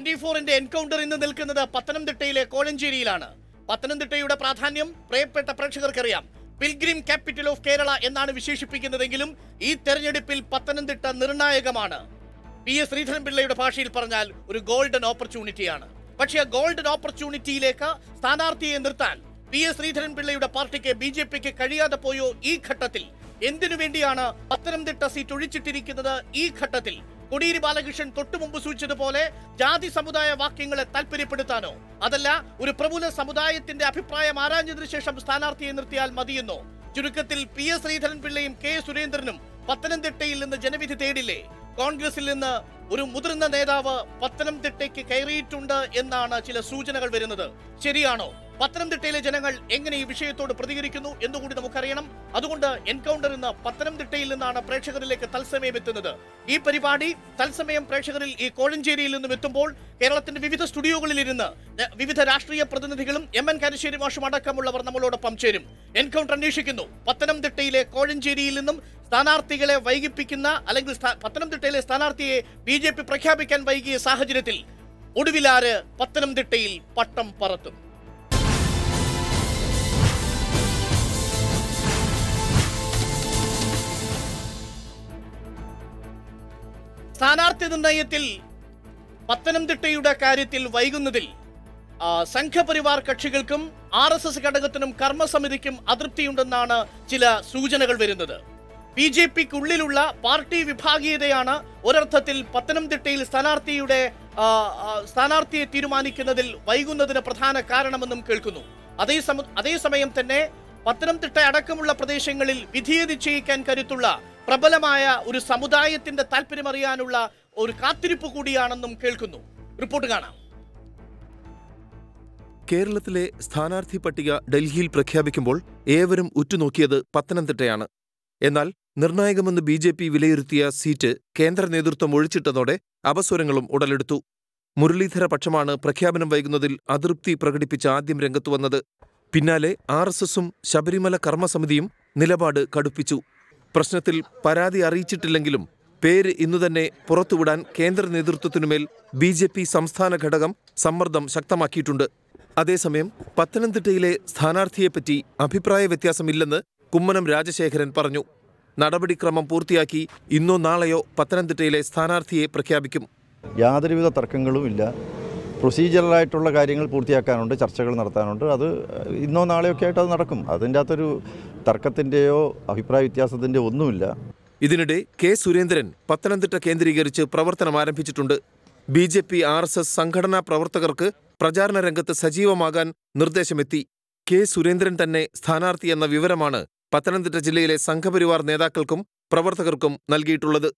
24-ന്റെ encounter ഇന്ന് നിൽക്കുന്നത് പത്തനംതിട്ടയിലെ കോഴഞ്ചേരിയിലാണ്. പത്തനംതിട്ടയുടെ പ്രാധാന്യം പ്രിയപ്പെട്ട പ്രേക്ഷകർക്കറിയാം. പിൽഗ്രിം ക്യാപിറ്റൽ ഓഫ് കേരള എന്നാണ് വിശേഷിപ്പിക്കുന്നതെങ്കിലും ഈ തെരഞ്ഞെടുപ്പിൽ പത്തനംതിട്ട നിർണായകമാണ്. PS ശ്രീധരൻപിള്ളയുടെ ഭാഷയിൽ പറഞ്ഞാൽ ഒരു ഗോൾഡൻ ഓപ്പർച്യൂണിറ്റിയാണ്. പക്ഷേ ആ ഗോൾഡൻ ഓപ്പർച്യൂണിറ്റിയിലേക്ക് സ്ഥാനാർത്ഥിയെ നിർത്താൻ PS ശ്രീധരൻപിള്ളയുടെ പാർട്ടിക്ക് BJPക്ക് കഴിയാതെ പോയോ? ഈ ഘട്ടത്തിൽ എന്തിനു വേണ്ടിയാണ് പത്തനംതിട്ട സീറ്റ് ഒഴിച്ചിട്ടിരിക്കുന്നത്? ഈ ഘട്ടത്തിൽ കോടിയേരി ബാലകൃഷ്ണൻ തൊട്ടുമുമ്പ് സൂചിച്ചതുപോലെ ജാതി സമുദായ വാക്യങ്ങളെ താല്പര്യപ്പെടുത്താനോ അതല്ല ഒരു പ്രബുല സമുദായത്തിന്റെ അഭിപ്രായം ആരാഞ്ഞതിനു ശേഷം സ്ഥാനാർത്ഥിയെ നിർത്തിയാൽ മതിയെന്നോ? ചുരുക്കത്തിൽ PS ശ്രീധരൻപിള്ളയും K സുരേന്ദ്രനും പത്തനംതിട്ടയിൽ നിന്ന് ജനവിധി തേടില്ലേ? കോൺഗ്രസിൽ നിന്ന് ഒരു മുതിർന്ന നേതാവ് പത്തനംതിട്ടയ്ക്ക് കയറിയിട്ടുണ്ട് എന്നാണ് ചില സൂചനകൾ വരുന്നത്. ശരിയാണോ? പത്തനംതിട്ടയിലെ ജനങ്ങൾ എങ്ങനെ ഈ വിഷയത്തോട് പ്രതികരിക്കുന്നു എന്നുകൂടി നമുക്കറിയണം. അതുകൊണ്ട് എൻകൗണ്ടർ ഇന്ന് പത്തനംതിട്ടയിൽ നിന്നാണ് പ്രേക്ഷകരിലേക്ക് തത്സമയം എത്തുന്നത്. ഈ പരിപാടി തത്സമയം പ്രേക്ഷകരിൽ ഈ കോഴഞ്ചേരിയിൽ നിന്നും എത്തുമ്പോൾ കേരളത്തിന്റെ വിവിധ സ്റ്റുഡിയോകളിലിരുന്ന് വിവിധ രാഷ്ട്രീയ പ്രതിനിധികളും MN കാരശ്ശേരി മാഷും അടക്കമുള്ളവർ നമ്മളോടൊപ്പം ചേരും. എൻകൗണ്ടർ അന്വേഷിക്കുന്നു. പത്തനംതിട്ടയിലെ കോഴഞ്ചേരിയിൽ നിന്നും സ്ഥാനാർത്ഥികളെ വൈകിപ്പിക്കുന്ന അല്ലെങ്കിൽ പത്തനംതിട്ടയിലെ സ്ഥാനാർത്ഥിയെ BJP പ്രഖ്യാപിക്കാൻ വൈകിയ സാഹചര്യത്തിൽ ഒടുവിലാര് പത്തനംതിട്ടയിൽ പട്ടം പറത്തും? സ്ഥാനാർത്ഥി നിർണയത്തിൽ പത്തനംതിട്ടയുടെ കാര്യത്തിൽ വൈകുന്നതിൽ സംഘപരിവാർ കക്ഷികൾക്കും RSS ഘടകത്തിനും കർമ്മസമിതിക്കും അതൃപ്തിയുണ്ടെന്നാണ് ചില സൂചനകൾ വരുന്നത്. BJPക്കുള്ളിലുള്ള പാർട്ടി വിഭാഗീയതയാണ് ഒരർത്ഥത്തിൽ പത്തനംതിട്ടയിൽ സ്ഥാനാർത്ഥിയെ തീരുമാനിക്കുന്നതിൽ വൈകുന്നതിന് പ്രധാന കാരണമെന്നും കേൾക്കുന്നു. അതേസമയം തന്നെ പത്തനംതിട്ട അടക്കമുള്ള പ്രദേശങ്ങളിൽ വിധിയെ നിശ്ചയിക്കാൻ കരുത്തുള്ള പ്രബലമായ ഒരു സമുദായത്തിന്റെ താല്പര്യമറിയാനുള്ള ഒരു കാത്തിരിപ്പ് കൂടിയാണെന്നും കേൾക്കുന്നു. റിപ്പോർട്ട് കാണാം. കേരളത്തിലെ സ്ഥാനാർത്ഥി പട്ടിക ഡൽഹിയിൽ പ്രഖ്യാപിക്കുമ്പോൾ ഏവരും ഉറ്റുനോക്കിയത് പത്തനംതിട്ടയാണ്. എന്നാൽ നിർണായകമെന്ന് BJP വിലയിരുത്തിയ സീറ്റ് കേന്ദ്ര നേതൃത്വം ഒഴിച്ചിട്ടതോടെ അപസ്വരങ്ങളും ഉടലെടുത്തു. മുരളീധര പക്ഷമാണ് പ്രഖ്യാപനം വൈകുന്നതിൽ അതൃപ്തി പ്രകടിപ്പിച്ച് ആദ്യം രംഗത്തുവന്നത്. പിന്നാലെ RSSും ശബരിമല കർമ്മസമിതിയും നിലപാട് കടുപ്പിച്ചു. പ്രശ്നത്തിൽ പരാതി അറിയിച്ചിട്ടില്ലെങ്കിലും പേര് ഇന്നുതന്നെ പുറത്തുവിടാൻ കേന്ദ്ര നേതൃത്വത്തിനുമേൽ BJP സംസ്ഥാന ഘടകം സമ്മർദ്ദം ശക്തമാക്കിയിട്ടുണ്ട്. അതേസമയം പത്തനംതിട്ടയിലെ സ്ഥാനാർത്ഥിയെപ്പറ്റി അഭിപ്രായ വ്യത്യാസമില്ലെന്ന് കുമ്മനം രാജശേഖരൻ പറഞ്ഞു. നടപടിക്രമം പൂർത്തിയാക്കി ഇന്നോ നാളെയോ പത്തനംതിട്ടയിലെ സ്ഥാനാർത്ഥിയെ പ്രഖ്യാപിക്കും. യാതൊരുവിധ തർക്കങ്ങളും ഇല്ല. പ്രൊസീജിയറലായിട്ടുള്ള കാര്യങ്ങൾ പൂർത്തിയാക്കാനുണ്ട്, ചർച്ചകൾ നടത്താനുണ്ട്. അത് ഇന്നോ നാളെയൊക്കെ ആയിട്ട് അത് നടക്കും. അതിൻ്റെ അകത്തൊരു തർക്കത്തിൻ്റെയോ അഭിപ്രായ വ്യത്യാസത്തിൻ്റെയോ ഒന്നുമില്ല. ഇതിനിടെ K സുരേന്ദ്രൻ പത്തനംതിട്ട കേന്ദ്രീകരിച്ച് പ്രവർത്തനം ആരംഭിച്ചിട്ടുണ്ട്. BJP RSS സംഘടനാ പ്രവർത്തകർക്ക് പ്രചാരണ രംഗത്ത് സജീവമാകാൻ നിർദ്ദേശമെത്തി. K സുരേന്ദ്രൻ തന്നെ സ്ഥാനാർത്ഥി എന്ന വിവരമാണ് പത്തനംതിട്ട ജില്ലയിലെ സംഘപരിവാർ നേതാക്കൾക്കും പ്രവർത്തകർക്കും നൽകിയിട്ടുള്ളത്.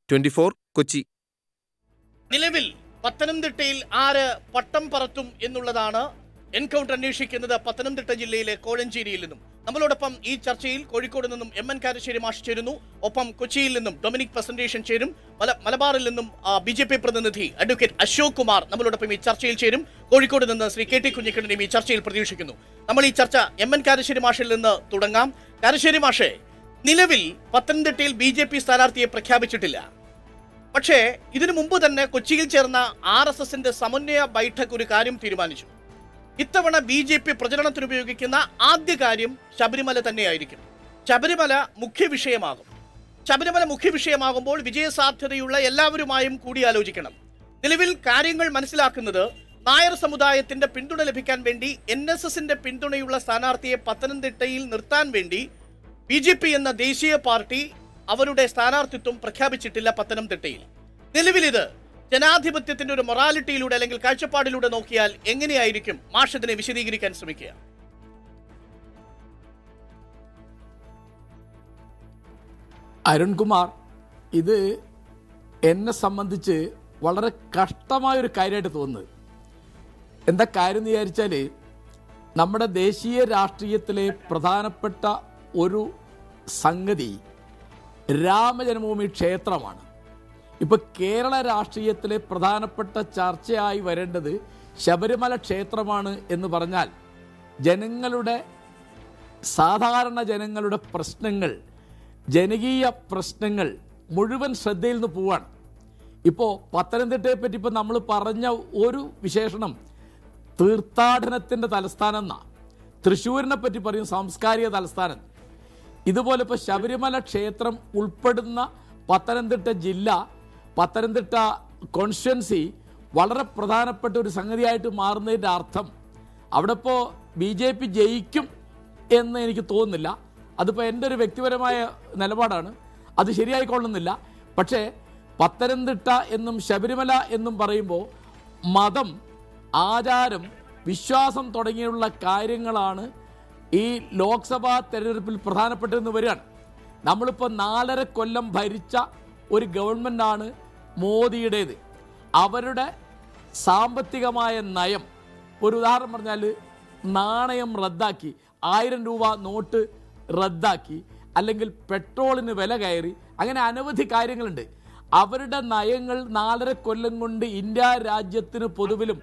24 കൊച്ചി. നിലവിൽ പത്തനംതിട്ടയിൽ ആര് പട്ടം പറത്തും എന്നുള്ളതാണ് എൻകൗണ്ടർ അന്വേഷിക്കുന്നത് പത്തനംതിട്ട ജില്ലയിലെ കോഴഞ്ചേരിയിൽ നിന്നും. നമ്മളോടൊപ്പം ഈ ചർച്ചയിൽ കോഴിക്കോട് നിന്നും MN കാരശ്ശേരി മാഷ് ചേരുന്നു. ഒപ്പം കൊച്ചിയിൽ നിന്നും ഡൊമിനിക് പ്രസന്റേഷൻ ചേരും. മലബാറിൽ നിന്നും BJP പ്രതിനിധി അഡ്വക്കേറ്റ് അശോക് കുമാർ നമ്മളോടൊപ്പം ഈ ചർച്ചയിൽ ചേരും. കോഴിക്കോട് നിന്ന് ശ്രീ KT കുഞ്ഞിക്കണ്ണനെയും ഈ ചർച്ചയിൽ പ്രതീക്ഷിക്കുന്നു. നമ്മൾ ഈ ചർച്ച MN കാരശ്ശേരി മാഷിൽ നിന്ന് തുടങ്ങാം. കാരശ്ശേരി മാഷെ, നിലവിൽ പത്തനംതിട്ടയിൽ BJP സ്ഥാനാർത്ഥിയെ പ്രഖ്യാപിച്ചിട്ടില്ല. പക്ഷേ ഇതിനു മുമ്പ് തന്നെ കൊച്ചിയിൽ ചേർന്ന RSSന്റെ സമന്വയ ബൈഠക് ഒരു കാര്യം തീരുമാനിച്ചു. ഇത്തവണ BJP പ്രചരണത്തിന് ഉപയോഗിക്കുന്ന ആദ്യ കാര്യം ശബരിമല തന്നെയായിരിക്കും. ശബരിമല മുഖ്യ വിഷയമാകുമ്പോൾ വിജയസാധ്യതയുള്ള എല്ലാവരുമായും കൂടിയാലോചിക്കണം. നിലവിൽ കാര്യങ്ങൾ മനസ്സിലാക്കുന്നത് നായർ സമുദായത്തിന്റെ പിന്തുണ ലഭിക്കാൻ വേണ്ടി NSSന്റെ പിന്തുണയുള്ള സ്ഥാനാർത്ഥിയെ പത്തനംതിട്ടയിൽ നിർത്താൻ വേണ്ടി BJP എന്ന ദേശീയ പാർട്ടി അവരുടെ സ്ഥാനാർത്ഥിത്വം പ്രഖ്യാപിച്ചിട്ടില്ല പത്തനംതിട്ടയിൽ. നിലവിലിത് ജനാധിപത്യത്തിന്റെ ഒരു മൊറാലിറ്റിയിലൂടെ അല്ലെങ്കിൽ കാഴ്ചപ്പാടിലൂടെ നോക്കിയാൽ എങ്ങനെയായിരിക്കും മാഷ് ഇതിനെ വിശദീകരിക്കാൻ ശ്രമിക്കുക? അരുൺകുമാർ, ഇത് എന്നെ സംബന്ധിച്ച് വളരെ കഷ്ടമായൊരു കാര്യമായിട്ട് തോന്നുന്നത്. എന്താ കാര്യം എന്ന് വിചാരിച്ചാൽ, നമ്മുടെ ദേശീയ രാഷ്ട്രീയത്തിലെ പ്രധാനപ്പെട്ട ഒരു സംഗതി രാമജന്മഭൂമി ക്ഷേത്രമാണ്. ഇപ്പോൾ കേരള രാഷ്ട്രീയത്തിലെ പ്രധാനപ്പെട്ട ചർച്ചയായി വരേണ്ടത് ശബരിമല ക്ഷേത്രമാണ് എന്ന് പറഞ്ഞാൽ സാധാരണ ജനങ്ങളുടെ പ്രശ്നങ്ങൾ, ജനകീയ പ്രശ്നങ്ങൾ മുഴുവൻ ശ്രദ്ധയിൽ നിന്ന് പോവാണ്. ഇപ്പോൾ പത്തനംതിട്ടയെ പറ്റി ഇപ്പോൾ നമ്മൾ പറഞ്ഞ ഒരു വിശേഷണം തീർത്ഥാടനത്തിൻ്റെ തലസ്ഥാനം എന്നാണ്. തൃശ്ശൂരിനെ പറ്റി പറയും സാംസ്കാരിക തലസ്ഥാനം. ഇതുപോലെ ഇപ്പോൾ ശബരിമല ക്ഷേത്രം ഉൾപ്പെടുന്ന പത്തനംതിട്ട ജില്ല, പത്തനംതിട്ട കോൺസ്റ്റിറ്റ്യുവൻസി വളരെ പ്രധാനപ്പെട്ട ഒരു സംഗതിയായിട്ട് മാറുന്നതിൻ്റെ അർത്ഥം അവിടെ ഇപ്പോൾ BJP ജയിക്കും എന്ന് എനിക്ക് തോന്നുന്നില്ല. അതിപ്പോൾ എൻ്റെ ഒരു വ്യക്തിപരമായ നിലപാടാണ്, അത് ശരിയായിക്കൊള്ളുന്നില്ല. പക്ഷേ പത്തനംതിട്ട എന്നും ശബരിമല എന്നും പറയുമ്പോൾ മതം, ആചാരം, വിശ്വാസം തുടങ്ങിയുള്ള കാര്യങ്ങളാണ് ഈ ലോക്സഭാ തെരഞ്ഞെടുപ്പിൽ പ്രധാനപ്പെട്ടതെന്ന് വരികയാണ്. നമ്മളിപ്പോൾ 4.5 കൊല്ലം ഭരിച്ച ഒരു ഗവൺമെൻറ്റാണ് മോദിയുടേത്. അവരുടെ സാമ്പത്തികമായ നയം, ഒരു ഉദാഹരണം പറഞ്ഞാൽ നാണയം റദ്ദാക്കി, 1000 രൂപ നോട്ട് റദ്ദാക്കി, അല്ലെങ്കിൽ പെട്രോളിന് വില കയറി, അങ്ങനെ അനവധി കാര്യങ്ങളുണ്ട്. അവരുടെ നയങ്ങൾ 4.5 കൊല്ലം കൊണ്ട് ഇന്ത്യ രാജ്യത്തിന് പൊതുവിലും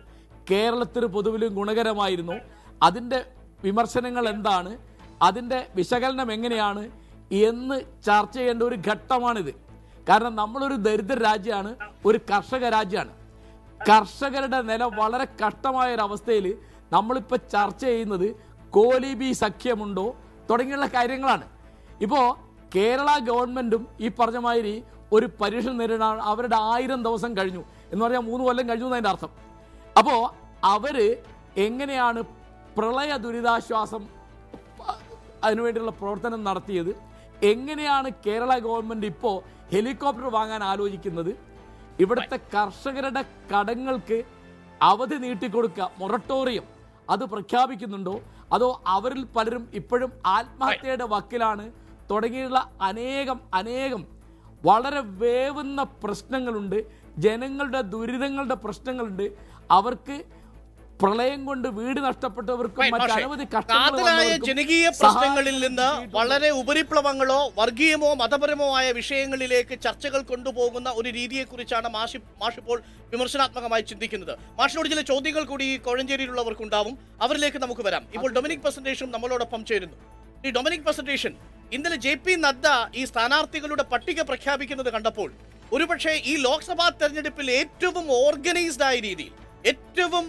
കേരളത്തിന് പൊതുവിലും ഗുണകരമായിരുന്നു. അതിൻ്റെ വിമർശനങ്ങൾ എന്താണ്, അതിൻ്റെ വിശകലനം എങ്ങനെയാണ് എന്ന് ചർച്ച ചെയ്യേണ്ട ഒരു ഘട്ടമാണിത്. കാരണം നമ്മളൊരു ദരിദ്ര രാജ്യമാണ്, ഒരു കർഷക രാജ്യമാണ്. കർഷകരുടെ നില വളരെ കഷ്ടമായൊരവസ്ഥയിൽ നമ്മളിപ്പോൾ ചർച്ച ചെയ്യുന്നത് കോലീബി സഖ്യമുണ്ടോ തുടങ്ങിയുള്ള കാര്യങ്ങളാണ്. ഇപ്പോൾ കേരള ഗവൺമെൻറ്റും ഈ പറഞ്ഞ മാതിരി ഒരു പരീക്ഷ നേരിടാൻ അവരുടെ 1000 ദിവസം കഴിഞ്ഞു എന്ന് പറഞ്ഞാൽ 3 കൊല്ലം കഴിഞ്ഞു എന്നതിൻ്റെ അർത്ഥം. അപ്പോൾ അവർ എങ്ങനെയാണ് പ്രളയ ദുരിതാശ്വാസം അതിനുവേണ്ടിയുള്ള പ്രവർത്തനം നടത്തിയത്, എങ്ങനെയാണ് കേരള ഗവൺമെൻറ് ഇപ്പോൾ ഹെലികോപ്റ്റർ വാങ്ങാൻ ആലോചിക്കുന്നത്, ഇവിടുത്തെ കർഷകരുടെ കടങ്ങൾക്ക് അവധി നീട്ടിക്കൊടുക്കുക, മൊറട്ടോറിയം അത് പ്രഖ്യാപിക്കുന്നുണ്ടോ, അതോ അവരിൽ പലരും ഇപ്പോഴും ആത്മഹത്യയുടെ വക്കിലാണ് തുടങ്ങിയുള്ള അനേകം വളരെ വേവുന്ന പ്രശ്നങ്ങളുണ്ട്. ജനങ്ങളുടെ ദുരിതങ്ങളുടെ പ്രശ്നങ്ങളുണ്ട്. അവർക്ക് പ്രളയം കൊണ്ട് വീട് നഷ്ടപ്പെട്ടവർക്കും മറ്റനവധി കാതലായ ജനകീയ പ്രശ്നങ്ങളിൽ നിന്ന് വളരെ ഉപരിപ്ലവങ്ങളോ വർഗീയമോ മതപരമോ ആയ വിഷയങ്ങളിലേക്ക് ചർച്ചകൾ കൊണ്ടുപോകുന്ന ഒരു രീതിയെക്കുറിച്ചാണ് മാഷിപ്പോൾ വിമർശനാത്മകമായി ചിന്തിക്കുന്നത്. മാഷിനോട് ചില ചോദ്യങ്ങൾ കൂടി കോഴഞ്ചേരിയിലുള്ളവർക്കുണ്ടാവും, അവരിലേക്ക് നമുക്ക് വരാം. ഇപ്പോൾ ഡൊമിനിക് പ്രസന്റേഷൻ നമ്മളോടൊപ്പം ചേരുന്നു. ഈ ഡൊമിനിക് പ്രസന്റേഷൻ, ഇന്നലെ JP നദ്ദ ഈ സ്ഥാനാർത്ഥികളുടെ പട്ടിക പ്രഖ്യാപിക്കുന്നത് കണ്ടപ്പോൾ ഒരുപക്ഷെ ഈ ലോക്സഭാ തെരഞ്ഞെടുപ്പിൽ ഏറ്റവും ഓർഗനൈസ്ഡ് ആയ രീതിയിൽ, ഏറ്റവും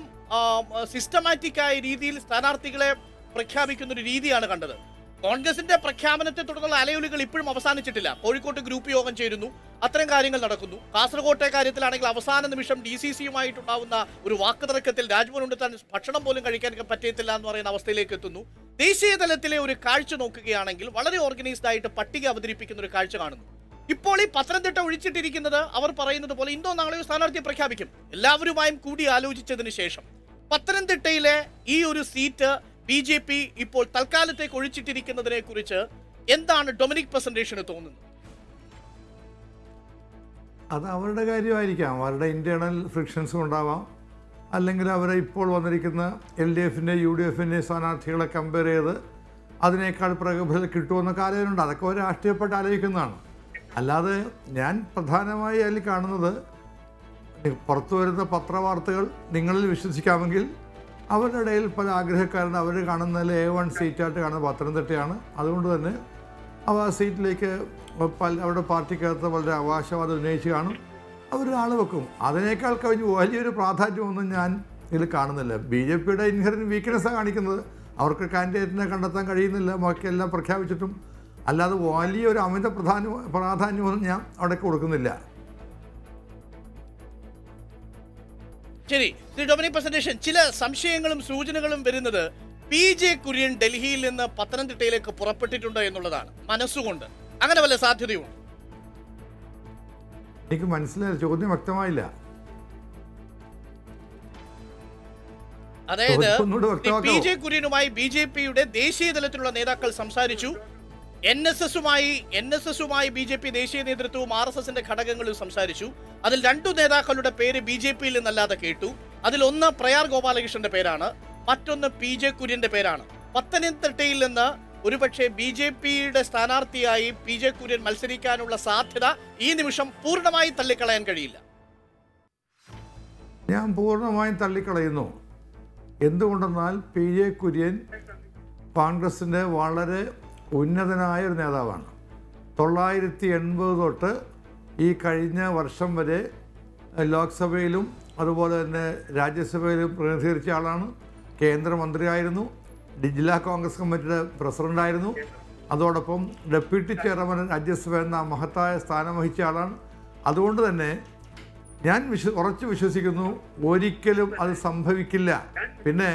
സിസ്റ്റമാറ്റിക് ആയ രീതിയിൽ സ്ഥാനാർത്ഥികളെ പ്രഖ്യാപിക്കുന്ന ഒരു രീതിയാണ് കണ്ടത്. കോൺഗ്രസിന്റെ പ്രഖ്യാപനത്തെ തുടർന്നുള്ള അലയൊലികൾ ഇപ്പോഴും അവസാനിച്ചിട്ടില്ല. കോഴിക്കോട്ട് ഗ്രൂപ്പ് യോഗം ചേരുന്നു, അത്തരം കാര്യങ്ങൾ നടക്കുന്നു. കാസർകോട്ടെ കാര്യത്തിലാണെങ്കിൽ അവസാന നിമിഷം DCCയുമായിട്ടുണ്ടാവുന്ന ഒരു വാക്കുതർക്കത്തിൽ രാജ്ഭവൻ ഉണ്ടെത്താൻ ഭക്ഷണം പോലും കഴിക്കാൻ പറ്റിയിട്ടില്ല എന്ന് പറയുന്ന അവസ്ഥയിലേക്ക് എത്തുന്നു. ദേശീയ തലത്തിലെ ഒരു കാഴ്ച നോക്കുകയാണെങ്കിൽ വളരെ ഓർഗനൈസ്ഡ് ആയിട്ട് പട്ടിക അവതരിപ്പിക്കുന്ന ഒരു കാഴ്ച കാണുന്നു. ഇപ്പോൾ ഈ പത്തനംതിട്ട ഒഴിച്ചിട്ടിരിക്കുന്നത് അവർ പറയുന്നത് പോലെ ഇന്നോ നാളെയോ സ്ഥാനാർത്ഥിയെ പ്രഖ്യാപിക്കും. എല്ലാവരുമായും കൂടി ആലോചിച്ചതിന് ശേഷം പത്തനംതിട്ടയിലെ ഈ ഒരു സീറ്റ് BJP ഇപ്പോൾ തൽക്കാലത്തേക്ക് ഒഴിച്ചിട്ടിരിക്കുന്നതിനെ കുറിച്ച് എന്താണ് ഡൊമിനിക് പ്രസന്റേഷന് തോന്നുന്നത്? അത് അവരുടെ കാര്യമായിരിക്കാം, അവരുടെ ഇന്റേണൽ ഫ്രിക്ഷൻസും ഉണ്ടാവാം. അല്ലെങ്കിൽ അവരെ ഇപ്പോൾ വന്നിരിക്കുന്ന LDFന്റെ UDFന്റെ സ്ഥാനാർത്ഥികളെ കമ്പയർ ചെയ്ത് അതിനേക്കാൾ പ്രഗത്ഭത കിട്ടുമെന്നൊക്കെ ആലോചനയുണ്ട്. അതൊക്കെ ഒരു രാഷ്ട്രീയപ്പെട്ട് ആലോചിക്കുന്നതാണ്. അല്ലാതെ ഞാൻ പ്രധാനമായി അതിൽ കാണുന്നത്, പുറത്തു വരുന്ന പത്രവാർത്തകൾ നിങ്ങളിൽ വിശ്വസിക്കാമെങ്കിൽ അവരുടെ ഇടയിൽ പല ആഗ്രഹക്കാരുണ്ട്. അവർ കാണുന്നതിൽ A1 സീറ്റായിട്ട് കാണുന്നത് പത്തനംതിട്ടയാണ്. അതുകൊണ്ട് തന്നെ അവ ആ സീറ്റിലേക്ക് അവരുടെ പാർട്ടിക്കകത്ത് വളരെ അവകാശവാദം ഉന്നയിച്ച് കാണും, അവരൊരാൾ വെക്കും. അതിനേക്കാൾ കവിഞ്ഞ് വലിയൊരു പ്രാധാന്യമൊന്നും ഞാൻ ഇതിൽ കാണുന്നില്ല. BJPയുടെ ഇൻഹെറൻറ്റ് വീക്ക്നെസ്സാണ് കാണിക്കുന്നത്. അവർക്ക് കാൻഡിഡേറ്റിനെ കണ്ടെത്താൻ കഴിയുന്നില്ല, ബാക്കിയെല്ലാം പ്രഖ്യാപിച്ചിട്ടും. അല്ലാതെ വലിയൊരു അമിത പ്രാധാന്യമൊന്നും ഞാൻ അവിടെ കൊടുക്കുന്നില്ല. ശരി, ഡൊമിനിക് പ്രസന്റേഷൻ, ചില സംശയങ്ങളും സൂചനകളും വരുന്നത് PJ കുര്യൻ ഡൽഹിയിൽ നിന്ന് പത്തനംതിട്ടയിലേക്ക് പുറപ്പെട്ടിട്ടുണ്ട് എന്നുള്ളതാണ്. മനസ്സുകൊണ്ട് അങ്ങനെ വല്ല സാധ്യതയുണ്ട്? എനിക്ക് മനസ്സിലായില്ല, ചോദ്യം വ്യക്തമായില്ല. അതായത് PJ കുര്യനുമായി BJPയുടെ ദേശീയ തലത്തിലുള്ള നേതാക്കൾ സംസാരിച്ചു. NSSുമായി BJP ദേശീയ നേതൃത്വവും RSSന്റെ ഘടകങ്ങളും സംസാരിച്ചു. അതിൽ 2 നേതാക്കളുടെ പേര് BJPയിൽ നിന്നല്ലാതെ കേട്ടു. അതിലൊന്ന് പ്രയാർ ഗോപാലകൃഷ്ണന്റെ പേരാണ്, മറ്റൊന്ന് PJ കുര്യന്റെ പേരാണ്. പത്തനംതിട്ടയിൽ നിന്ന് ഒരുപക്ഷെ BJPയുടെ സ്ഥാനാർത്ഥിയായി PJ കുര്യൻ മത്സരിക്കാനുള്ള സാധ്യത ഈ നിമിഷം പൂർണ്ണമായി തള്ളിക്കളയാൻ കഴിയില്ല. ഞാൻ പൂർണ്ണമായും തള്ളിക്കളയുന്നു. എന്തുകൊണ്ടെന്നാൽ PJ കുര്യൻ കോൺഗ്രസിൻ്റെ വളരെ ഉന്നതനായ ഒരു നേതാവാണ്. 1980 തൊട്ട് ഈ കഴിഞ്ഞ വർഷം വരെ ലോക്സഭയിലും അതുപോലെ തന്നെ രാജ്യസഭയിലും പ്രതിനിധീകരിച്ച ആളാണ്. കേന്ദ്രമന്ത്രിയായിരുന്നു, ജില്ലാ കോൺഗ്രസ് കമ്മിറ്റിയുടെ പ്രസിഡൻ്റായിരുന്നു, അതോടൊപ്പം ഡെപ്യൂട്ടി ചെയർമാൻ രാജ്യസഭ എന്ന മഹത്തായ സ്ഥാനം വഹിച്ച ആളാണ്. അതുകൊണ്ട് തന്നെ ഞാൻ ഉറച്ചു വിശ്വസിക്കുന്നു ഒരിക്കലും അത് സംഭവിക്കില്ല. പിന്നെ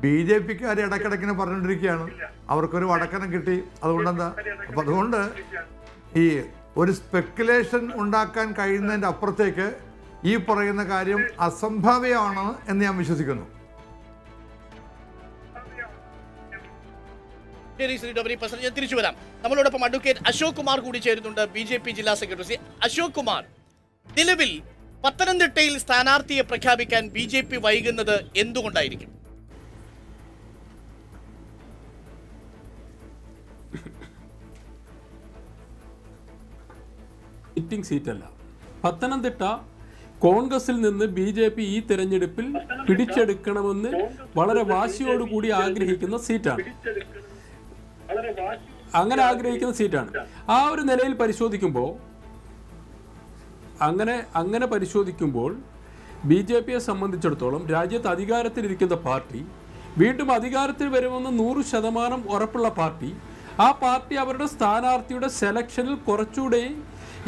BJP-ക്കാർ ഇടയ്ക്കിടയ്ക്കിനെ പറഞ്ഞുകൊണ്ടിരിക്കുകയാണ് അവർക്കൊരു വടക്കനം കിട്ടി, അതുകൊണ്ടെന്താ. അപ്പം അതുകൊണ്ട് ഈ ഒരു സ്പെക്കുലേഷൻ ഉണ്ടാക്കാൻ കഴിയുന്നതിൻ്റെ അപ്പുറത്തേക്ക് ഈ പറയുന്ന കാര്യം അസംഭാവ്യമാണ് എന്ന് ഞാൻ വിശ്വസിക്കുന്നു. ശരി ശ്രീ ഡോമിനിക് പ്രസാദ്, ഞാൻ തിരിച്ചു വരാം. നമ്മളോടൊപ്പം അഡ്വക്കേറ്റ് അശോക് കുമാർ കൂടി ചേരുന്നുണ്ട്, BJP ജില്ലാ സെക്രട്ടറി. അശോക് കുമാർ, നിലവിൽ പത്തനംതിട്ടയിൽ സ്ഥാനാർത്ഥിയെ പ്രഖ്യാപിക്കാൻ BJP വൈകുന്നത് എന്തുകൊണ്ടായിരിക്കും? സിറ്റിംഗ് സീറ്റല്ല. പത്തനംതിട്ട കോൺഗ്രസിൽ നിന്ന് BJP ഈ തെരഞ്ഞെടുപ്പിൽ പിടിച്ചെടുക്കണമെന്ന് വളരെ വാശിയോടുകൂടി ആഗ്രഹിക്കുന്ന സീറ്റാണ്. അങ്ങനെ ആഗ്രഹിക്കുന്ന സീറ്റാണ്. ആ ഒരു നിലയിൽ പരിശോധിക്കുമ്പോൾ അങ്ങനെ പരിശോധിക്കുമ്പോൾ BJP-യെ സംബന്ധിച്ചിടത്തോളം രാജ്യത്ത് അധികാരത്തിലിരിക്കുന്ന പാർട്ടി, വീണ്ടും അധികാരത്തിൽ വരുമെന്ന് 100% ഉറപ്പുള്ള പാർട്ടി, ആ പാർട്ടി അവരുടെ സ്ഥാനാർത്ഥിയുടെ സെലക്ഷനിൽ കുറച്ചുകൂടെ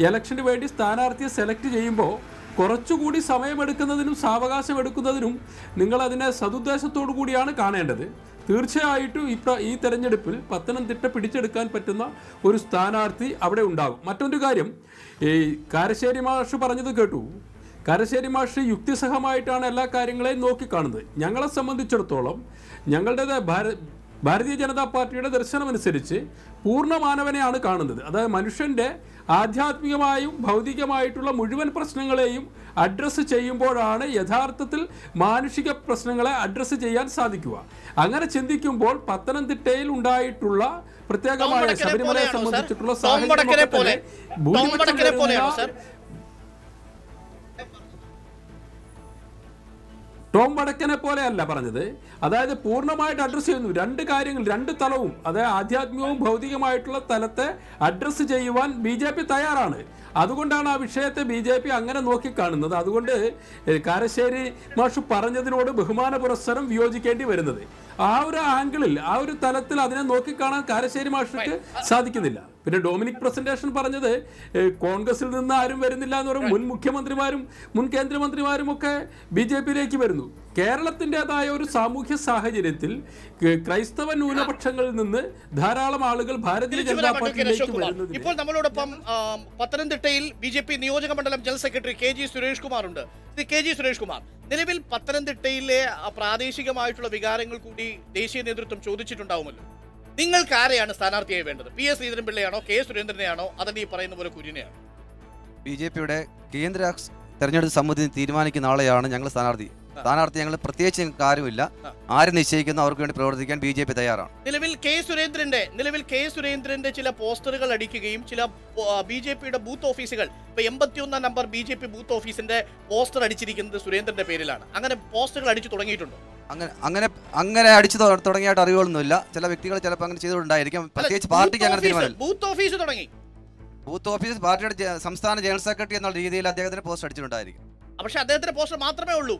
ഇലക്ഷന് വേണ്ടി സ്ഥാനാർത്ഥിയെ സെലക്ട് ചെയ്യുമ്പോൾ കുറച്ചുകൂടി സമയമെടുക്കുന്നതിനും സാവകാശം എടുക്കുന്നതിനും നിങ്ങളതിനെ സതുദ്ദേശത്തോടു കൂടിയാണ് കാണേണ്ടത്. തീർച്ചയായിട്ടും ഈ തെരഞ്ഞെടുപ്പിൽ പത്തനംതിട്ട പിടിച്ചെടുക്കാൻ പറ്റുന്ന ഒരു സ്ഥാനാർത്ഥി അവിടെ ഉണ്ടാകും. മറ്റൊരു കാര്യം, ഈ കാരശ്ശേരി മാഷ് പറഞ്ഞത് കേട്ടു. കാരശ്ശേരി മാഷ് യുക്തിസഹമായിട്ടാണ് എല്ലാ കാര്യങ്ങളെയും നോക്കിക്കാണുന്നത്. ഞങ്ങളെ സംബന്ധിച്ചിടത്തോളം ഞങ്ങളുടേത് ഭാരതീയ ജനതാ പാർട്ടിയുടെ ദർശനമനുസരിച്ച് പൂർണ്ണ മാനവനെയാണ് കാണുന്നത്. അതായത് മനുഷ്യൻ്റെ ആധ്യാത്മികമായും ഭൗതികമായിട്ടുള്ള മുഴുവൻ പ്രശ്നങ്ങളെയും അഡ്രസ്സ് ചെയ്യുമ്പോഴാണ് യഥാർത്ഥത്തിൽ മാനുഷിക പ്രശ്നങ്ങളെ അഡ്രസ്സ് ചെയ്യാൻ സാധിക്കുക. അങ്ങനെ ചിന്തിക്കുമ്പോൾ പത്തനംതിട്ടയിൽ ഉണ്ടായിട്ടുള്ള പ്രത്യേകമായ ശബരിമലയെ സംബന്ധിച്ചിട്ടുള്ള ടോം വടക്കനെ പോലെയല്ല പറഞ്ഞത്. അതായത് പൂർണ്ണമായിട്ട് അഡ്രസ്സ് ചെയ്യുന്നു. രണ്ട് കാര്യങ്ങൾ, രണ്ട് തലവും, അതായത് ആധ്യാത്മികവും ഭൗതികമായിട്ടുള്ള തലത്തെ അഡ്രസ്സ് ചെയ്യുവാൻ BJP തയ്യാറാണ്. അതുകൊണ്ടാണ് ആ വിഷയത്തെ BJP അങ്ങനെ നോക്കിക്കാണുന്നത്. അതുകൊണ്ട് കാരശ്ശേരി മാഷ് പറഞ്ഞതിനോട് ബഹുമാന പുരസ്സരം വിയോജിക്കേണ്ടി വരുന്നത്. ആ ഒരു ആംഗിളിൽ, ആ ഒരു തലത്തിൽ അതിനെ നോക്കിക്കാണാൻ കാരശ്ശേരി മാഷിക്ക് സാധിക്കുന്നില്ല. പിന്നെ ഡൊമിനിക് പ്രസന്റേഷൻ പറഞ്ഞത് കോൺഗ്രസിൽ നിന്ന് ആരും വരുന്നില്ല എന്ന് പറയും. മുൻ മുഖ്യമന്ത്രിമാരും മുൻ കേന്ദ്രമന്ത്രിമാരും ഒക്കെ BJP-യിലേക്ക് വരുന്നു. കേരളത്തിൻ്റെതായ ഒരു സാമൂഹ്യ സാഹചര്യത്തിൽ ക്രൈസ്തവ ന്യൂനപക്ഷങ്ങളിൽ നിന്ന് ധാരാളം ആളുകൾ ഭാരതീയ ജനതാ പാർട്ടിയിലേക്ക് വരുന്നത്. ഇപ്പോൾ നമ്മളോടൊപ്പം പത്തനംതിട്ടയിൽ BJP നിയോജക മണ്ഡലം general secretary KG Suresh Kumar ഉണ്ട്. KG സുരേഷ് കുമാർ, നിലവിൽ പത്തനംതിട്ടയിലെ പ്രാദേശികമായിട്ടുള്ള വികാരങ്ങൾ കൂടി ദേശീയ നേതൃത്വം ചോദിച്ചിട്ടുണ്ടാവുമല്ലോ. നിങ്ങൾക്ക് ആരെയാണ് സ്ഥാനാർത്ഥിയായി വേണ്ടത്? PS ശ്രീധരൻപിള്ളയാണോ, K സുരേന്ദ്രനെയാണോ, അതല്ല ഈ പറയുന്ന പോലെ കുര്യനെയാണോ? BJP-യുടെ കേന്ദ്ര തെരഞ്ഞെടുപ്പ് സമിതി തീരുമാനിക്കുന്ന ആളെയാണ് ഞങ്ങൾ സ്ഥാനാർത്ഥി. ഞങ്ങൾ പ്രത്യേകിച്ച് കാര്യമില്ല. ആര് നിശ്ചയിക്കുന്നു അവർക്ക് വേണ്ടി പ്രവർത്തിക്കാൻ BJP തയ്യാറാണ്. നിലവിൽ K സുരേന്ദ്രന്റെ ചില പോസ്റ്ററുകൾ അടിക്കുകയും ചില BJP-യുടെ ബൂത്ത് ഓഫീസുകൾ, ഇപ്പൊ 81 നമ്പർ BJP ബൂത്ത് ഓഫീസിന്റെ പോസ്റ്റർ അടിച്ചിരിക്കുന്നത് സുരേന്ദ്രന്റെ പേരിലാണ്. അങ്ങനെ പോസ്റ്ററുകൾ അടിച്ചു തുടങ്ങിയിട്ടുണ്ടോ? അങ്ങനെ അടിച്ചു തുടങ്ങിയായിട്ട് അറിവുകളൊന്നുമില്ല. ചില വ്യക്തികൾ ചിലപ്പോൾ അങ്ങനെ ചെയ്തുകൊണ്ടായിരിക്കും. പ്രത്യേകിച്ച് പാർട്ടിക്ക് അങ്ങനെ തീരുമാനം. ബൂത്ത് ഓഫീസ് തുടങ്ങി, ബൂത്ത് ഓഫീസ് പാർട്ടിയുടെ സംസ്ഥാന ജനറൽ സെക്രട്ടറി എന്നുള്ള രീതിയിൽ അദ്ദേഹത്തിന് പോസ്റ്റർ അടിച്ചിട്ടുണ്ടായിരിക്കും. പക്ഷെ അദ്ദേഹത്തിന്റെ പോസ്റ്റർ മാത്രമേ ഉള്ളൂ.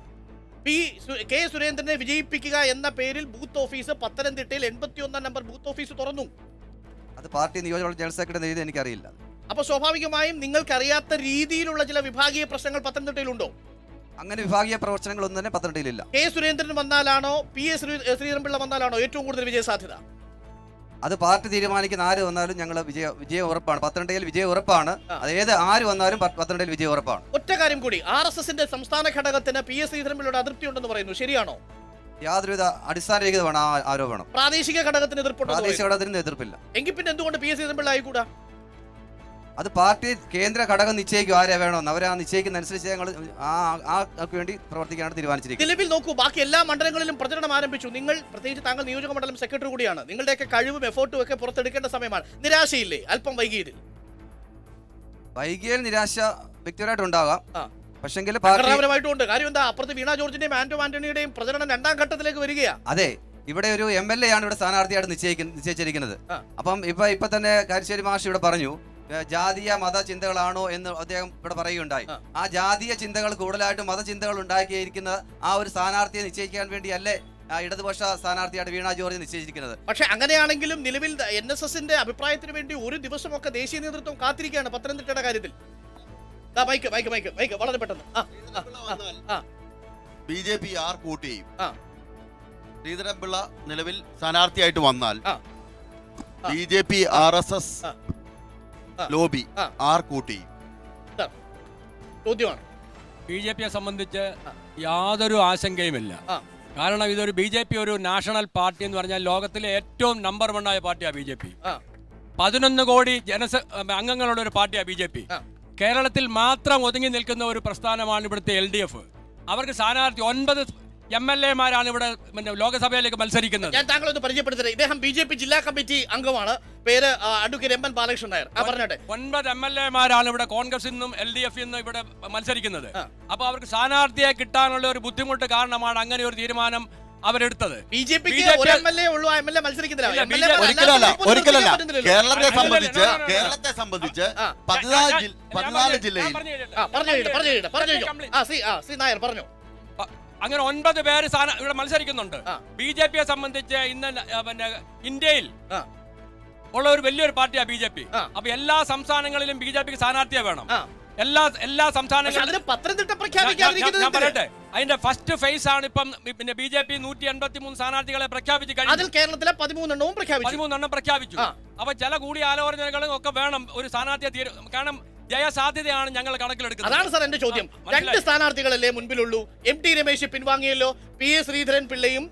K സുരേന്ദ്രനെ വിജയിപ്പിക്കുക എന്ന പേരിൽ ബൂത്ത് ഓഫീസ് പത്തനംതിട്ടയിൽ 81 നമ്പർ ബൂത്ത് ഓഫീസ് തുറന്നു. അത് പാർട്ടി നിയോജക ജനറൽ സെക്രട്ടറി രീതി എനിക്കറിയില്ല. അപ്പൊ സ്വാഭാവികമായും നിങ്ങൾക്കറിയാത്ത രീതിയിലുള്ള ചില വിഭാഗീയ പ്രശ്നങ്ങൾ പത്തനംതിട്ടയിലുണ്ടോ? അങ്ങനെ വിഭാഗീയ പ്രവർത്തനങ്ങളൊന്നും തന്നെ പത്തനംതിട്ടയിലില്ല. K സുരേന്ദ്രൻ വന്നാലാണോ PS ശ്രീധരൻപിള്ള വന്നാലാണോ ഏറ്റവും കൂടുതൽ വിജയ സാധ്യത? അത് പാർട്ടി തീരുമാനിക്കുന്ന ആര് വന്നാലും ഞങ്ങൾ വിജയം ഉറപ്പാണ്. പത്തനംതിട്ടയിൽ വിജയം ഉറപ്പാണ്. അത് ആര് വന്നാലും പത്തനംതിട്ടയിൽ വിജയം ഉറപ്പാണ്. ഒറ്റ കാര്യം കൂടി, RSSന്റെ സംസ്ഥാന ഘടകത്തിന് PS ശ്രീധരൻപിള്ളയുടെ അതൃപ്തി ഉണ്ടെന്ന് പറയുന്നു, ശരിയാണോ? യാതൊരുവിധ അടിസ്ഥാനരഹിതമാണ് ആ ആരോപണം. പ്രാദേശിക ഘടകത്തിന് എതിർപ്പുണ്ടോ? പ്രാദേശിക ഘടകത്തിന് എതിർപ്പില്ല. എങ്കിൽ പിന്നെ എന്തുകൊണ്ട് PS ശ്രീധരൻപിള്ള ആയിക്കൂടാ? അത് പാർട്ടി കേന്ദ്ര ഘടകം നിശ്ചയിക്കും ആരെ വേണമെന്ന്. അവർ ആ നിശ്ചയിക്കുന്ന അനുസരിച്ച് ഞങ്ങൾ ആൾക്ക് വേണ്ടി പ്രവർത്തിക്കാനാണ് തീരുമാനിച്ചിരിക്കുന്നത്. നിലവിൽ നോക്കൂ, ബാക്കി എല്ലാ മണ്ഡലങ്ങളിലും പ്രചരണം ആരംഭിച്ചു. നിങ്ങൾ, പ്രത്യേകിച്ച് താങ്കൾ നിയോജക മണ്ഡലം സെക്രട്ടറി കൂടിയാണ്, നിങ്ങളുടെയൊക്കെ കഴിവും എഫോർട്ടും ഒക്കെ പുറത്തെടുക്കേണ്ട സമയമാണ്. നിരാശയില്ലേ അല്പം വൈകിയതിൽ? നിരാശ വ്യക്തിപരമായിട്ടുണ്ടാകാം. പക്ഷെങ്കിൽ പാർട്ടിപരമായിട്ടുണ്ട്. കാര്യം എന്താ, അപ്പുറത്ത് വീണ ജോർജിന്റെയും ആന്റോ ആന്റണിയുടെയും പ്രചരണം 2ാം ഘട്ടത്തിലേക്ക് വരികയാ. അതെ, ഇവിടെ ഒരു MLA ആണ് ഇവിടെ സ്ഥാനാർത്ഥിയായിട്ട് നിശ്ചയിച്ചിരിക്കുന്നത്. അപ്പം ഇപ്പൊ തന്നെ കാരശ്ശേരി മാഷ് ഇവിടെ പറഞ്ഞു ജാതീയ മത ചിന്തകളാണോ എന്ന് അദ്ദേഹം ഇവിടെ പറയുകയുണ്ടായി. ആ ജാതീയ ചിന്തകൾ കൂടുതലായിട്ട് മതചിന്തകൾ ഉണ്ടാക്കിയിരിക്കുന്ന ആ ഒരു സ്ഥാനാർത്ഥിയെ നിശ്ചയിക്കാൻ വേണ്ടിയല്ലേ ഇടതുപക്ഷ സ്ഥാനാർത്ഥിയായിട്ട് വീണ ജോർജ് നിശ്ചയിച്ചിരിക്കുന്നത്. പക്ഷെ അങ്ങനെയാണെങ്കിലും നിലവിൽ NSSന്റെ അഭിപ്രായത്തിന് വേണ്ടി ഒരു ദിവസമൊക്കെ ദേശീയ നേതൃത്വം കാത്തിരിക്കുകയാണ് പത്തനംതിട്ടയുടെ കാര്യത്തിൽ. വളരെ പെട്ടെന്ന് BJP ആർ കൂട്ടിയും ശ്രീധരൻപിള്ള നിലവിൽ സ്ഥാനാർത്ഥിയായിട്ട് വന്നാൽ BJP RSS ലോബി ആർ കൂട്ടി ചോദ്യമാണ്. BJPയെ സംബന്ധിച്ച് യാതൊരു ആശങ്കയുമില്ല. കാരണം ഇതൊരു BJP ഒരു നാഷണൽ പാർട്ടി എന്ന് പറഞ്ഞാൽ ലോകത്തിലെ ഏറ്റവും നമ്പർ 1 ആയ പാർട്ടിയാണ് BJP. 11 കോടി അംഗങ്ങളുള്ള ഒരു പാർട്ടിയാണ് BJP. കേരളത്തിൽ മാത്രം ഒതുങ്ങി നിൽക്കുന്ന ഒരു പ്രസ്ഥാനമാണ് ഇവിടുത്തെ LDF. അവർക്ക് സ്ഥാനാർത്ഥി 9 MLA-മാരാണ് ഇവിടെ ലോകസഭയിലേക്ക് മത്സരിക്കുന്നത്. ഞാൻ താങ്കളൊന്ന് പരിചയപ്പെടുത്തട്ടെ. ഇദ്ദേഹം BJP ജില്ലാ കമ്മിറ്റി അംഗമാണ്. പേര് അഡ്വക്കേറ്റ് എം. ബാലകൃഷ്ണൻ നായർ. പറഞ്ഞോട്ടെ. 9 MLA-മാരാണ് ഇവിടെ കോൺഗ്രസിൽ നിന്നും LDF നിന്നും ഇവിടെ മത്സരിക്കുന്നത്. അപ്പൊ അവർക്ക് സ്ഥാനാർത്ഥിയെ കിട്ടാനുള്ള ഒരു ബുദ്ധിമുട്ട് കാരണമാണ് അങ്ങനെ ഒരു തീരുമാനം അവരെടുത്തത്. BJPക്ക് മത്സരിക്കുന്നില്ല. കേരളത്തെ സംബന്ധിച്ച് 14 ജില്ലയിൽ അങ്ങനെ 9 പേര് ഇവിടെ മത്സരിക്കുന്നുണ്ട്. BJPയെ സംബന്ധിച്ച് ഇന്ന് ഇന്ത്യയിൽ ഉള്ള ഒരു വലിയൊരു പാർട്ടിയാണ് BJP. അപ്പൊ എല്ലാ സംസ്ഥാനങ്ങളിലും BJPക്ക് സ്ഥാനാർത്ഥിയെ വേണം. എല്ലാ സംസ്ഥാനങ്ങളിലും പറയട്ടെ, അതിന്റെ ഫസ്റ്റ് ഫേസ് ആണ് ഇപ്പം BJP 183 സ്ഥാനാർത്ഥികളെ പ്രഖ്യാപിച്ചു കഴിഞ്ഞു. കേരളത്തിലെ 13 പ്രഖ്യാപിച്ചു. അപ്പൊ ചില കൂടിയാലോചനകളും ഒക്കെ വേണം ഒരു സ്ഥാനാർത്ഥിയെ. കാരണം ജയസാധ്യതയാണ് ഞങ്ങൾ കണക്കിലെടുക്കുന്നത്. അതാണ് സാർ എന്റെ ചോദ്യം. 2 സ്ഥാനാർത്ഥികളല്ലേ മുൻപിലുള്ളൂ. MT രമേശ് പിൻവാങ്ങിയല്ലോ. PS ശ്രീധരൻപിള്ളയും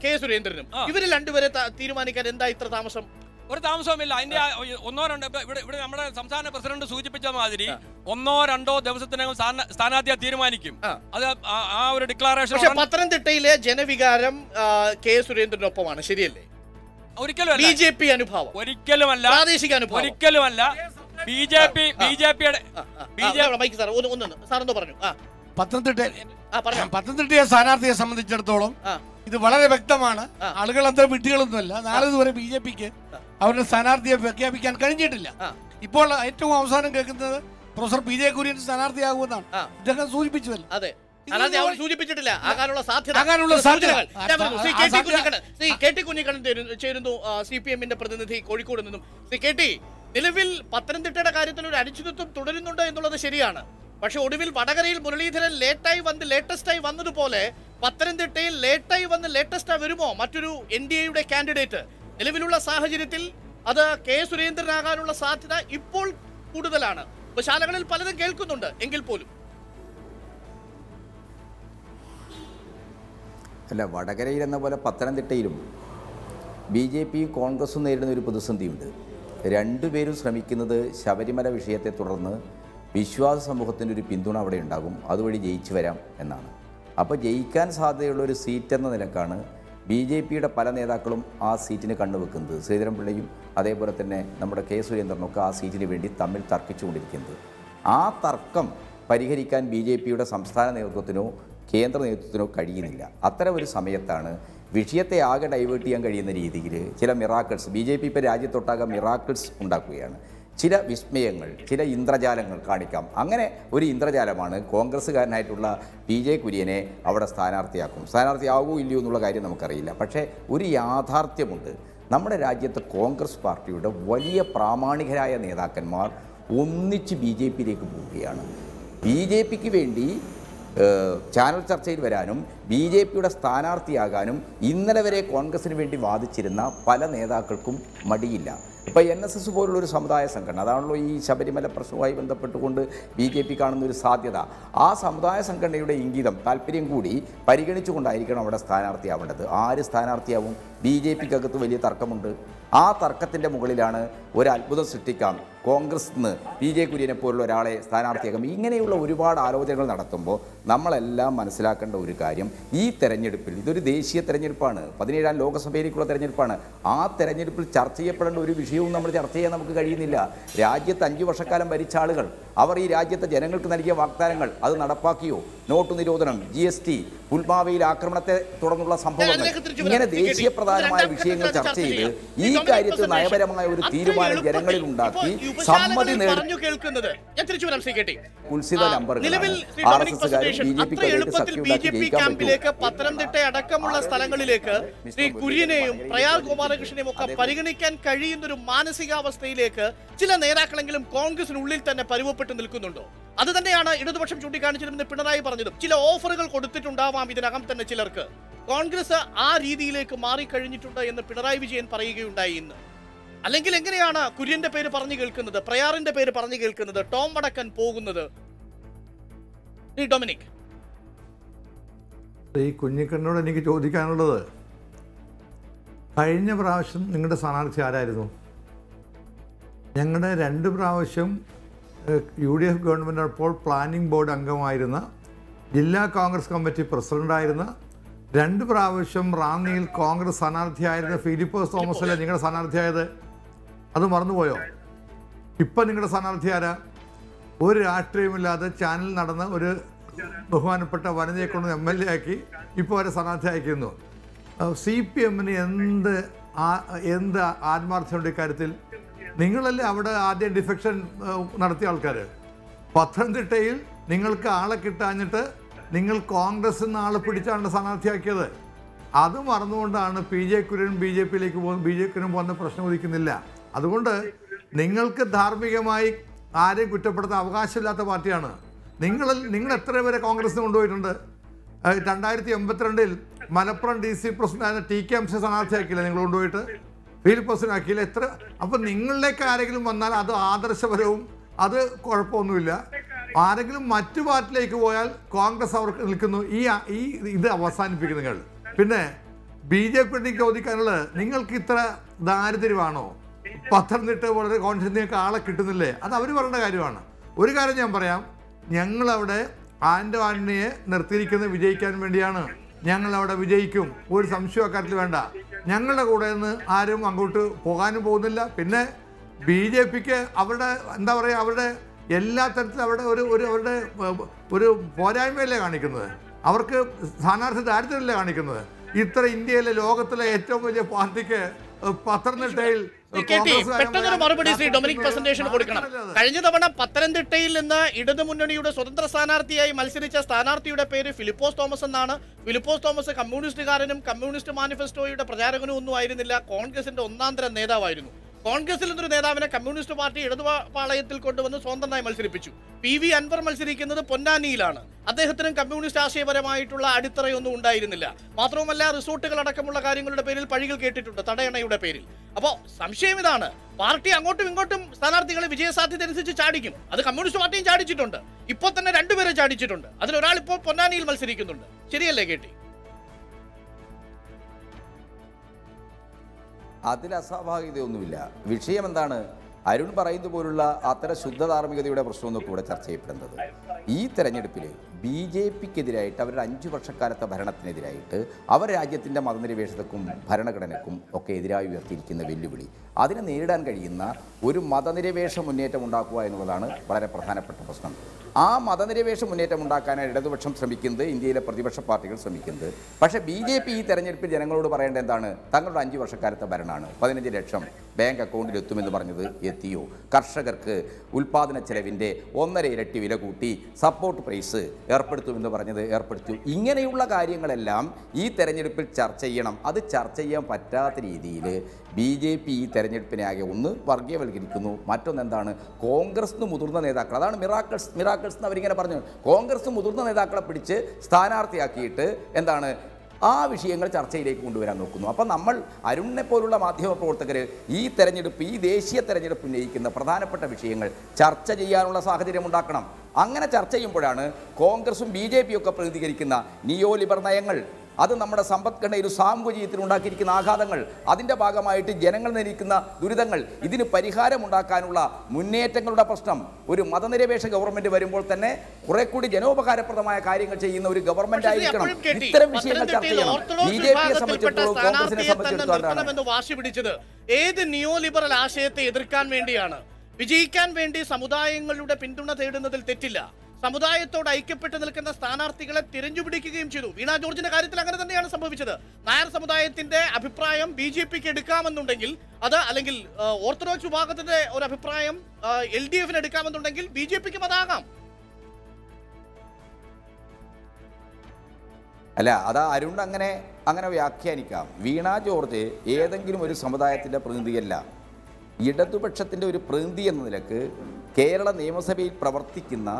K സുരേന്ദ്രനും. ഇവര് 2 പേരെ തീരുമാനിക്കാൻ എന്താ ഇത്ര താമസം? ഒരു താമസവുമില്ല. അതിന്റെ 1-2 ഇവിടെ നമ്മുടെ സംസ്ഥാന പ്രസിഡന്റ് സൂചിപ്പിച്ച മാതിരി 1-2 ദിവസത്തിനകം സ്ഥാനാർത്ഥിയെ തീരുമാനിക്കും. അത് ആ ഒരു ഡിക്ലറേഷൻ. പത്തനംതിട്ടയിലെ ജനവികാരം K സുരേന്ദ്രനൊപ്പമാണ്, ശരിയല്ലേ? ഒരിക്കലും BJP അനുഭാവം ഒരിക്കലുമല്ല, പ്രാദേശിക അനുഭാവം ഒരിക്കലുമല്ല. പത്തനംതിട്ടയെ സ്ഥാനാർത്ഥിയെ സംബന്ധിച്ചിടത്തോളം ഇത് വളരെ വ്യക്തമാണ്. ആളുകൾ അത്ര വിഡ്ഢികളൊന്നുമല്ല. നാളെ ഇതുവരെ BJPക്ക് അവരുടെ സ്ഥാനാർത്ഥിയെ പ്രഖ്യാപിക്കാൻ കഴിഞ്ഞിട്ടില്ല. ഇപ്പോൾ ഏറ്റവും അവസാനം കേൾക്കുന്നത് പ്രൊഫസർ PJ കുര്യൻ സ്ഥാനാർത്ഥിയാകുമെന്നാണ് ഇദ്ദേഹം സൂചിപ്പിച്ചതല്ല. സൂചിപ്പിച്ചിട്ടില്ല. ആകാനുള്ള സാധ്യത ചേരുന്നു. CPM-ന്റെ പ്രതിനിധി കോഴിക്കോട് നിന്നും. KT, നിലവിൽ പത്തനംതിട്ടയുടെ കാര്യത്തിൽ ഒരു അനിശ്ചിതത്വം തുടരുന്നുണ്ട് എന്നുള്ളത് ശരിയാണ്. പക്ഷെ ഒടുവിൽ വടകരയിൽ മുരളീധരൻ ലേറ്റസ്റ്റായി വന്നതുപോലെ പത്തനംതിട്ടയിൽ ലേറ്റസ്റ്റായി വരുമോ മറ്റൊരു NDAയുടെ കാൻഡിഡേറ്റ്? നിലവിലുള്ള സാഹചര്യത്തിൽ അത് K സുരേന്ദ്രനാകാനുള്ള സാധ്യത ഇപ്പോൾ കൂടുതലാണ്. ശാലകളിൽ പലതും കേൾക്കുന്നുണ്ട് എങ്കിൽ പോലും. അല്ല, വടകരയിൽ എന്ന പോലെ പത്തനംതിട്ടയിലും BJPയും കോൺഗ്രസും നേരിടുന്ന ഒരു പ്രതിസന്ധിയുണ്ട്. രണ്ടുപേരും ശ്രമിക്കുന്നത് ശബരിമല വിഷയത്തെ തുടർന്ന് വിശ്വാസ സമൂഹത്തിൻ്റെ ഒരു പിന്തുണ അവിടെ ഉണ്ടാകും, അതുവഴി ജയിച്ചു വരാം എന്നാണ്. അപ്പോൾ ജയിക്കാൻ സാധ്യതയുള്ള ഒരു സീറ്റ് എന്ന നിലക്കാണ് BJPയുടെ പല നേതാക്കളും ആ സീറ്റിന് കണ്ണുവെക്കുന്നത്. ശ്രീധരൻപിള്ളയും അതേപോലെ തന്നെ നമ്മുടെ K സുരേന്ദ്രനൊക്കെ ആ സീറ്റിന് വേണ്ടി തമ്മിൽ തർക്കിച്ചുകൊണ്ടിരിക്കുന്നത്. ആ തർക്കം പരിഹരിക്കാൻ BJPയുടെ സംസ്ഥാന നേതൃത്വത്തിനോ കേന്ദ്ര നേതൃത്വത്തിനോ കഴിയുന്നില്ല. അത്തരം ഒരു സമയത്താണ് വിഷയത്തെ ആകെ ഡൈവേർട്ട് ചെയ്യാൻ കഴിയുന്ന രീതിയിൽ ചില മിറാക്കിൾസ് BJP ഇപ്പോൾ രാജ്യത്തൊട്ടാകെ മിറാക്കിൾസ് ഉണ്ടാക്കുകയാണ്. ചില വിസ്മയങ്ങൾ, ചില ഇന്ദ്രജാലങ്ങൾ കാണിക്കാം. അങ്ങനെ ഒരു ഇന്ദ്രജാലമാണ് കോൺഗ്രസ്സുകാരനായിട്ടുള്ള PJ കുര്യനെ അവിടെ സ്ഥാനാർത്ഥിയാകുമോ ഇല്ലയോ എന്നുള്ള കാര്യം നമുക്കറിയില്ല. പക്ഷേ ഒരു യാഥാർത്ഥ്യമുണ്ട്. നമ്മുടെ രാജ്യത്തെ കോൺഗ്രസ് പാർട്ടിയുടെ വലിയ പ്രാമാണികരായ നേതാക്കന്മാർ ഒന്നിച്ച് BJPയിലേക്ക് പോവുകയാണ്. BJPക്ക് വേണ്ടി ചാനൽ ചർച്ചയിൽ വരാനും BJPയുടെ സ്ഥാനാർത്ഥിയാകാനും ഇന്നലെ വരെ കോൺഗ്രസിന് വേണ്ടി വാദിച്ചിരുന്ന പല നേതാക്കൾക്കും മടിയില്ല. ഇപ്പോൾ NSS പോലുള്ളൊരു സമുദായ സംഘടന, അതാണല്ലോ ഈ ശബരിമല പ്രശ്നവുമായി ബന്ധപ്പെട്ടുകൊണ്ട് BJP കാണുന്നൊരു സാധ്യത. ആ സമുദായ സംഘടനയുടെ ഇംഗിതം, താല്പര്യം കൂടി പരിഗണിച്ചുകൊണ്ടായിരിക്കണം അവിടെ സ്ഥാനാർത്ഥിയാവേണ്ടത്. ആര് സ്ഥാനാർത്ഥിയാവും? BJPക്കകത്ത് വലിയ തർക്കമുണ്ട്. ആ തർക്കത്തിൻ്റെ മുകളിലാണ് ഒരു അത്ഭുതം സൃഷ്ടിക്കാം, കോൺഗ്രസ് നിന്ന് PJ കുര്യനെ പോലുള്ള ഒരാളെ സ്ഥാനാർത്ഥിയാക്കാം. ഇങ്ങനെയുള്ള ഒരുപാട് ആലോചനകൾ നടത്തുമ്പോൾ നമ്മളെല്ലാം മനസ്സിലാക്കേണ്ട ഒരു കാര്യം, ഈ തെരഞ്ഞെടുപ്പിൽ ഇതൊരു ദേശീയ തെരഞ്ഞെടുപ്പാണ്, 17ാം ലോകസഭയിലേക്കുള്ള തെരഞ്ഞെടുപ്പാണ്. ആ തെരഞ്ഞെടുപ്പിൽ ചർച്ച ചെയ്യപ്പെടേണ്ട ഒരു വിഷയവും നമ്മൾ ചർച്ച ചെയ്യാൻ നമുക്ക് കഴിയുന്നില്ല. രാജ്യത്ത് 5 വർഷക്കാലം ഭരിച്ച ആളുകൾ അവർ ഈ രാജ്യത്തെ ജനങ്ങൾക്ക് നൽകിയ വാഗ്ദാനങ്ങൾ അത് നടപ്പാക്കിയോ? നോട്ട് നിരോധനം, GST, പുൽമാവയിൽ ആക്രമണത്തെ തുടർന്നുള്ള സംഭവങ്ങൾ, ഇങ്ങനെ ദേശീയ പ്രധാനമായ വിഷയങ്ങൾ ചർച്ച ചെയ്ത് ഈ കാര്യത്തിൽ നയപരമായ ഒരു തീരുമാനം ജനങ്ങളിൽ ഉണ്ടാക്കി സമ്മതി കുൽസിത നമ്പറുകൾ ക്യാമ്പിലേക്ക് പത്തനംതിട്ട അടക്കമുള്ള സ്ഥലങ്ങളിലേക്ക് ശ്രീ കുര്യനെയും പ്രയാർ ഗോപാലകൃഷ്ണനെയും ഒക്കെ പരിഗണിക്കാൻ കഴിയുന്ന ഒരു മാനസികാവസ്ഥയിലേക്ക് ചില നേതാക്കളെങ്കിലും കോൺഗ്രസിനുള്ളിൽ തന്നെ പരുവപ്പെട്ട് നിൽക്കുന്നുണ്ടോ? അത് തന്നെയാണ് ഇടതുപക്ഷം ചൂണ്ടിക്കാണിച്ചിരുന്ന പിണറായി പറഞ്ഞതും. ചില ഓഫറുകൾ കൊടുത്തിട്ടുണ്ടാവാം ഇതിനകം തന്നെ ചിലർക്ക്. കോൺഗ്രസ് ആ രീതിയിലേക്ക് മാറിക്കഴിഞ്ഞിട്ടുണ്ട് എന്ന് പിണറായി വിജയൻ പറയുകയുണ്ടായി ഇന്ന്. അല്ലെങ്കിൽ എങ്ങനെയാണ് കുര്യന്റെ പേര് പറഞ്ഞു കേൾക്കുന്നത്, പ്രയാറിന്റെ പേര് പറഞ്ഞു കേൾക്കുന്നത്, ടോം വടക്കൻ പോകുന്നത്? ഡൊമിനിക്, ഈ കുഞ്ഞിക്കണ്ണോട് എനിക്ക് ചോദിക്കാനുള്ളത്, കഴിഞ്ഞ പ്രാവശ്യം നിങ്ങളുടെ സ്ഥാനാർത്ഥി ആരായിരുന്നു? ഞങ്ങളുടെ 2 പ്രാവശ്യം UDF ഗവൺമെൻറ് അപ്പോൾ പ്ലാനിംഗ് ബോർഡ് അംഗമായിരുന്ന, ജില്ലാ കോൺഗ്രസ് കമ്മിറ്റി പ്രസിഡൻ്റായിരുന്ന, 2 പ്രാവശ്യം റാന്നിയിൽ കോൺഗ്രസ് സ്ഥാനാർത്ഥിയായിരുന്ന ഫിലിപ്പോസ് തോമസ് അല്ലേ നിങ്ങളുടെ സ്ഥാനാർത്ഥിയായത്? അത് മറന്നുപോയോ? ഇപ്പം നിങ്ങളുടെ സ്ഥാനാർത്ഥി ആരാ? ഒരു രാഷ്ട്രീയമില്ലാതെ ചാനൽ നടന്ന ഒരു ബഹുമാനപ്പെട്ട വനിതയെ കൊണ്ട് MLA ആക്കി ഇപ്പോൾ അവരെ സ്ഥാനാർത്ഥി അയക്കുന്നു. CPMന് എന്ത് ആത്മാർത്ഥമുണ്ട് ഇക്കാര്യത്തിൽ? നിങ്ങളല്ലേ അവിടെ ആദ്യം ഡിഫെക്ഷൻ നടത്തിയ ആൾക്കാർ. പത്തനംതിട്ടയിൽ നിങ്ങൾക്ക് ആളെ കിട്ടാഞ്ഞിട്ട് നിങ്ങൾ കോൺഗ്രസിൽ നിന്ന് ആളെ പിടിച്ചാണ് സ്ഥാനാർത്ഥിയാക്കിയത്. അത് മറന്നുകൊണ്ടാണ് PJ കുര്യൻ BJPയിലേക്ക് പോകുന്നത്. BJ കുര്യൻ പോകുന്ന പ്രശ്നം ഉദിക്കുന്നില്ല. അതുകൊണ്ട് നിങ്ങൾക്ക് ധാർമ്മികമായി ആരെയും കുറ്റപ്പെടുത്താൻ അവകാശമില്ലാത്ത പാർട്ടിയാണ്. നിങ്ങൾ എത്ര പേരെ കോൺഗ്രസിന് കൊണ്ടുപോയിട്ടുണ്ട്? 2082 മലപ്പുറം DC പ്രസിഡന്റായ TK സ്ഥാനാർത്ഥിയാക്കിയില്ല നിങ്ങൾ കൊണ്ടുപോയിട്ട്? ഫിലിപ്പോസിനാക്കിയില്ല. എത്ര? അപ്പം നിങ്ങളിലേക്ക് ആരെങ്കിലും വന്നാൽ അത് ആദർശപരവും അത് കുഴപ്പമൊന്നുമില്ല. ആരെങ്കിലും മറ്റു പാർട്ടിയിലേക്ക് പോയാൽ കോൺഗ്രസ് അവർക്ക് നിൽക്കുന്നു. ഇത് അവസാനിപ്പിക്കും നിങ്ങൾ. പിന്നെ BJP ചോദിക്കാനുള്ളത്, നിങ്ങൾക്ക് ഇത്ര ദാരിദ്ര്യമാണോ? പത്തനംതിട്ട വളരെ കോൺഗ്രസ് നിങ്ങൾക്ക് ആളെ കിട്ടുന്നില്ലേ? അത് അവർ പറയേണ്ട കാര്യമാണ്. ഒരു കാര്യം ഞാൻ പറയാം, ഞങ്ങളവിടെ ആൻ്റോ ആൻ്റണിയെ നിർത്തിയിരിക്കുന്നത് വിജയിക്കാൻ വേണ്ടിയാണ്. ഞങ്ങളവിടെ വിജയിക്കും, ഒരു സംശയം അക്കാര്യത്തിൽ വേണ്ട. ഞങ്ങളുടെ കൂടെ നിന്ന് ആരും അങ്ങോട്ട് പോകാനും പോകുന്നില്ല. പിന്നെ BJPക്ക് അവരുടെ എന്താ പറയുക, അവരുടെ എല്ലാ തരത്തിലും അവിടെ അവരുടെ ഒരു പോരായ്മയല്ലേ കാണിക്കുന്നത്? അവർക്ക് സ്ഥാനാർത്ഥി ദാരിദ്ര്യമല്ലേ കാണിക്കുന്നത്? ഇത്ര ഇന്ത്യയിലെ ലോകത്തിലെ ഏറ്റവും വലിയ പാർട്ടിക്ക് പത്തനംതിട്ടയിൽ പെട്ടെന്നൊരു മറുപടി ശ്രീ ഡൊമിനിക് പ്രസന്റേഷൻ കൊടുക്കണം. കഴിഞ്ഞ തവണ പത്തനംതിട്ടയിൽ നിന്ന് ഇടതുമുന്നണിയുടെ സ്വതന്ത്ര സ്ഥാനാർത്ഥിയായി മത്സരിച്ച സ്ഥാനാർത്ഥിയുടെ പേര് ഫിലിപ്പോസ് തോമസ് എന്നാണ്. ഫിലിപ്പോസ് തോമസ് കമ്മ്യൂണിസ്റ്റുകാരനും കമ്മ്യൂണിസ്റ്റ് മാനിഫെസ്റ്റോയുടെ പ്രചാരകനും ഒന്നും ആയിരുന്നില്ല, കോൺഗ്രസിന്റെ ഒന്നാന്തര നേതാവായിരുന്നു. കോൺഗ്രസിൽ നിന്നൊരു നേതാവിനെ കമ്മ്യൂണിസ്റ്റ് പാർട്ടി ഇടതുപാളയത്തിൽ കൊണ്ടുവന്ന് സ്വതന്ത്രമായി മത്സരിപ്പിച്ചു. PV അൻവർ മത്സരിക്കുന്നത് പൊന്നാനിയിലാണ്. അദ്ദേഹത്തിനും കമ്മ്യൂണിസ്റ്റ് ആശയപരമായിട്ടുള്ള അടിത്തറയൊന്നും ഉണ്ടായിരുന്നില്ല. മാത്രവുമല്ല, റിസോർട്ടുകൾ അടക്കമുള്ള കാര്യങ്ങളുടെ പേരിൽ പഴികൾ കേട്ടിട്ടുണ്ട്, തടയണയുടെ പേരിൽ. അപ്പോൾ സംശയം ഇതാണ്, പാർട്ടി അങ്ങോട്ടും ഇങ്ങോട്ടും സ്ഥാനാർത്ഥികളെ വിജയസാധ്യത അനുസരിച്ച് ചാടിക്കും. അത് കമ്മ്യൂണിസ്റ്റ് പാർട്ടിയും ചാടിച്ചിട്ടുണ്ട്. ഇപ്പോൾ തന്നെ 2 പേരെ ചാടിച്ചിട്ടുണ്ട്. അതിലൊരാൾ ഇപ്പോൾ പൊന്നാനിയിൽ മത്സരിക്കുന്നുണ്ട്. ശരിയല്ലേ KT? അതിൽ അസ്വാഭാവികതയൊന്നുമില്ല. വിഷയം എന്താണ്? അരുൺ പറയുന്നത് പോലുള്ള അത്തരം ശുദ്ധധാർമ്മികതയുടെ പ്രശ്നമൊന്നും ഇവിടെ ചർച്ച ചെയ്യപ്പെടുന്നത്. ഈ തെരഞ്ഞെടുപ്പിൽ BJPക്കെതിരായിട്ട് അവരുടെ 5 വർഷക്കാലത്തെ ഭരണത്തിനെതിരായിട്ട് അവർ രാജ്യത്തിൻ്റെ മതനിരപേക്ഷതക്കും ഭരണഘടനയ്ക്കും ഒക്കെ എതിരായി ഉയർത്തിയിരിക്കുന്ന വെല്ലുവിളി, അതിനെ നേരിടാൻ കഴിയുന്ന ഒരു മതനിരപേക്ഷ മുന്നേറ്റം ഉണ്ടാക്കുക എന്നുള്ളതാണ് വളരെ പ്രധാനപ്പെട്ട പ്രശ്നം. ആ മതനിരപേക്ഷ മുന്നേറ്റം ഉണ്ടാക്കാനാണ് ഇടതുപക്ഷം ശ്രമിക്കുന്നത്, ഇന്ത്യയിലെ പ്രതിപക്ഷ പാർട്ടികൾ ശ്രമിക്കുന്നത്. പക്ഷേ BJP ഈ തെരഞ്ഞെടുപ്പിൽ ജനങ്ങളോട് പറയേണ്ടത് എന്താണ്? തങ്ങളുടെ 5 വർഷക്കാലത്തെ ഭരണമാണ്, 15 ലക്ഷം ബാങ്ക് അക്കൗണ്ടിൽ എത്തുമെന്ന് പറഞ്ഞത് എത്തിയോ? കർഷകർക്ക് ഉൽപ്പാദന ചെലവിൻ്റെ 1.5 ഇരട്ടി വില കൂട്ടി സപ്പോർട്ട് പ്രൈസ് ഏർപ്പെടുത്തുമെന്ന് പറഞ്ഞത് ഏർപ്പെടുത്തി. ഇങ്ങനെയുള്ള കാര്യങ്ങളെല്ലാം ഈ തെരഞ്ഞെടുപ്പിൽ ചർച്ച ചെയ്യണം. അത് ചർച്ച ചെയ്യാൻ പറ്റാത്ത രീതിയിൽ BJP ഈ തെരഞ്ഞെടുപ്പിനെ ആകെ ഒന്ന് വർഗീയവൽക്കരിക്കുന്നു. മറ്റൊന്നെന്താണ്? കോൺഗ്രസിന് മുതിർന്ന നേതാക്കൾ, അതാണ് മിറാക്കിൾസ് എന്ന് അവരിങ്ങനെ പറഞ്ഞു, കോൺഗ്രസ് മുതിർന്ന നേതാക്കളെ പിടിച്ച് സ്ഥാനാർത്ഥിയാക്കിയിട്ട് എന്താണ് ആ വിഷയങ്ങൾ ചർച്ചയിലേക്ക് കൊണ്ടുവരാൻ നോക്കുന്നു. അപ്പം നമ്മൾ അരുണിനെ പോലുള്ള മാധ്യമപ്രവർത്തകർ ഈ തെരഞ്ഞെടുപ്പ്, ഈ ദേശീയ തെരഞ്ഞെടുപ്പ് ഉന്നയിക്കുന്ന പ്രധാനപ്പെട്ട വിഷയങ്ങൾ ചർച്ച ചെയ്യാനുള്ള സാഹചര്യം ഉണ്ടാക്കണം. അങ്ങനെ ചർച്ച ചെയ്യുമ്പോഴാണ് കോൺഗ്രസും BJPയും ഒക്കെ പ്രതികരിക്കുന്ന നിയോ ലിബർ നയങ്ങൾ, അത് നമ്മുടെ സമ്പദ്ഘടനയിൽ സാമൂഹ്യത്തിൽ ഉണ്ടാക്കിയിരിക്കുന്ന ആഘാതങ്ങൾ, അതിൻ്റെ ഭാഗമായിട്ട് ജനങ്ങൾ നേരിടുന്ന ദുരിതങ്ങൾ, ഇതിന് പരിഹാരമുണ്ടാക്കാനുള്ള മുന്നേറ്റങ്ങളുടെ പ്രശ്നം. ഒരു മതനിരപേക്ഷ ഗവൺമെന്റ് വരുമ്പോൾ തന്നെ കുറെ കൂടി ജനോപകാരപ്രദമായ കാര്യങ്ങൾ ചെയ്യുന്ന ഒരു ഗവൺമെന്റ് ആയിരിക്കണം. ഇത്തരം വിഷയങ്ങൾ ചർച്ച ചെയ്യണം. BJPയെ സംബന്ധിച്ചിടത്തോളം കോൺഗ്രസിനെ സംബന്ധിച്ചിടത്തോളം വാശി പിടിച്ചത് ഏത് നിയോ ലിബറൽ ആശയത്തെ എതിർക്കാൻ വേണ്ടിയാണ്? വിജയിക്കാൻ വേണ്ടി സമുദായങ്ങളുടെ പിന്തുണ തേടുന്നതിൽ തെറ്റില്ല. സമുദായത്തോട് ഐക്യപ്പെട്ട് നിൽക്കുന്ന സ്ഥാനാർത്ഥികളെ തിരഞ്ഞുപിടിക്കുകയും ചെയ്തു. വീണ ജോർജിന്റെ കാര്യത്തിൽ അങ്ങനെ തന്നെയാണ് സംഭവിച്ചത്. നായർ സമുദായത്തിന്റെ അഭിപ്രായം BJPക്ക് എടുക്കാമെന്നുണ്ടെങ്കിൽ അത്, അല്ലെങ്കിൽ ഓർത്തഡോക്സ് വിഭാഗത്തിന്റെ ഒരു അഭിപ്രായം LDFന് എടുക്കാമെന്നുണ്ടെങ്കിൽ BJPക്കും അതാകാം. അല്ല, അത് അരുൺ അങ്ങനെ വ്യാഖ്യാനിക്കാം. വീണ ജോർജ് ഏതെങ്കിലും ഒരു സമുദായത്തിൻ്റെ പ്രതിനിധിയല്ല. ഇടതുപക്ഷത്തിൻ്റെ ഒരു പ്രതിനിധി എന്ന നിലക്ക് കേരള നിയമസഭയിൽ പ്രവർത്തിക്കുന്ന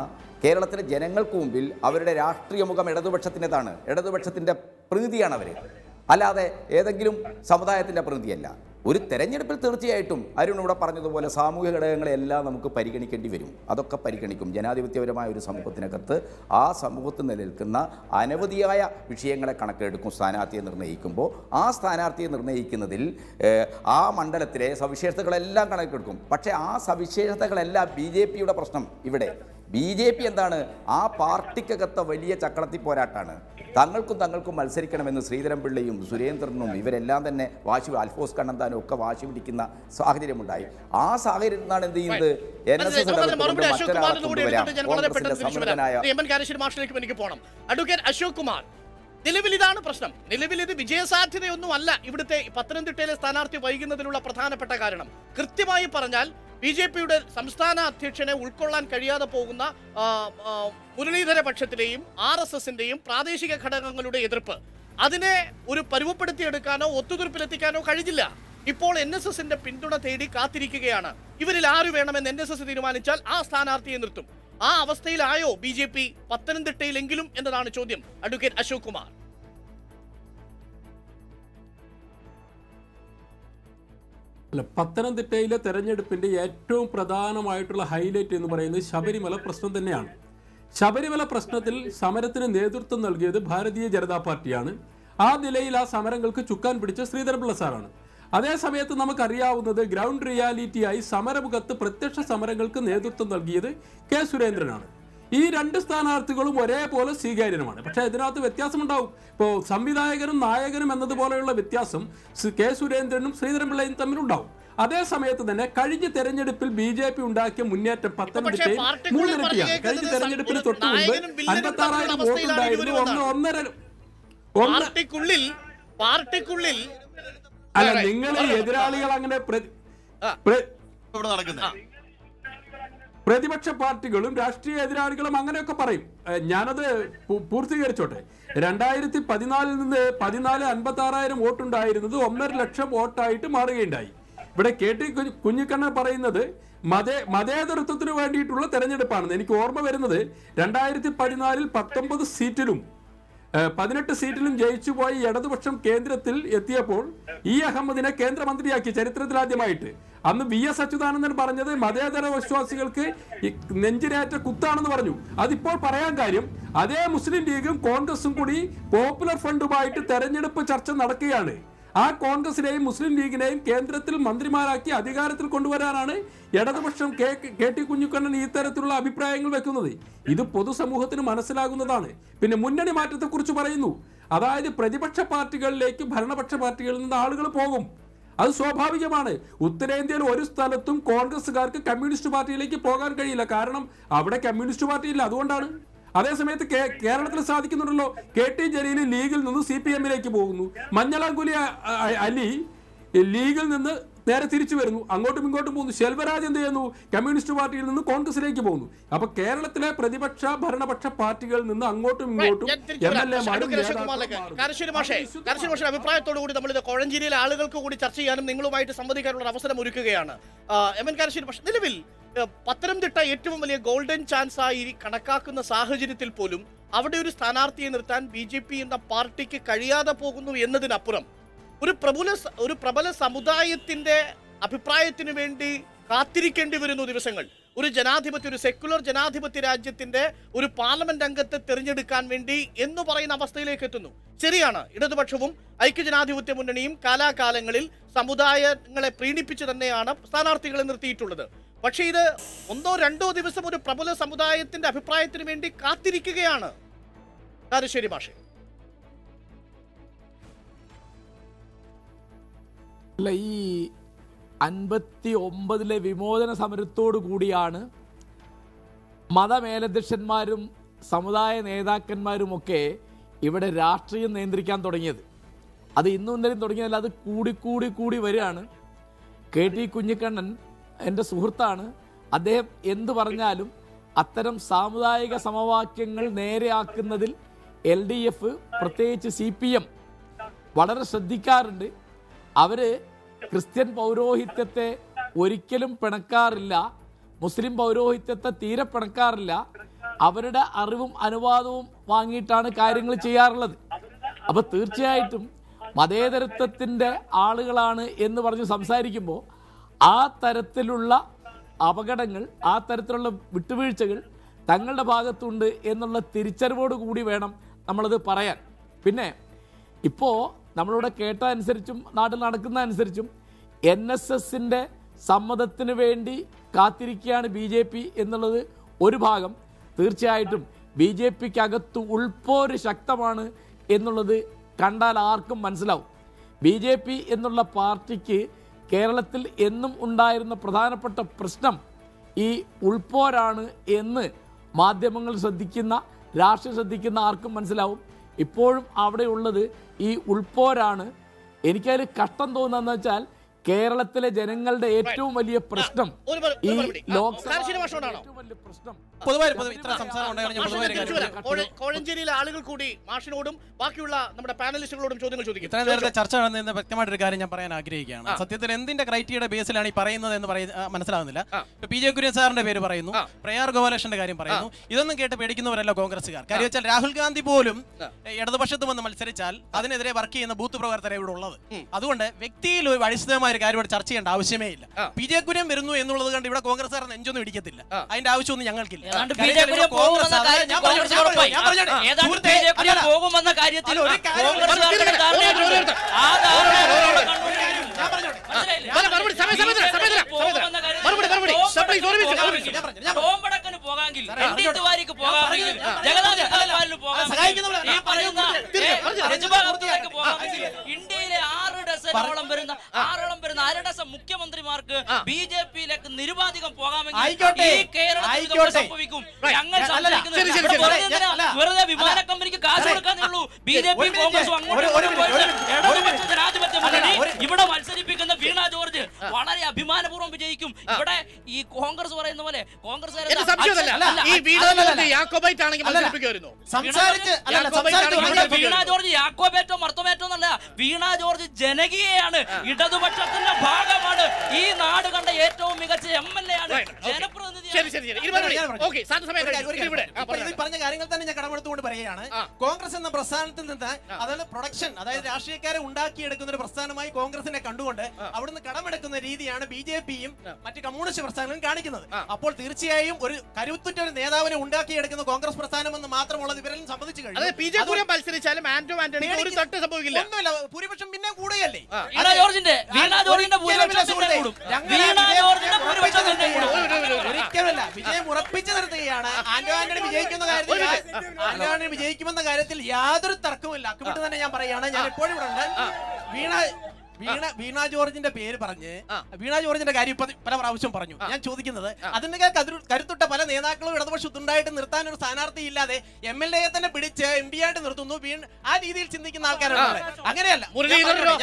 കേരളത്തിലെ ജനങ്ങൾക്ക് മുമ്പിൽ അവരുടെ രാഷ്ട്രീയ മുഖം ഇടതുപക്ഷത്തിൻ്റെതാണ്. ഇടതുപക്ഷത്തിൻ്റെ പ്രതിനിധിയാണ് അവർ, അല്ലാതെ ഏതെങ്കിലും സമുദായത്തിൻ്റെ പ്രതിനിധിയല്ല. ഒരു തെരഞ്ഞെടുപ്പിൽ തീർച്ചയായിട്ടും അരുൺ ഇവിടെ പറഞ്ഞതുപോലെ സാമൂഹിക ഘടകങ്ങളെല്ലാം നമുക്ക് പരിഗണിക്കേണ്ടി വരും. അതൊക്കെ പരിഗണിക്കും. ജനാധിപത്യപരമായ ഒരു സമൂഹത്തിനകത്ത് ആ സമൂഹത്തിൽ നിലനിൽക്കുന്ന അനവധിയായ വിഷയങ്ങളെ കണക്കെടുക്കും സ്ഥാനാർത്ഥിയെ നിർണ്ണയിക്കുമ്പോൾ. ആ സ്ഥാനാർത്ഥിയെ നിർണ്ണയിക്കുന്നതിൽ ആ മണ്ഡലത്തിലെ സവിശേഷതകളെല്ലാം കണക്കെടുക്കും. പക്ഷേ ആ സവിശേഷതകളെല്ലാം BJPയുടെ പ്രശ്നം. ഇവിടെ BJP എന്താണ്? ആ പാർട്ടിക്കകത്ത വലിയ ചക്രത്തി പോരാട്ടാണ്. തങ്ങൾക്കും മത്സരിക്കണമെന്ന് ശ്രീധരൻപിള്ളയും സുരേന്ദ്രനും ഇവരെല്ലാം തന്നെ അൽഫോസ് കണ്ണന്താനും ഒക്കെ വാശി പിടിക്കുന്ന സാഹചര്യമുണ്ടായി. ആ സാഹചര്യത്തിൽ നിന്നാണ് എന്ത് ചെയ്യുന്നത്? അശോക് കുമാർ, നിലവിൽ ഇതാണ് പ്രശ്നം. നിലവിൽ ഇത് വിജയസാധ്യതയൊന്നും അല്ല ഇവിടുത്തെ പത്തനംതിട്ടയിലെ സ്ഥാനാർത്ഥി വൈകുന്നതിനുള്ള പ്രധാനപ്പെട്ട കാരണം. കൃത്യമായി പറഞ്ഞാൽ BJPയുടെ സംസ്ഥാന അധ്യക്ഷനെ ഉൾക്കൊള്ളാൻ കഴിയാതെ പോകുന്ന മുരളീധര പക്ഷത്തിലെയും RSSന്റെയും പ്രാദേശിക ഘടകങ്ങളുടെ എതിർപ്പ്, അതിനെ ഒരു പരുവപ്പെടുത്തിയെടുക്കാനോ ഒത്തുതീർപ്പിലെത്തിക്കാനോ കഴിഞ്ഞില്ല. ഇപ്പോൾ NSSന്റെ പിന്തുണ തേടി കാത്തിരിക്കുകയാണ്. ഇവരിൽ ആര് വേണമെന്ന് NSS തീരുമാനിച്ചാൽ ആ സ്ഥാനാർത്ഥിയെ നിർത്തും. ആ അവസ്ഥയിലായോ BJP പത്തനംതിട്ടയിലെങ്കിലും എന്നതാണ് ചോദ്യം. അഡ്വക്കേറ്റ് അശോക് കുമാർ. അല്ല, പത്തനംതിട്ടയിലെ തെരഞ്ഞെടുപ്പിന്റെ ഏറ്റവും പ്രധാനമായിട്ടുള്ള ഹൈലൈറ്റ് എന്ന് പറയുന്നത് ശബരിമല പ്രശ്നം തന്നെയാണ്. ശബരിമല പ്രശ്നത്തിൽ സമരത്തിന് നേതൃത്വം നൽകിയത് ഭാരതീയ ജനതാ പാർട്ടിയാണ്. ആ നിലയിൽ ആ സമരങ്ങൾക്ക് ചുക്കാൻ പിടിച്ച ശ്രീധരൻപിള്ള സാറാണ്. അതേസമയത്ത് നമുക്കറിയാവുന്നത് ഗ്രൗണ്ട് റിയാലിറ്റിയായി സമരമുഖത്ത് പ്രത്യക്ഷ സമരങ്ങൾക്ക് നേതൃത്വം നൽകിയത് കെ സുരേന്ദ്രനാണ്. ഈ രണ്ട് സ്ഥാനാർത്ഥികളും ഒരേപോലെ സ്വീകാര്യനുമാണ്. പക്ഷേ ഇതിനകത്ത് വ്യത്യാസമുണ്ടാവും. ഇപ്പോൾ സംവിധായകനും നായകനും എന്നതുപോലെയുള്ള വ്യത്യാസം കെ സുരേന്ദ്രനും ശ്രീധരൻപിള്ളയും തമ്മിലുണ്ടാവും. അതേ സമയത്ത് തന്നെ കഴിഞ്ഞ തെരഞ്ഞെടുപ്പിൽ BJP ഉണ്ടാക്കിയ മുന്നേറ്റം പത്തനംതിട്ടയിൽ 3 ഇരട്ടിയാണ്. കഴിഞ്ഞ തെരഞ്ഞെടുപ്പിന് തൊട്ട് മുമ്പ് 56,000 വോട്ടുണ്ടായിരുന്നു. അല്ല, നിങ്ങൾ എതിരാളികൾ അങ്ങനെ പ്രതിപക്ഷ പാർട്ടികളും രാഷ്ട്രീയ എതിരാളികളും അങ്ങനെയൊക്കെ പറയും. ഞാനത് പൂർത്തീകരിച്ചോട്ടെ. 2014 നിന്ന് 56,000 വോട്ടുണ്ടായിരുന്നത് 1.5 ലക്ഷം വോട്ടായിട്ട് മാറുകയുണ്ടായി. ഇവിടെ KT കുഞ്ഞിക്കണ്ണൻ പറയുന്നത് മതേതരത്വത്തിന് വേണ്ടിയിട്ടുള്ള തെരഞ്ഞെടുപ്പാണെന്ന്. എനിക്ക് ഓർമ്മ വരുന്നത് 2014 19 സീറ്റിലും 18 സീറ്റിലും ജയിച്ചുപോയി ഇടതുപക്ഷം കേന്ദ്രത്തിൽ എത്തിയപ്പോൾ അഹമ്മദിനെ കേന്ദ്രമന്ത്രിയാക്കി, ചരിത്രത്തിലാദ്യമായിട്ട്. അന്ന് VS അച്യുതാനന്ദൻ പറഞ്ഞത് മതേതര വിശ്വാസികൾക്ക് നെഞ്ചിനേറ്റ കുത്താണെന്ന് പറഞ്ഞു. അതിപ്പോൾ പറയാൻ കാര്യം, അതേ മുസ്ലിം ലീഗും കോൺഗ്രസും കൂടി പോപ്പുലർ ഫ്രണ്ടുമായിട്ട് തെരഞ്ഞെടുപ്പ് ചർച്ച നടക്കുകയാണ്. ആ കോൺഗ്രസിനെയും മുസ്ലിം ലീഗിനെയും കേന്ദ്രത്തിൽ മന്ത്രിമാരാക്കി അധികാരത്തിൽ കൊണ്ടുവരാനാണ് ഇടതുപക്ഷം KT കുഞ്ഞിക്കണ്ണൻ ഈ തരത്തിലുള്ള അഭിപ്രായങ്ങൾ വെക്കുന്നത്. ഇത് പൊതുസമൂഹത്തിന് മനസ്സിലാകുന്നതാണ്. പിന്നെ മുന്നണി മാറ്റത്തെക്കുറിച്ച് പറയുന്നു. അതായത് പ്രതിപക്ഷ പാർട്ടികളിലേക്ക് ഭരണപക്ഷ പാർട്ടികളിൽ നിന്ന് ആളുകൾ പോകും. അത് സ്വാഭാവികമാണ്. ഉത്തരേന്ത്യയിൽ ഒരു സ്ഥലത്തും കോൺഗ്രസ്സുകാർക്ക് കമ്മ്യൂണിസ്റ്റ് പാർട്ടിയിലേക്ക് പോകാൻ കഴിയില്ല. കാരണം അവിടെ കമ്മ്യൂണിസ്റ്റ് പാർട്ടി ഇല്ല. അതുകൊണ്ടാണ്. അതേസമയത്ത് കേരളത്തിൽ സാധിക്കുന്നുണ്ടല്ലോ. KT ജലീൽ ലീഗിൽ നിന്ന് CPMലേക്ക് പോകുന്നു. മഞ്ഞളാംകുലി അലി ലീഗിൽ നിന്ന് നേരെ തിരിച്ചു വരുന്നു, അങ്ങോട്ടും ഇങ്ങോട്ടും പോകുന്നു. ശെൽവരാജ് എന്ത് ചെയ്യുന്നു? കമ്മ്യൂണിസ്റ്റ് പാർട്ടിയിൽ നിന്ന് കോൺഗ്രസിലേക്ക് പോകുന്നു. അപ്പൊ കേരളത്തിലെ പ്രതിപക്ഷ ഭരണപക്ഷ പാർട്ടികളിൽ നിന്ന് അങ്ങോട്ടും ഇങ്ങോട്ടും അഭിപ്രായത്തോടു കൂടി നമ്മൾ ഇത് കോഴഞ്ചേരിയിലെ ആളുകൾക്ക് കൂടി ചർച്ച ചെയ്യാനും നിങ്ങളുമായിട്ട് സംവദിക്കാനുള്ള അവസരം ഒരുക്കുകയാണ്. നിലവിൽ പത്തനംതിട്ട ഏറ്റവും വലിയ ഗോൾഡൻ ചാൻസ് ആയി കണക്കാക്കുന്ന സാഹചര്യത്തിൽ പോലും അവിടെ ഒരു സ്ഥാനാർത്ഥിയെ നിർത്താൻ BJP എന്ന പാർട്ടിക്ക് കഴിയാതെ പോകുന്നു എന്നതിനപ്പുറം ഒരു പ്രബല സമുദായത്തിന്റെ അഭിപ്രായത്തിന് വേണ്ടി കാത്തിരിക്കേണ്ടി വരുന്നു ദിവസങ്ങൾ. ഒരു സെക്കുലർ ജനാധിപത്യ രാജ്യത്തിന്റെ ഒരു പാർലമെന്റ് അംഗത്തെ തിരഞ്ഞെടുക്കാൻ വേണ്ടി എന്ന് പറയുന്ന അവസ്ഥയിലേക്ക് എത്തുന്നു. ശരിയാണ്, ഇടതുപക്ഷവും ഐക്യജനാധിപത്യ മുന്നണിയും കാലാകാലങ്ങളിൽ സമുദായങ്ങളെ പ്രീണിപ്പിച്ച് തന്നെയാണ് സ്ഥാനാർത്ഥികളെ നിർത്തിയിട്ടുള്ളത്. പക്ഷേ ഇത് 1-2 ദിവസം ഒരു പ്രബല സമുദായത്തിന്റെ അഭിപ്രായത്തിന് വേണ്ടി കാത്തിരിക്കുകയാണ്. കാരശ്ശേരി മാഷെ. അല്ല, ഈ 1959 വിമോചന സമരത്തോടു കൂടിയാണ് മതമേലധ്യക്ഷന്മാരും സമുദായ നേതാക്കന്മാരുമൊക്കെ ഇവിടെ രാഷ്ട്രീയം നിയന്ത്രിക്കാൻ തുടങ്ങിയത്. അത് ഇന്നും ഇന്നലെയും തുടങ്ങിയതല്ല, അത് കൂടി വരികയാണ്. KT കുഞ്ഞിക്കണ്ണൻ എൻ്റെ സുഹൃത്താണ്. അദ്ദേഹം എന്തു പറഞ്ഞാലും അത്തരം സാമുദായിക സമവാക്യങ്ങൾ നേരെയാക്കുന്നതിൽ LDF പ്രത്യേകിച്ച് CPM വളരെ ശ്രദ്ധിക്കാറുണ്ട്. അവർ ക്രിസ്ത്യൻ പൗരോഹിത്യത്തെ ഒരിക്കലും പിണക്കാറില്ല, മുസ്ലിം പൗരോഹിത്യത്തെ തീരെ പിണക്കാറില്ല. അവരുടെ അറിവും അനുവാദവും വാങ്ങിയിട്ടാണ് കാര്യങ്ങൾ ചെയ്യാറുള്ളത്. അപ്പോൾ തീർച്ചയായിട്ടും മതേതരത്വത്തിൻ്റെ ആളുകളാണ് എന്ന് പറഞ്ഞ് സംസാരിക്കുമ്പോൾ ആ തരത്തിലുള്ള അപകടങ്ങൾ, ആ തരത്തിലുള്ള വിട്ടുവീഴ്ചകൾ തങ്ങളുടെ ഭാഗത്തുണ്ട് എന്നുള്ള തിരിച്ചറിവോടുകൂടി വേണം നമ്മളത് പറയാൻ. പിന്നെ ഇപ്പോൾ നമ്മളിവിടെ കേട്ട അനുസരിച്ചും നാട്ടിൽ നടക്കുന്ന അനുസരിച്ചും NSSൻ്റെ സമ്മതത്തിന് വേണ്ടി കാത്തിരിക്കുകയാണ് BJP എന്നുള്ളത് ഒരു ഭാഗം. തീർച്ചയായിട്ടും BJPക്കകത്ത് ഉൾപ്പോര് ശക്തമാണ് എന്നുള്ളത് കണ്ടാൽ ആർക്കും മനസ്സിലാവും. BJP എന്നുള്ള പാർട്ടിക്ക് കേരളത്തിൽ എന്നും ഉണ്ടായിരുന്ന പ്രധാനപ്പെട്ട പ്രശ്നം ഈ ഉൾപ്പോരാണ് എന്ന് മാധ്യമങ്ങൾ ശ്രദ്ധിക്കുന്ന, രാഷ്ട്രീയം ശ്രദ്ധിക്കുന്ന ആർക്കും മനസ്സിലാവും. ഇപ്പോഴും അവിടെയുള്ളത് ഈ ഉൾപ്പോരാണ്. എനിക്കതിൽ കഷ്ടം തോന്നുന്നതെന്ന് വെച്ചാൽ കേരളത്തിലെ ജനങ്ങളുടെ ഏറ്റവും വലിയ പ്രശ്നം ഈ കോഴഞ്ചേരിയിലെ ആളുകൾ കൂടി മാഷിനോടും ബാക്കിയുള്ള നമ്മുടെ പാനലിസ്റ്റുകളോടും ചോദ്യങ്ങൾ ചോദിക്കും. ഇത്രയും നേരത്തെ ചർച്ച നടന്നതിന് വ്യക്തമായിട്ടൊരു കാര്യം ഞാൻ പറയാൻ ആഗ്രഹിക്കുകയാണ്. സത്യത്തിൽ എന്തിന്റെ ക്രൈറ്റീരിയയുടെ ബേസിലാണ് ഈ പറയുന്നത് എന്ന് മനസ്സിലാവുന്നില്ല. PJ കുര്യൻ സാറിന്റെ പേര് പറയുന്നു, പ്രയാർ ഗോപാലകൃഷ്ണന്റെ കാര്യം പറയുന്നു. ഇതൊന്നും കേട്ട് പേടിക്കുന്നവരല്ല കോൺഗ്രസ്സുകാർ. കാര്യം വെച്ചാൽ രാഹുൽ ഗാന്ധി പോലും ഇടതുപക്ഷത്ത് വന്ന് മത്സരിച്ചാൽ അതിനെതിരെ വർക്ക് ചെയ്യുന്ന ബൂത്ത് പ്രവർത്തകരെ ഇവിടെ ഉള്ളത്. അതുകൊണ്ട് വ്യക്തിയിൽ ഒരു അടിസ്ഥാനമായ ഒരു കാര്യം ഇവിടെ ചർച്ച ചെയ്യേണ്ട ആവശ്യമേ ഇല്ല. PJ കുര്യൻ വരുന്നു എന്നുള്ളത് കണ്ട് ഇവിടെ കോൺഗ്രസ്സുകാർ നെഞ്ചൊന്നും ഇടിക്കത്തില്ല. അതിന്റെ ആവശ്യമൊന്നും ഞങ്ങൾക്കില്ല. പോകുമെന്ന കാര്യത്തിൽ കോമ്പടക്കന് പോകാമെങ്കിൽ ഇന്ത്യയിലെ 6 ഡസനോളം വരുന്ന 6 ഡസൻ മുഖ്യമന്ത്രിമാർക്ക് BJPയിലേക്ക് നിരുപാധികം പോകാമെങ്കിൽ ഈ കേരളത്തിൽ സംഭവിക്കും. ഞങ്ങൾ വെറുതെ വിമാന കമ്പനിക്ക് കാശ് കൊടുക്കാനേ ഉള്ളൂ. BJP കോൺഗ്രസും ജനാധിപത്യ മുന്നണി ഇവിടെ മത്സരിപ്പിക്കുന്ന വീണ ജോർജ് വളരെ അഭിമാനപൂർവ്വം വിജയിക്കും. ഇവിടെ ഈ കോൺഗ്രസ് പറയുന്ന പോലെ കോൺഗ്രസ് വീണ ജോർജ് യാക്കോബേറ്റോ മർത്തോമേറ്റോ എന്നല്ല, വീണ ജോർജ് ജനകീയയാണ്, ഇടതുപക്ഷത്തിന്റെ ഭാഗമാണ്, ഈ നാട് കണ്ട ഏറ്റവും മികച്ച MLA ആണ്, ജനപ്രതിനിധിയാണ്. പറഞ്ഞ കാര്യങ്ങൾ തന്നെ ഞാൻ കടമെടുത്തുകൊണ്ട് പറയുകയാണ്. കോൺഗ്രസ് എന്ന പ്രസ്ഥാനത്തിൽ നിന്ന് അതായത് പ്രൊഡക്ഷൻ, അതായത് രാഷ്ട്രീയക്കാരെ ഉണ്ടാക്കിയെടുക്കുന്ന ഒരു പ്രസ്ഥാനമായി കോൺഗ്രസിനെ കണ്ടുകൊണ്ട് അവിടുന്ന് കടമെടുക്കുന്ന രീതിയാണ് BJPയും മറ്റ് കമ്മ്യൂണിസ്റ്റ് പ്രസ്ഥാനങ്ങളും കാണിക്കുന്നത്. അപ്പോൾ തീർച്ചയായും ഒരു കരുത്തുറ്റ ഒരു നേതാവിനെ ഉണ്ടാക്കിയെടുക്കുന്ന കോൺഗ്രസ് പ്രസ്ഥാനം എന്ന് മാത്രമുള്ളത് ഇവരെല്ലാം സംബന്ധിച്ചു കഴിഞ്ഞു. ഒന്നുമില്ല, ഭൂരിപക്ഷം പിന്നെ കൂടുകയല്ലേ. ഒരിക്കലല്ല, വിജയം ഉറപ്പിച്ചു നിർത്തുകയാണ്. ആന്റോ ആന്റണി വിജയിക്കുന്ന കാര്യത്തിൽ ആന്റോ ആന്റണി വിജയിക്കുമെന്ന കാര്യത്തിൽ യാതൊരു തർക്കവുമില്ല. അക്കുവിട്ട് തന്നെ ഞാൻ പറയുകയാണ്, ഞാൻ എപ്പോഴും ഇവിടെ ഉണ്ട്. വീണ ജോർജിന്റെ പേര് പറഞ്ഞ് വീണ ജോർജിന്റെ കാര്യം പല പ്രാവശ്യം പറഞ്ഞു. ഞാൻ ചോദിക്കുന്നത് അതിന്റെ കരുത്തുട്ട പല നേതാക്കളും ഇടതുപക്ഷത്തുണ്ടായിട്ട് നിർത്താൻ ഒരു സ്ഥാനാർത്ഥി ഇല്ലാതെ MLA തന്നെ പിടിച്ച് MP ആയിട്ട് നിർത്തുന്നു. ആ രീതിയിൽ ചിന്തിക്കുന്ന ആൾക്കാരാണ്. അങ്ങനെയല്ല,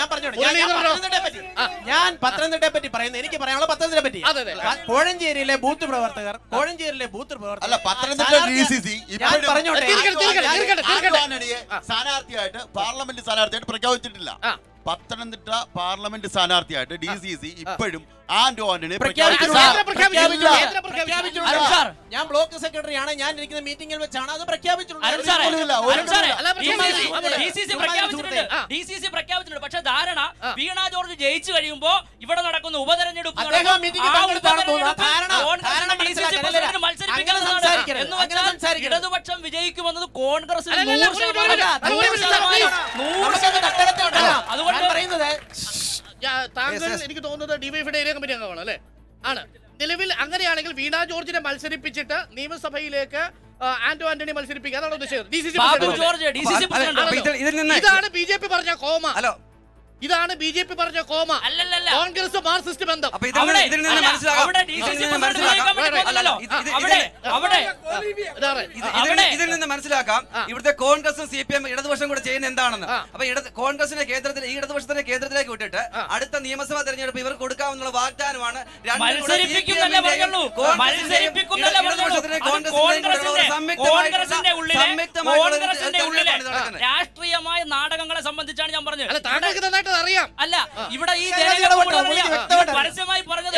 ഞാൻ പറഞ്ഞോട്ടെ, ഞാൻ പത്തനംതിട്ടയെ പറ്റി പറയുന്നത്. എനിക്ക് പറയാനുള്ള പത്തനംതിട്ടയെ പറ്റി. കോഴഞ്ചേരിയിലെ ബൂത്ത് പ്രവർത്തകർ സ്ഥാനാർത്ഥിയായിട്ട് പാർലമെന്റ് സ്ഥാനാർത്ഥിയായിട്ട് പ്രഖ്യാപിച്ചിട്ടില്ല. പത്തനംതിട്ട പാർലമെന്റ് സ്ഥാനാർത്ഥിയായിട്ട് DCC ഇപ്പോഴും ആന്റോ ആന്റണി ഞാൻ ബ്ലോക്ക് സെക്രട്ടറിയാണ്. ഞാൻ ഇരിക്കുന്ന മീറ്റിംഗിൽ വെച്ചാണ് അത് പ്രഖ്യാപിച്ചിട്ടുള്ളത്. പക്ഷെ ധാരണ വീണ ജോർജ് ജയിച്ചു കഴിയുമ്പോ ഇവിടെ നടക്കുന്ന ഉപതെരഞ്ഞെടുപ്പ് ഇടതുപക്ഷം വിജയിക്കുമെന്നത് കോൺഗ്രസ് താങ്കൾ എനിക്ക് തോന്നുന്നത് ഡിവൈഎഫ്ഐയുടെ ഏരിയ കമ്മിറ്റി അംഗമാണ് അല്ലേ? ആണ്. നിലവിൽ അങ്ങനെയാണെങ്കിൽ വീണ ജോർജിനെ മത്സരിപ്പിച്ചിട്ട് നിയമസഭയിലേക്ക് ആന്റോ ആന്റണി മത്സരിപ്പിക്കുക, അതാണ് ഉദ്ദേശിച്ചത്. ഇതാണ് BJP പറഞ്ഞ കോമ. ഇതാണ് BJP പറഞ്ഞ കോമ. കോൺഗ്രസ് മാർക്സിസ്റ്റ് ബന്ധം. ഇതിൽ നിന്ന് മനസ്സിലാക്കാം ഇവിടുത്തെ കോൺഗ്രസും CPM ഇടതുപക്ഷം കൂടെ ചെയ്യുന്ന എന്താണെന്ന്. അപ്പൊ കോൺഗ്രസിന്റെ കേന്ദ്രത്തിൽ ഈ ഇടതുപക്ഷത്തിന്റെ കേന്ദ്രത്തിലേക്ക് വിട്ടിട്ട് അടുത്ത നിയമസഭാ തെരഞ്ഞെടുപ്പ് ഇവർക്ക് കൊടുക്കാമെന്നുള്ള വാഗ്ദാനമാണ്. രാഷ്ട്രീയമായ നാടകങ്ങളെ സംബന്ധിച്ചാണ് ഞാൻ പറഞ്ഞത്. അറിയാം. അല്ല, ഇവിടെ ഈ പരസ്യമായി പറഞ്ഞത്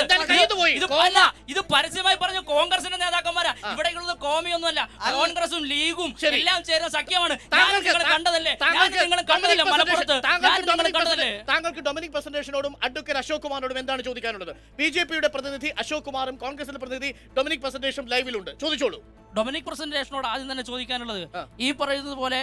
ഇത് പരസ്യമായി പറഞ്ഞു കോൺഗ്രസിന്റെ നേതാക്കന്മാരാ. ഇവിടെയുള്ളത് കോമിയൊന്നുമല്ല, കോൺഗ്രസും ലീഗും എല്ലാം ചേരുന്ന സഖ്യമാണ്. കണ്ടതല്ലേ മലപ്പുറത്ത്. താങ്കൾക്ക് ഡൊമിനിക് പെസന്റേഷനോടും അഡ്വക്കേറ്റ് അശോക് കുമാറിനോടും എന്താണ് ചോദിക്കാനുള്ളത്? BJPയുടെ പ്രതിനിധി അശോക് കുമാറും കോൺഗ്രസിന്റെ പ്രതിനിധി ഡൊമിനിക് പെസന്റേഷനും ലൈവിലുണ്ട്. ചോദിച്ചോളൂ. ഡൊമിനിക് പ്രസന്റേഷനോട് ആദ്യം തന്നെ ചോദിക്കാനുള്ളത്, ഈ പറയുന്നത് പോലെ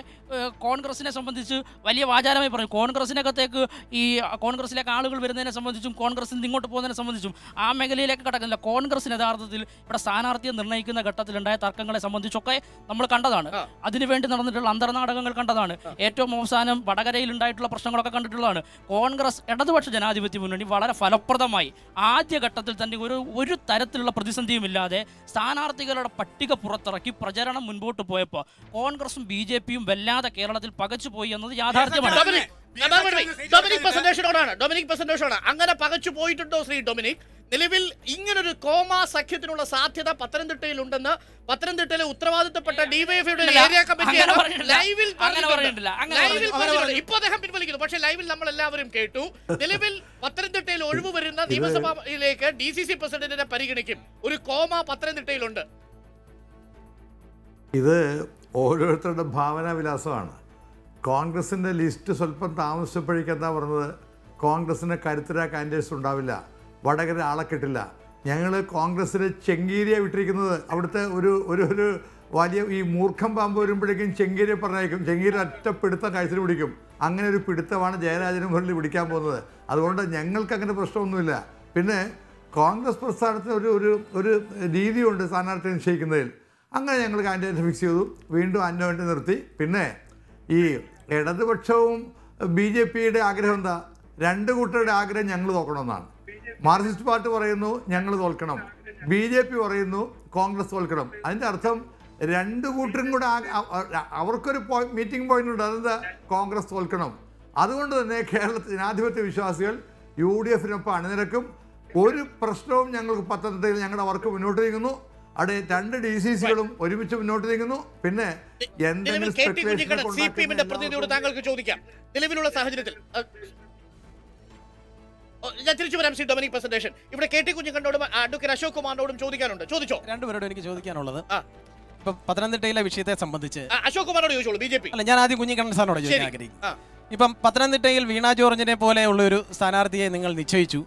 കോൺഗ്രസിനെ സംബന്ധിച്ച് വലിയ വാചാരമായി പറയും. കോൺഗ്രസിനകത്തേക്ക് ഈ കോൺഗ്രസിലേക്ക് ആളുകൾ വരുന്നതിനെ സംബന്ധിച്ചും കോൺഗ്രസിൽ നിന്ന് ഇങ്ങോട്ട് പോകുന്നതിനെ സംബന്ധിച്ചും ആ മേഖലയിലേക്ക് കടക്കുന്നില്ല. കോൺഗ്രസിന് യഥാർത്ഥത്തിൽ ഇവിടെ സ്ഥാനാർത്ഥിയെ നിർണ്ണയിക്കുന്ന ഘട്ടത്തിലുണ്ടായ തർക്കങ്ങളെ സംബന്ധിച്ചൊക്കെ നമ്മൾ കണ്ടതാണ്. അതിനുവേണ്ടി നടന്നിട്ടുള്ള അന്തർനാടകങ്ങൾ കണ്ടതാണ്. ഏറ്റവും അവസാനം വടകരയിൽ ഉണ്ടായിട്ടുള്ള പ്രശ്നങ്ങളൊക്കെ കണ്ടിട്ടുള്ളതാണ്. കോൺഗ്രസ് ഇടതുപക്ഷ ജനാധിപത്യ മുന്നണി വളരെ ഫലപ്രദമായി ആദ്യഘട്ടത്തിൽ തന്നെ ഒരു തരത്തിലുള്ള പ്രതിസന്ധിയുമില്ലാതെ സ്ഥാനാർത്ഥികളുടെ പട്ടിക പുറത്തിറക്കി പ്രചരണം മുൻപോട്ട് പോയപ്പോൾ കോൺഗ്രസും BJPയും വല്ലാതെ കേരളത്തിൽ പകച്ചുപോയി എന്നത് യാഥാർത്ഥ്യമാണ്. ഡൊമിനിക് പെസന്റേഷനോട് അങ്ങനെ പകച്ചു പോയിട്ടുണ്ടോ ശ്രീ ഡൊമിനിക്? നിലവിൽ ഇങ്ങനൊരു കോമ സഖ്യത്തിനുള്ള സാധ്യത പത്തനംതിട്ടയിലുണ്ടെന്ന് പത്തനംതിട്ടയിലെ ഉത്തരവാദിത്തപ്പെട്ട ഡിവൈഎഫ്ഐയുടെ ഏരിയ കമ്മിറ്റിയാണ് ലൈവിൽ ഇപ്പോൾ അദ്ദേഹം പിൻവലിക്കുന്നു. പക്ഷേ ലൈവിൽ നമ്മൾ എല്ലാവരും കേട്ടു. നിലവിൽ പത്തനംതിട്ടയിൽ ഒഴിവ് വരുന്ന നിയമസഭയിലേക്ക് DCC പ്രസിഡന്റിനെ പരിഗണിക്കും. ഒരു കോമ പത്തനംതിട്ടയിലുണ്ട്. ഇത് ഓരോരുത്തരുടെ ഭാവനാവിലാസമാണ്. കോൺഗ്രസിൻ്റെ ലിസ്റ്റ് സ്വല്പം താമസിച്ചപ്പോഴേക്കും എന്താ പറഞ്ഞത്? കോൺഗ്രസിന് കരുത്തരായ കാൻഡിഡേറ്റ്സ് ഉണ്ടാവില്ല, വടകര ആളെ കിട്ടില്ല. ഞങ്ങൾ കോൺഗ്രസ്സിന് ചെങ്കീരിയെ വിട്ടിരിക്കുന്നത്. അവിടുത്തെ ഒരു വലിയ ഈ മൂർഖം പാമ്പ് വരുമ്പോഴേക്കും ചെങ്കീരിയെ പറഞ്ഞേക്കും. ചെങ്കീരി ഒറ്റ പിടുത്തം കഴുത്തിന് പിടിക്കും. അങ്ങനെ ഒരു പിടുത്തമാണ് ജയരാജന് മുരളി പിടിക്കാൻ പോകുന്നത്. അതുകൊണ്ട് ഞങ്ങൾക്ക് അങ്ങനെ പ്രശ്നമൊന്നുമില്ല. പിന്നെ കോൺഗ്രസ് പ്രസ്ഥാനത്തിന് ഒരു രീതിയുണ്ട് സ്ഥാനാർത്ഥി നിശ്ചയിക്കുന്നതിൽ. അങ്ങനെ ഞങ്ങൾ കാൻഡിഡേറ്റ് ഫിക്സ് ചെയ്തു, വീണ്ടും അന്നവേണ്ടി നിർത്തി. പിന്നെ ഈ ഇടതുപക്ഷവും BJPയുടെ ആഗ്രഹം എന്താ? രണ്ട് കൂട്ടരുടെ ആഗ്രഹം ഞങ്ങൾ തോക്കണമെന്നാണ്. മാർക്സിസ്റ്റ് പാർട്ടി പറയുന്നു ഞങ്ങൾ തോൽക്കണം, BJP പറയുന്നു കോൺഗ്രസ് തോൽക്കണം. അതിൻ്റെ അർത്ഥം രണ്ട് കൂട്ടരും കൂടെ അവർക്കൊരു മീറ്റിംഗ് പോയിന്റ് ഉണ്ട്. അതെന്താ? കോൺഗ്രസ് തോൽക്കണം. അതുകൊണ്ട് തന്നെ കേരളത്തിൽ ജനാധിപത്യ വിശ്വാസികൾ UDFനൊപ്പം അണിനിരക്കും. ഒരു പ്രശ്നവും ഞങ്ങൾക്ക് പത്തനംതിട്ടയിൽ ഞങ്ങളുടെ വർക്ക് മുന്നോട്ട് നീങ്ങുന്നു. അവിടെ രണ്ട് DCCകളും ഒരുമിച്ച് മുന്നോട്ട് നീങ്ങുന്നു. പിന്നെ CPMന്റെ പ്രതിനിധിയോട് താങ്കൾക്ക് ചോദിക്കാം. നിലവിലുള്ള സാഹചര്യത്തിൽ ഞാൻ തിരിച്ചു വരാം. ശ്രീ ഡൊമിനിക് പെസന്റേഷൻ, ഇവിടെ KT കുഞ്ഞിക്കണ്ണോടും അഡ്വക്കേറ്റ് അശോക് കുമാറിനോടും ചോദിക്കാനുണ്ട്. ചോദിച്ചോ. രണ്ടുപേരോടും എനിക്ക് ചോദിക്കാനുള്ളത്, ഇപ്പൊ പത്തനംതിട്ടയിലെ വിഷയത്തെ സംബന്ധിച്ച് അശോക് കുമാറോട് ചോദിച്ചോളൂ. BJP അല്ല, ഞാൻ ആദ്യം കുഞ്ഞിക്കണ്ണൻ സാറിനോട് ചോദിക്കാൻ ആഗ്രഹിക്കും. ഇപ്പം പത്തനംതിട്ടയിൽ വീണ ജോർജിനെ പോലെയുള്ള ഒരു സ്ഥാനാർത്ഥിയെ നിങ്ങൾ നിശ്ചയിച്ചു.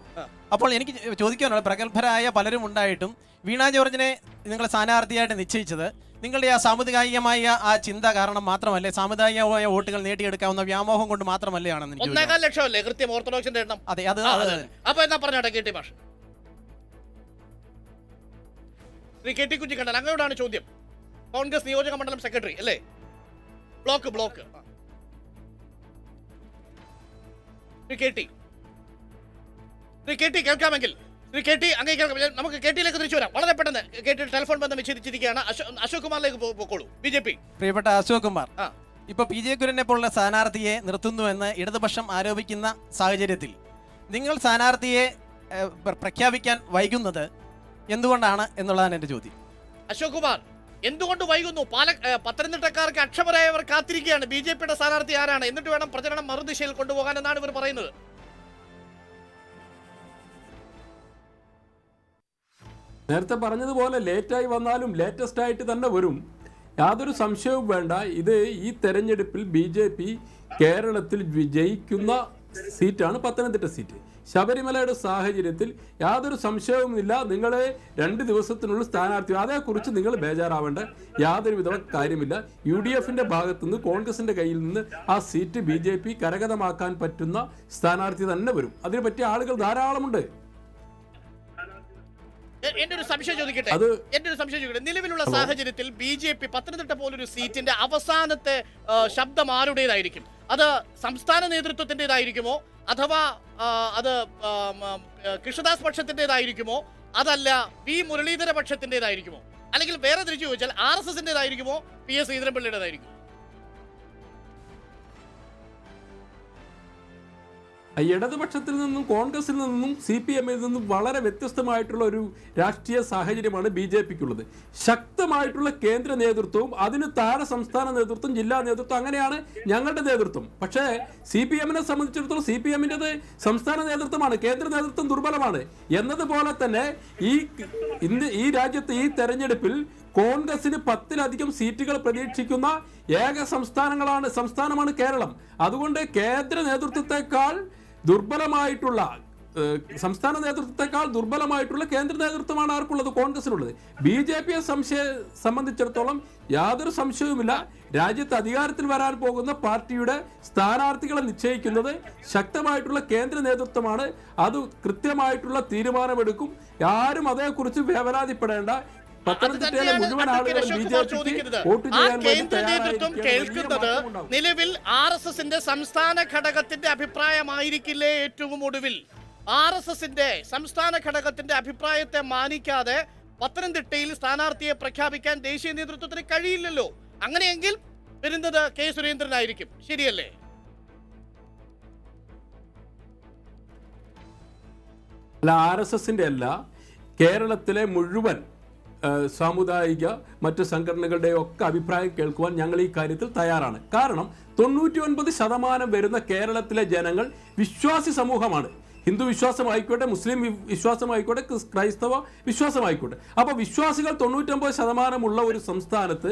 അപ്പോൾ എനിക്ക് ചോദിക്കാനുള്ള, പ്രഗത്ഭരായ പലരും ഉണ്ടായിട്ടും വീണ ജോർജിനെ നിങ്ങൾ സ്ഥാനാർത്ഥിയായിട്ട് നിശ്ചയിച്ചത് നിങ്ങളുടെ ആ സാമുദായികമായ ആ ചിന്ത കാരണം മാത്രമല്ലേ, സാമുദായികമായ വോട്ടുകൾ നേടിയെടുക്കാവുന്ന വ്യാമോഹം കൊണ്ട് മാത്രമല്ലേ ആണെന്ന്? 1.25 ലക്ഷമല്ലേ കൃത്യം ഓർത്തഡോക്സിന്റെ എണ്ണം? അതെ, അത് അപ്പൊ എന്നാ പറഞ്ഞോട്ടെ KT മാഷ്. ശ്രീ KT കുഞ്ഞിക്കണ്ണൻ, അങ്ങോട്ടാണ് ചോദ്യം. കോൺഗ്രസ് നിയോജക മണ്ഡലം സെക്രട്ടറി അല്ലേ? ബ്ലോക്ക് ശ്രീ KT കേൾക്കാമെങ്കിൽ ശ്രീ KT അങ്ങേ കേൾക്കാം. നമുക്ക് KTയിലേക്ക് തിരിച്ചു വരാം വളരെ പെട്ടെന്ന്. KT ടെലിഫോൺ ബന്ധം വിച്ഛേദിച്ചിരിക്കുകയാണ്. അശോക് കുമാറിലേക്ക് പോക്കോളൂ. BJP പ്രിയപ്പെട്ട അശോക് കുമാർ, ഇപ്പൊ PJ കുര്യനെ പോലുള്ള സ്ഥാനാർത്ഥിയെ നിർത്തുന്നുവെന്ന് ഇടതുപക്ഷം ആരോപിക്കുന്ന സാഹചര്യത്തിൽ നിങ്ങൾ സ്ഥാനാർത്ഥിയെ പ്രഖ്യാപിക്കാൻ വൈകുന്നത് എന്തുകൊണ്ടാണ് എന്നുള്ളതാണ് എന്റെ ചോദ്യം. അശോക് കുമാർ, എന്തുകൊണ്ട് വൈകുന്നു? പത്തനംതിട്ടക്കാർക്ക് അക്ഷമരായവർ കാത്തിരിക്കുകയാണ്. BJPയുടെ സ്ഥാനാർത്ഥി ആരാണ്, എന്നിട്ട് വേണം പ്രചരണം മറുദിശയിൽ കൊണ്ടുപോകാൻ എന്നാണ് ഇവർ പറയുന്നത്. നേരത്തെ പറഞ്ഞതുപോലെ ലേറ്റായി വന്നാലും ലേറ്റസ്റ്റ് ആയിട്ട് തന്നെ വരും, യാതൊരു സംശയവും വേണ്ട. ഇത് ഈ തെരഞ്ഞെടുപ്പിൽ BJP കേരളത്തിൽ വിജയിക്കുന്ന സീറ്റാണ് പത്തനംതിട്ട സീറ്റ്. ശബരിമലയുടെ സാഹചര്യത്തിൽ യാതൊരു സംശയവുമില്ല, നിങ്ങളെ 2 ദിവസത്തിനുള്ള സ്ഥാനാർത്ഥി, അതേക്കുറിച്ച് നിങ്ങൾ ബേജാറാവേണ്ട യാതൊരുവിധ കാര്യമില്ല. UDFന്റെ ഭാഗത്തുനിന്ന് കോൺഗ്രസിന്റെ കയ്യിൽ നിന്ന് ആ സീറ്റ് BJP കരഗതമാക്കാൻ പറ്റുന്ന സ്ഥാനാർത്ഥി തന്നെ വരും. അതിന് പറ്റിയ ആളുകൾ ധാരാളമുണ്ട്. എന്റെ ഒരു സംശയം ചോദിക്കട്ടെ, നിലവിലുള്ള സാഹചര്യത്തിൽ BJP പത്തനംതിട്ട പോലൊരു സീറ്റിന്റെ അവസാനത്തെ ശബ്ദം ആരുടേതായിരിക്കും? അത് സംസ്ഥാന നേതൃത്വത്തിൻ്റെതായിരിക്കുമോ, അഥവാ അത് കൃഷ്ണദാസ് പക്ഷത്തിൻ്റെതായിരിക്കുമോ, അതല്ല പി മുരളീധര പക്ഷത്തിൻ്റെതായിരിക്കുമോ, അല്ലെങ്കിൽ വേറെ തിരിച്ചു ചോദിച്ചാൽ RSSന്റേതായിരിക്കുമോ, PS ശ്രീധരൻപിള്ളയുടേതായിരിക്കും? ഇടതുപക്ഷത്തിൽ നിന്നും കോൺഗ്രസിൽ നിന്നും CPM-ൽ നിന്നും വളരെ വ്യത്യസ്തമായിട്ടുള്ള ഒരു രാഷ്ട്രീയ സാഹചര്യമാണ് BJP-ക്കുള്ളത്. ശക്തമായിട്ടുള്ള കേന്ദ്ര നേതൃത്വവും അതിന് താഴെ സംസ്ഥാന നേതൃത്വം, ജില്ലാ നേതൃത്വം, അങ്ങനെയാണ് ഞങ്ങളുടെ നേതൃത്വം. പക്ഷേ CPM-നെ സംബന്ധിച്ചിടത്തോളം CPM-ൻ്റെത് സംസ്ഥാന നേതൃത്വമാണ്, കേന്ദ്ര നേതൃത്വം ദുർബലമാണ്. എന്നതുപോലെ തന്നെ ഈ രാജ്യത്ത് ഈ തെരഞ്ഞെടുപ്പിൽ കോൺഗ്രസിന് 10-ലധികം സീറ്റുകൾ പ്രതീക്ഷിക്കുന്ന ഏക സംസ്ഥാനമാണ് കേരളം. അതുകൊണ്ട് കേന്ദ്ര നേതൃത്വത്തെക്കാൾ ദുർബലമായിട്ടുള്ള സംസ്ഥാന നേതൃത്വത്തെക്കാൾ ദുർബലമായിട്ടുള്ള കേന്ദ്ര നേതൃത്വമാണ് ആർക്കുള്ളത്? കോൺഗ്രസിനുള്ളത്. BJP-യെ സംബന്ധിച്ചിടത്തോളം യാതൊരു സംശയവുമില്ല, രാജ്യത്ത് അധികാരത്തിൽ വരാൻ പോകുന്ന പാർട്ടിയുടെ സ്ഥാനാർത്ഥികളെ നിശ്ചയിക്കുന്നത് ശക്തമായിട്ടുള്ള കേന്ദ്ര നേതൃത്വമാണ്. അത് കൃത്യമായിട്ടുള്ള തീരുമാനമെടുക്കും. ആരും അതേക്കുറിച്ച് വേവലാതിപ്പെടേണ്ട. പത്തനംതിട്ടയിലെ മുഴുവൻ ആളുകളും BJP-ക്ക് വോട്ട് ചെയ്യാൻ കേന്ദ്ര നേതൃത്വം കേൾക്കുന്നത് നിലവിൽ RSSന്റെ സംസ്ഥാന ഘടകത്തിന്റെ അഭിപ്രായമായിരിക്കില്ലേ? ഏറ്റവും ഒടുവിൽ RSSന്റെ സംസ്ഥാന ഘടകത്തിന്റെ അഭിപ്രായത്തെ മാനിക്കാതെ പത്തനംതിട്ടയിൽ സ്ഥാനാർത്ഥിയെ പ്രഖ്യാപിക്കാൻ ദേശീയ നേതൃത്വത്തിന് കഴിയില്ലല്ലോ. അങ്ങനെയെങ്കിൽ വരുന്നത് K സുരേന്ദ്രനായിരിക്കും, ശരിയല്ലേ? അല്ല, RSSന്റെ അല്ല, കേരളത്തിലെ മുഴുവൻ സാമുദായിക മറ്റ് സംഘടനകളുടെ ഒക്കെ അഭിപ്രായം കേൾക്കുവാൻ ഞങ്ങൾ ഈ കാര്യത്തിൽ തയ്യാറാണ്. കാരണം 99% വരുന്ന കേരളത്തിലെ ജനങ്ങൾ വിശ്വാസി സമൂഹമാണ്. ഹിന്ദു വിശ്വാസമായിക്കോട്ടെ, മുസ്ലിം വിശ്വാസമായിക്കോട്ടെ, ക്രൈസ്തവ വിശ്വാസമായിക്കോട്ടെ. അപ്പോൾ വിശ്വാസികൾ 99% ഉള്ള ഒരു സംസ്ഥാനത്ത്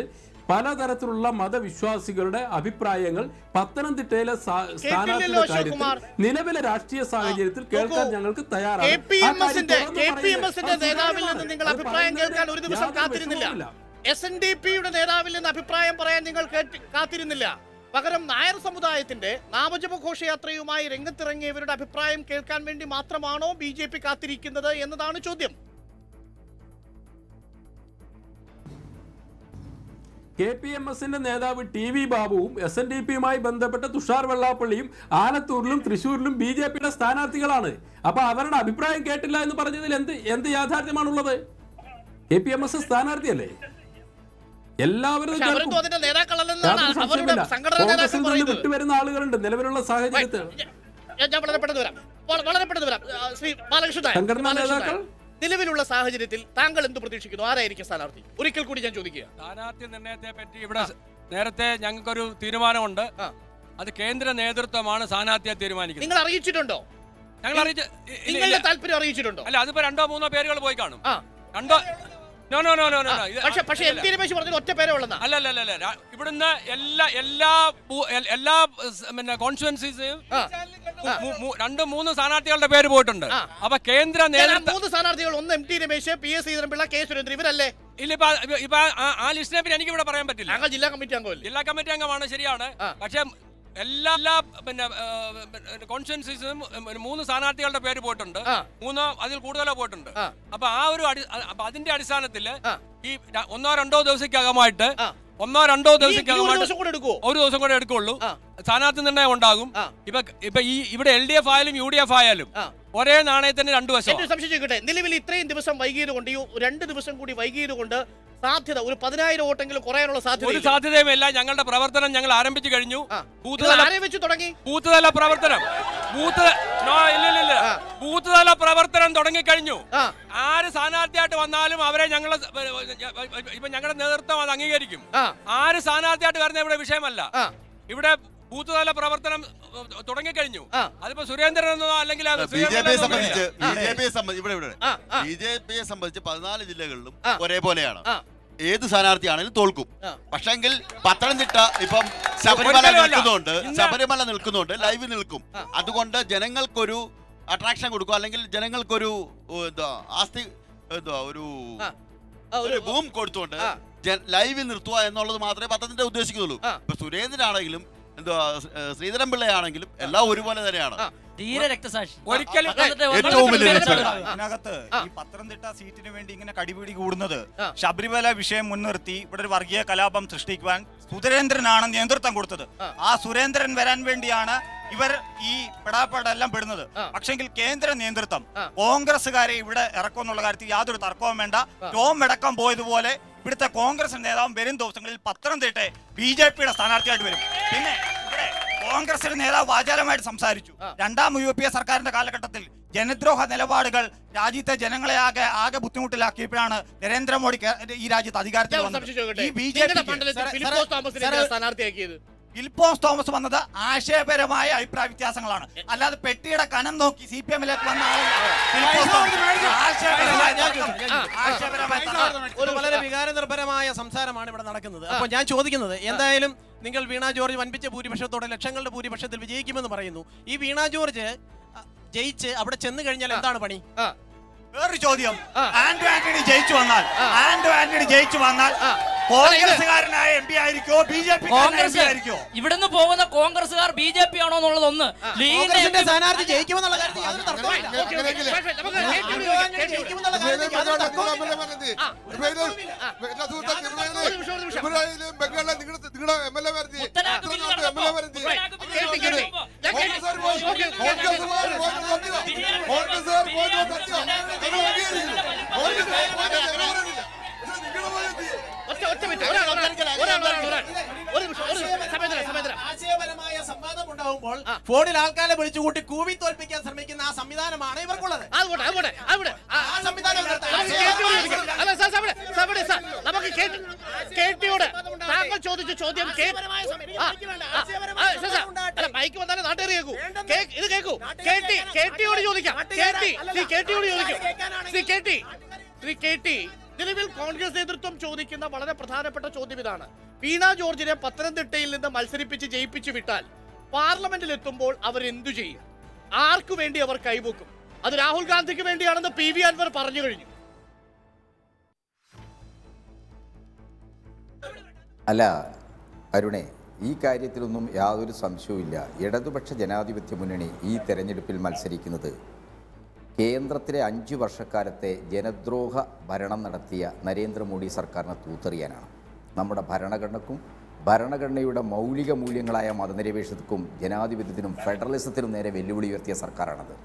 പലതരത്തിലുള്ള മതവിശ്വാസികളുടെ അഭിപ്രായങ്ങൾ പത്തനംതിട്ടയിലെ സ്ഥാനാർത്ഥിയുടെ കാര്യത്തിൽ നിലവിലെ രാഷ്ട്രീയ സാഹചര്യത്തിൽ കേൾക്കാൻ ഞങ്ങൾക്ക് തയ്യാറാണ്. KPMSന്റെ നേതാവിൽ നിന്ന് നിങ്ങൾ അഭിപ്രായം കേൾക്കാൻ ഒരു ദിവസം കാത്തിരുന്നില്ല. SNDPയുടെ നേതാവിൽ നിന്ന് അഭിപ്രായം പറയാൻ നിങ്ങൾ കാത്തിരുന്നില്ല. പകരം നായർ സമുദായത്തിന്റെ നാമജപ ഘോഷയാത്രയുമായി രംഗത്തിറങ്ങിയവരുടെ അഭിപ്രായം കേൾക്കാൻ വേണ്ടി മാത്രമാണോ BJP കാത്തിരിക്കുന്നത് എന്നതാണ് ചോദ്യം. KPMSന്റെ നേതാവ് TV ബാബുവും SNDP-യുമായി ബന്ധപ്പെട്ട തുഷാർ വെള്ളാപ്പള്ളിയും ആലത്തൂരിലും തൃശ്ശൂരിലും BJP-യുടെ സ്ഥാനാർത്ഥികളാണ്. അപ്പൊ അവരുടെ അഭിപ്രായം കേട്ടില്ല എന്ന് പറഞ്ഞതിൽ എന്ത് യാഥാർത്ഥ്യമാണുള്ളത്? KPMS സ്ഥാനാർത്ഥിയല്ലേ? എല്ലാവരും വിട്ടുവരുന്ന ആളുകളുണ്ട് നിലവിലുള്ള സാഹചര്യത്തിൽ. സംഘടനാ നേതാക്കൾ നിലവിലുള്ള സാഹചര്യത്തിൽ താങ്കൾ എന്ത് പ്രതീക്ഷിക്കുന്നു? ആരായിരിക്കും സ്ഥാനാർത്ഥി? ഒരിക്കൽ കൂടി ഞാൻ ചോദിക്കുക. സ്ഥാനാർത്ഥി നിർണയത്തെ പറ്റി ഇവിടെ നേരത്തെ ഞങ്ങൾക്കൊരു തീരുമാനമുണ്ട്. അത് കേന്ദ്ര നേതൃത്വമാണ് സ്ഥാനാർത്ഥിയെ തീരുമാനിക്കുന്നത്. നിങ്ങൾ അറിയിച്ചിട്ടുണ്ടോ? ഞങ്ങൾ താല്പര്യം അറിയിച്ചിട്ടുണ്ടോ? അല്ല, അതിപ്പോ 2-3 പേരുകൾ പോയി കാണും. 2 പക്ഷേ MP രമേശ് പറഞ്ഞത് ഒറ്റ പേരേ ഉള്ളതാ. അല്ല, ഇവിടുന്ന് എല്ലാ കോൺസ്റ്റിറ്റ്യുവൻസീസും 2-3 സ്ഥാനാർത്ഥികളുടെ പേര് പോയിട്ടുണ്ട്. അപ്പൊ കേന്ദ്ര നേതൃത്വം 3 സ്ഥാനാർത്ഥികൾ, ഒന്ന് MT Ramesh, PS Sreedharan Pillai, K Surendran, ഇവരല്ലേ? ഇല്ല, ഇപ്പൊ ആ ലിസ്റ്റിനെ പറ്റി എനിക്ക് ഇവിടെ പറയാൻ പറ്റില്ല. ഞങ്ങൾ ജില്ലാ കമ്മിറ്റി അംഗമല്ലേ? ജില്ലാ കമ്മിറ്റി അംഗമാണ്, ശരിയാണ്. പക്ഷെ എല്ലാ കോൺസ്റ്റിറ്റ്യുവൻസീസും 3 സ്ഥാനാർത്ഥികളുടെ പേര് പോയിട്ടുണ്ട്. 3 അതിൽ കൂടുതലോ പോയിട്ടുണ്ട്. അപ്പൊ അതിന്റെ അടിസ്ഥാനത്തിൽ ഈ 1-2 ദിവസക്കകമായിട്ട് 1-2 ദിവസക്കകമായിട്ട് ഒരു ദിവസം കൂടെ എടുക്കുള്ളൂ. സ്ഥാനാർത്ഥി നിർണയം ഉണ്ടാകും. ഇപ്പൊ ഇവിടെ LDF ആയാലും UDF ആയാലും ഒരേ നാണയത്തിന് 2 വശം. സംശയിക്കട്ടെ, നിലവിൽ ഇത്രയും ദിവസം വൈകിയത് കൊണ്ട്, 2 ദിവസം കൂടി വൈകിയത് കൊണ്ട് സാധ്യത ഒരു 10,000 വോട്ടെങ്കിലും കുറയാനുള്ള സാധ്യത? ഒരു സാധ്യതയുമില്ല. ഞങ്ങളുടെ പ്രവർത്തനം ഞങ്ങൾ ആരംഭിച്ചു കഴിഞ്ഞു. ബൂത്ത് തല പ്രവർത്തനം ബൂത്ത് തല പ്രവർത്തനം തുടങ്ങിക്കഴിഞ്ഞു. ആര് സ്ഥാനാർത്ഥിയായിട്ട് വന്നാലും അവരെ ഞങ്ങളുടെ നേതൃത്വം അത് അംഗീകരിക്കും. ആര് സ്ഥാനാർത്ഥിയായിട്ട് വരുന്ന ഇവിടെ വിഷയമല്ല. ഇവിടെ ബൂത്ത് തല പ്രവർത്തനം തുടങ്ങിക്കഴിഞ്ഞു. അതിപ്പോ സുരേന്ദ്രൻ എന്നോ അല്ലെങ്കിൽ BJPയെ സംബന്ധിച്ച് 14 ജില്ലകളിലും ഒരേപോലെയാണ്. ഏത് സ്ഥാനാർത്ഥിയാണെങ്കിലും തോൽക്കും. പക്ഷെങ്കിൽ പത്തനംതിട്ട ഇപ്പം ശബരിമല നിൽക്കുന്നുണ്ട്, ലൈവ് നിൽക്കും. അതുകൊണ്ട് ജനങ്ങൾക്കൊരു അട്രാക്ഷൻ കൊടുക്കും, അല്ലെങ്കിൽ ജനങ്ങൾക്കൊരു ഒരു ബൂം കൊടുത്തുകൊണ്ട് ലൈവ് നിർത്തുക എന്നുള്ളത് മാത്രമേ പത്തനംതിട്ട ഉദ്ദേശിക്കുന്നുള്ളൂ. ഇപ്പൊ സുരേന്ദ്രനാണെങ്കിലും എന്തുവാ ശ്രീധരൻപിള്ളയാണെങ്കിലും എല്ലാം ഒരുപോലെ തന്നെയാണ്. തീരെ രക്തസാക്ഷി. ഒരിക്കലും ഏറ്റവും വലിയ ഇതിനകത്ത് ഈ പത്തനംതിട്ട സീറ്റിന് വേണ്ടി ഇങ്ങനെ കടിപിടി കൂടുന്നത് ശബരിമല വിഷയം മുൻനിർത്തി ഇവിടെ ഒരു വർഗീയ കലാപം സൃഷ്ടിക്കുവാൻ സുരേന്ദ്രനാണ് നേതൃത്വം കൊടുത്തത്. ആ സുരേന്ദ്രൻ വരാൻ വേണ്ടിയാണ് ഇവർ ഈ പെടാപ്പാടെല്ലാം പെടുന്നത്. പക്ഷെങ്കിൽ കേന്ദ്ര നേതൃത്വം കോൺഗ്രസ്സുകാരെ ഇവിടെ ഇറക്കുമെന്നുള്ള കാര്യത്തിൽ യാതൊരു തർക്കവും വേണ്ട. ടോം അടക്കം പോയതുപോലെ ഇവിടുത്തെ കോൺഗ്രസ് നേതാവും വരും ദിവസങ്ങളിൽ പത്തനംതിട്ട BJP-യുടെ സ്ഥാനാർത്ഥിയായിട്ട് വരും. പിന്നെ ഇവിടെ കോൺഗ്രസിന്റെ നേതാവ് വാചാലമായിട്ട് സംസാരിച്ചു. രണ്ടാം UPA സർക്കാരിന്റെ കാലഘട്ടത്തിൽ ജനദ്രോഹ നിലപാടുകൾ രാജ്യത്തെ ജനങ്ങളെ ആകെ ബുദ്ധിമുട്ടിലാക്കിയപ്പോഴാണ് നരേന്ദ്രമോദി ഈ രാജ്യത്ത് അധികാരത്തിൽ വന്നത്. ഈ ഫിലിപ്പോസ് തോമസ് വന്നത് ആശയപരമായ അഭിപ്രായ വ്യത്യാസങ്ങളാണ്, അല്ലാതെ പെട്ടിയുടെ കനം നോക്കി CPM-ലേക്ക് വന്ന ഒരു വളരെ വികാരനിർഭരമായ സംസാരമാണ് ഇവിടെ നടക്കുന്നത്. അപ്പോൾ ഞാൻ ചോദിക്കുന്നത്, എന്തായാലും നിങ്ങൾ വീണ ജോർജ് വൻപിച്ച ഭൂരിപക്ഷത്തോടെ ലക്ഷങ്ങളുടെ ഭൂരിപക്ഷത്തിൽ വിജയിക്കുമെന്ന് പറയുന്നു. ഈ വീണ ജോർജ് ജയിച്ച് അവിടെ ചെന്ന് കഴിഞ്ഞാൽ എന്താണ് പണി? വേറൊരു ചോദ്യം, ആന്റോ ആന്റണി ജയിച്ചു വന്നാൽ കോൺഗ്രസ്സുകാരനായ MP ആയിരിക്കോ BJP ആയിരിക്കോ? ഇവിടുന്ന് പോകുന്ന കോൺഗ്രസ്സുകാർ BJP ആണോ എന്നുള്ളത് ഒന്ന്. കോൺഗ്രസിന്റെ സ്ഥാനാർത്ഥി ജയിക്കുമെന്നുള്ള കാര്യത്തിൽ യാതൊരു തർക്കവുമില്ല. ആശയപരമായ സംവാദം ഉണ്ടാവുമ്പോൾ ഫോണിൽ ആൾക്കാരെ വിളിച്ചുകൂട്ടി കൂവി തോൽപ്പിക്കാൻ ശ്രമിക്കുന്ന ആ സംവിധാനമാണ് ഇവർക്കുള്ളത്. നമുക്ക് താങ്കൾ ചോദിച്ച ചോദ്യം മൈക്ക് വന്നാലേ നാട്ടുകാർ കേൾക്കൂ. ഇത് കേൾക്കൂ. KT-യോട് ചോദിക്കാം. നിലവിൽ കോൺഗ്രസ് നേതൃത്വം ചോദിക്കുന്ന വളരെ പ്രധാനപ്പെട്ട ചോദ്യം ഇതാണ്. വീണ ജോർജിനെ പത്തനംതിട്ടയിൽ നിന്ന് മത്സരിപ്പിച്ച് ജയിപ്പിച്ചു വിട്ടാൽ പാർലമെന്റിൽ എത്തുമ്പോൾ അവർ എന്തു ചെയ്യും? ആർക്കു വേണ്ടി അവർ കൈവക്കും? അത് രാഹുൽ ഗാന്ധിക്ക് വേണ്ടിയാണെന്ന് PV അൻവർ പറഞ്ഞു കഴിഞ്ഞു. അല്ല അരുണേ, ഈ കാര്യത്തിലൊന്നും യാതൊരു സംശയവുമില്ല. ഇടതുപക്ഷ ജനാധിപത്യ മുന്നണി ഈ തെരഞ്ഞെടുപ്പിൽ മത്സരിക്കുന്നത് കേന്ദ്രത്തിലെ 5 വർഷക്കാലത്തെ ജനദ്രോഹ ഭരണം നടത്തിയ നരേന്ദ്രമോദി സർക്കാരിനെ തൂത്തെറിയാനാണ്. നമ്മുടെ ഭരണഘടനയുടെ മൗലിക മൂല്യങ്ങളായ മതനിരപേക്ഷതയ്ക്കും ജനാധിപത്യത്തിനും ഫെഡറലിസത്തിനും നേരെ വെല്ലുവിളി ഉയർത്തിയ സർക്കാരാണത്.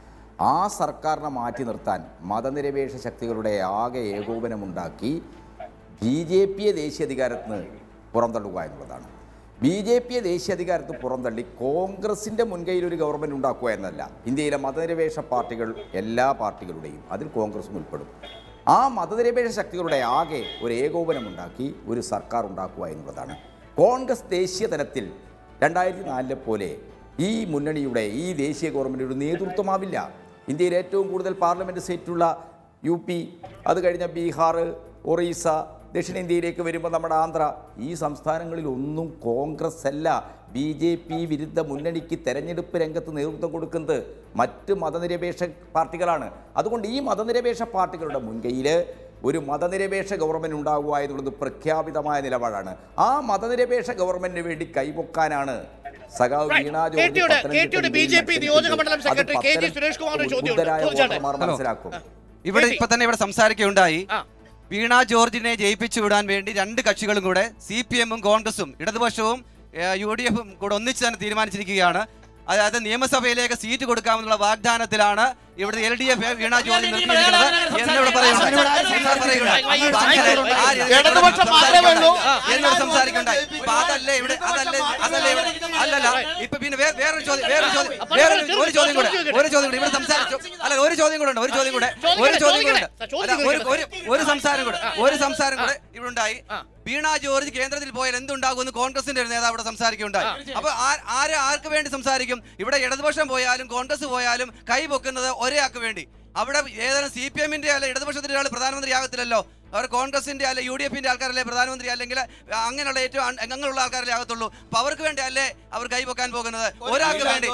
ആ സർക്കാരിനെ മാറ്റി നിർത്താൻ മതനിരപേക്ഷ ശക്തികളുടെ ആകെ ഏകോപനമുണ്ടാക്കി BJP-യെ ദേശീയ അധികാരത്തിന് പുറന്തള്ളുക എന്നുള്ളതാണ്. BJP-യെ ദേശീയ അധികാരത്തിൽ പുറന്തള്ളി കോൺഗ്രസിൻ്റെ മുൻകൈയിൽ ഒരു ഗവൺമെൻറ് ഉണ്ടാക്കുക എന്നല്ല. ഇന്ത്യയിലെ മതനിരപേക്ഷ പാർട്ടികൾ, എല്ലാ പാർട്ടികളുടെയും, അതിൽ കോൺഗ്രസും ഉൾപ്പെടും, ആ മതനിരപേക്ഷ ശക്തികളുടെ ആകെ ഒരു ഏകോപനമുണ്ടാക്കി ഒരു സർക്കാർ ഉണ്ടാക്കുക എന്നുള്ളതാണ്. കോൺഗ്രസ് ദേശീയ തലത്തിൽ 2004 പോലെ ഈ മുന്നണിയുടെ, ഈ ദേശീയ ഗവൺമെൻറ് നേതൃത്വമാവില്ല. ഇന്ത്യയിൽ ഏറ്റവും കൂടുതൽ പാർലമെൻറ്റ് സീറ്റുള്ള UP, അത് കഴിഞ്ഞ ബീഹാർ, ഒറീസ, ദക്ഷിണേന്ത്യയിലേക്ക് വരുമ്പോൾ നമ്മുടെ ആന്ധ്ര, ഈ സംസ്ഥാനങ്ങളിലൊന്നും കോൺഗ്രസ് അല്ല BJP വിരുദ്ധ മുന്നണിക്ക് തെരഞ്ഞെടുപ്പ് രംഗത്ത് നേതൃത്വം കൊടുക്കുന്നത് മറ്റ് മതനിരപേക്ഷ പാർട്ടികളാണ്. അതുകൊണ്ട് ഈ മതനിരപേക്ഷ പാർട്ടികളുടെ മുൻകൈയിൽ ഒരു മതനിരപേക്ഷ ഗവൺമെൻറ് ഉണ്ടാകുക എന്നുള്ളത് പ്രഖ്യാപിതമായ നിലപാടാണ്. ആ മതനിരപേക്ഷ ഗവൺമെന്റിന് വേണ്ടി കൈപൊക്കാനാണ് സഖാവ് വീണ ജോർജ് മനസ്സിലാക്കും. ഇവിടെ ഇപ്പൊ തന്നെ ഇവിടെ സംസാരിക്കുകയുണ്ടായി, വീണ ജോർജിനെ ജയിപ്പിച്ചു വിടാൻ വേണ്ടി 2 കക്ഷികളും കൂടെ CPM-ഉം കോൺഗ്രസും ഇടതുപക്ഷവും UDF-ഉം കൂടെ ഒന്നിച്ച് തന്നെ തീരുമാനിച്ചിരിക്കുകയാണ്. അതായത് നിയമസഭയിലേക്ക് സീറ്റ് കൊടുക്കാമെന്നുള്ള വാഗ്ദാനത്തിലാണ് ഇവിടുത്തെ LDF വീണ ജോർജ് നിർത്തിയിരിക്കുന്നത് എന്നിവിടെ സംസാരിക്കുണ്ടായി. അതല്ലേ ഇവിടെ, അതല്ലേ ഇവിടെ, അല്ലല്ല. ഇപ്പൊ പിന്നെ വേറൊരു ചോദ്യം കൂടെ ഇവിടെ സംസാരിച്ചു. അല്ല, ഒരു ചോദ്യം കൂടെ ഉണ്ട്, ഒരു സംസാരം കൂടെ ഇവിടെ ഉണ്ടായി. വീണ ജോർജ് കേന്ദ്രത്തിൽ പോയാൽ എന്തുണ്ടാകുമെന്ന് കോൺഗ്രസിന്റെ ഒരു നേതാവ് ഇവിടെ സംസാരിക്കുകയുണ്ടായി. അപ്പൊ ആർക്ക് വേണ്ടി സംസാരിക്കും? ഇവിടെ ഇടതുപക്ഷം പോയാലും കോൺഗ്രസ് പോയാലും കൈ പൊക്കുന്നത് ഒരേ ആൾക്ക് വേണ്ടി. അവിടെ ഏതായാലും CPM-ന്റെ അല്ല ഇടതുപക്ഷത്തിന്റെ ആൾ പ്രധാനമന്ത്രി ആകത്തില്ലല്ലോ. അവർ കോൺഗ്രസിന്റെ അല്ലെ UDF-ന്റെ ആൾക്കാരല്ലേ പ്രധാനമന്ത്രി, അല്ലെങ്കിൽ അങ്ങനെയുള്ള ഏറ്റവും അംഗങ്ങളുള്ള ആൾക്കാരല്ലേ ആകത്തുള്ളൂ. അപ്പൊ അവർക്ക് വേണ്ടി അല്ലേ അവർ കൈവക്കാൻ പോകുന്നത്? ഒരാൾക്ക് വേണ്ടി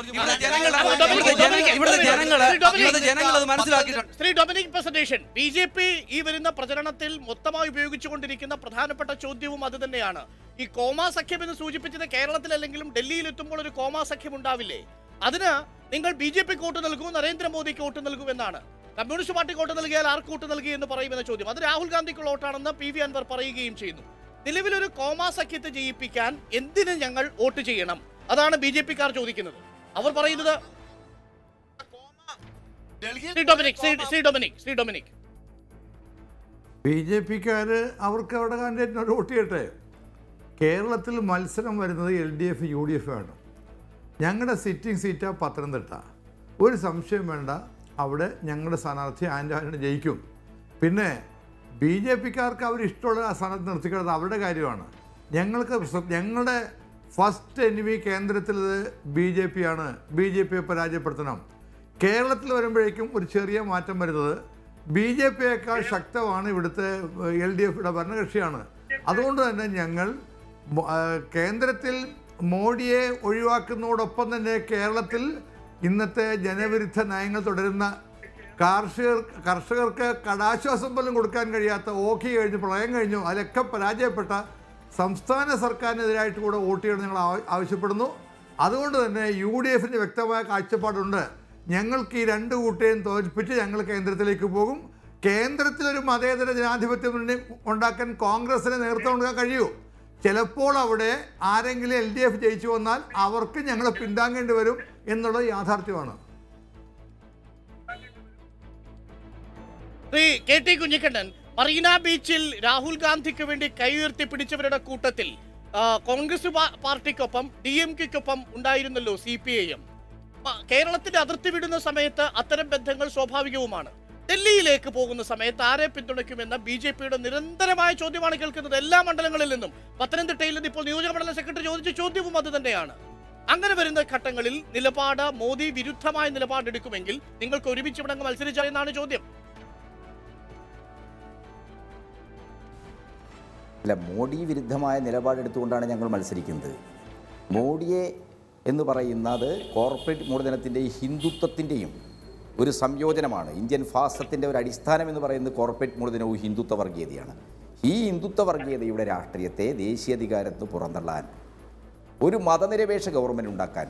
ഇവിടുത്തെ ജനങ്ങൾ അത് മനസ്സിലാക്കിയിട്ടുണ്ട്. ശ്രീ ഡൊമിനിക് പ്രസന്റേഷൻ, BJP ഈ വരുന്ന പ്രചരണത്തിൽ മൊത്തമായി ഉപയോഗിച്ചുകൊണ്ടിരിക്കുന്ന പ്രധാനപ്പെട്ട ചോദ്യവും അത് തന്നെയാണ്. ഈ കോമാ സഖ്യം എന്ന് സൂചിപ്പിച്ചത് കേരളത്തിലല്ലെങ്കിലും ഡൽഹിയിൽ എത്തുമ്പോൾ ഒരു കോമാ സഖ്യം ഉണ്ടാവില്ലേ? അതിന് നിങ്ങൾ BJP വോട്ട് നൽകൂ, നരേന്ദ്രമോദിക്ക് വോട്ട് നൽകൂ എന്നാണ്. കമ്മ്യൂണിസ്റ്റ് പാർട്ടിക്ക് വോട്ട് നൽകിയാൽ ആർക്ക് വോട്ട് നൽകി എന്ന് പറയുമെന്ന ചോദ്യം, അത് രാഹുൽ ഗാന്ധിക്കുള്ള വോട്ടാണെന്ന് PV അൻവർ പറയുകയും ചെയ്യുന്നു. നിലവിലൊരു കോമാ സഖ്യത്തെ ജയിപ്പിക്കാൻ എന്തിന് ഞങ്ങൾ വോട്ട് ചെയ്യണം? അതാണ് BJP-ക്കാർ ചോദിക്കുന്നത്. അവർ പറയുന്നത് BJP-ക്കാർ അവർക്ക് അവരുടെ കാൻഡിഡേറ്റിനോട് വോട്ട് ചെയ്യട്ടെ. കേരളത്തിൽ മത്സരം വരുന്നത് LDF UDF ആണ്. ഞങ്ങളുടെ സിറ്റിംഗ് സീറ്റാ പത്തനംതിട്ട. ഒരു സംശയം വേണ്ട, അവിടെ ഞങ്ങളുടെ സ്ഥാനാർത്ഥി ആൻ്റണി ജയിക്കും. പിന്നെ BJP-ക്കാർക്ക് അവരിഷ്ടമുള്ള ആ സ്ഥാനത്ത് നിർത്തിക്കുന്നത് അവരുടെ കാര്യമാണ്. ഞങ്ങളുടെ ഫസ്റ്റ് എനിമി കേന്ദ്രത്തിൽ BJP ആണ്. BJP-യെ പരാജയപ്പെടുത്തണം. കേരളത്തിൽ വരുമ്പോഴേക്കും ഒരു ചെറിയ മാറ്റം വരുന്നത് BJP-യേക്കാൾ ശക്തമാണ് ഇവിടുത്തെ LDF-യുടെ ഭരണകക്ഷിയാണ്. അതുകൊണ്ട് തന്നെ ഞങ്ങൾ കേന്ദ്രത്തിൽ മോഡിയെ ഒഴിവാക്കുന്നതോടൊപ്പം തന്നെ കേരളത്തിൽ ഇന്നത്തെ ജനവിരുദ്ധ നയങ്ങൾ തുടരുന്ന കർഷകർക്ക് കടാശ്വാസം പോലും കൊടുക്കാൻ കഴിയാത്ത ഓഖി കഴിഞ്ഞു, പ്രളയം കഴിഞ്ഞു, അതിലൊക്കെ പരാജയപ്പെട്ട സംസ്ഥാന സർക്കാരിനെതിരായിട്ട് കൂടെ വോട്ട് ചെയ്യണം ഞങ്ങൾ ആവശ്യപ്പെടുന്നു. അതുകൊണ്ട് തന്നെ UDF-ന് വ്യക്തമായ കാഴ്ചപ്പാടുണ്ട്. ഞങ്ങൾക്ക് ഈ രണ്ട് കൂട്ടരെയും തോൽപ്പിച്ച് ഞങ്ങൾ കേന്ദ്രത്തിലേക്ക് പോകും. കേന്ദ്രത്തിലൊരു മതേതര ജനാധിപത്യ മുന്നണി ഉണ്ടാക്കാൻ കോൺഗ്രസിന് നേതൃത്വം കൊടുക്കാൻ കഴിയൂ. ചിലപ്പോൾ അവിടെ ആരെങ്കിലും LDF ജയിച്ചു വന്നാൽ അവർക്ക് ഞങ്ങൾ പിന്താങ്ങേണ്ടി വരും എന്നുള്ളത് യാഥാർത്ഥ്യമാണ്. ശ്രീ KT കുഞ്ഞിക്കണ്ണൻ, മറീന ബീച്ചിൽ രാഹുൽ ഗാന്ധിക്ക് വേണ്ടി കൈ ഉയർത്തി പിടിച്ചവരുടെ കൂട്ടത്തിൽ കോൺഗ്രസ് പാർട്ടിക്കൊപ്പം DMK-ക്കൊപ്പം ഉണ്ടായിരുന്നല്ലോ CPIM. കേരളത്തിന്റെ അതിർത്തി വിടുന്ന സമയത്ത് അത്തരം ബന്ധങ്ങൾ സ്വാഭാവികവുമാണ്. ഡൽഹിയിലേക്ക് പോകുന്ന സമയത്ത് ആരെ പിന്തുണയ്ക്കുമെന്ന BJP-യുടെ നിരന്തരമായ ചോദ്യമാണ് കേൾക്കുന്നത് എല്ലാ മണ്ഡലങ്ങളിൽ നിന്നും. പത്തനംതിട്ടയിൽ നിന്ന് ഇപ്പോൾ നിയോജക മണ്ഡല സെക്രട്ടറി ചോദിച്ച ചോദ്യവും അത് തന്നെയാണ്. അങ്ങനെ വരുന്ന ഘട്ടങ്ങളിൽ നിലപാട് മോദി വിരുദ്ധമായ നിലപാടെടുക്കുമെങ്കിൽ നിങ്ങൾക്ക് ഒരുമിച്ച് ഇവിടെ മത്സരിച്ചാൽ എന്നാണ് ചോദ്യം. അല്ല, മോഡി വിരുദ്ധമായ നിലപാടെടുത്തുകൊണ്ടാണ് ഞങ്ങൾ മത്സരിക്കുന്നത്. മോഡിയെ എന്ന് പറയുന്നത് കോർപ്പറേറ്റ് മൂലധനത്തിൻ്റെയും ഹിന്ദുത്വത്തിൻ്റെയും ഒരു സംയോജനമാണ്. ഇന്ത്യൻ ഫാസത്തിൻ്റെ ഒരു അടിസ്ഥാനം എന്ന് പറയുന്നത് കോർപ്പറേറ്റ് മൂലധനവും ഹിന്ദുത്വ വർഗീയതയാണ്. ഈ ഹിന്ദുത്വ വർഗീയതയുടെ രാഷ്ട്രീയത്തെ ദേശീയധികാരത്ത് പുറന്തള്ളാൻ, ഒരു മതനിരപേക്ഷ ഗവൺമെൻറ് ഉണ്ടാക്കാൻ,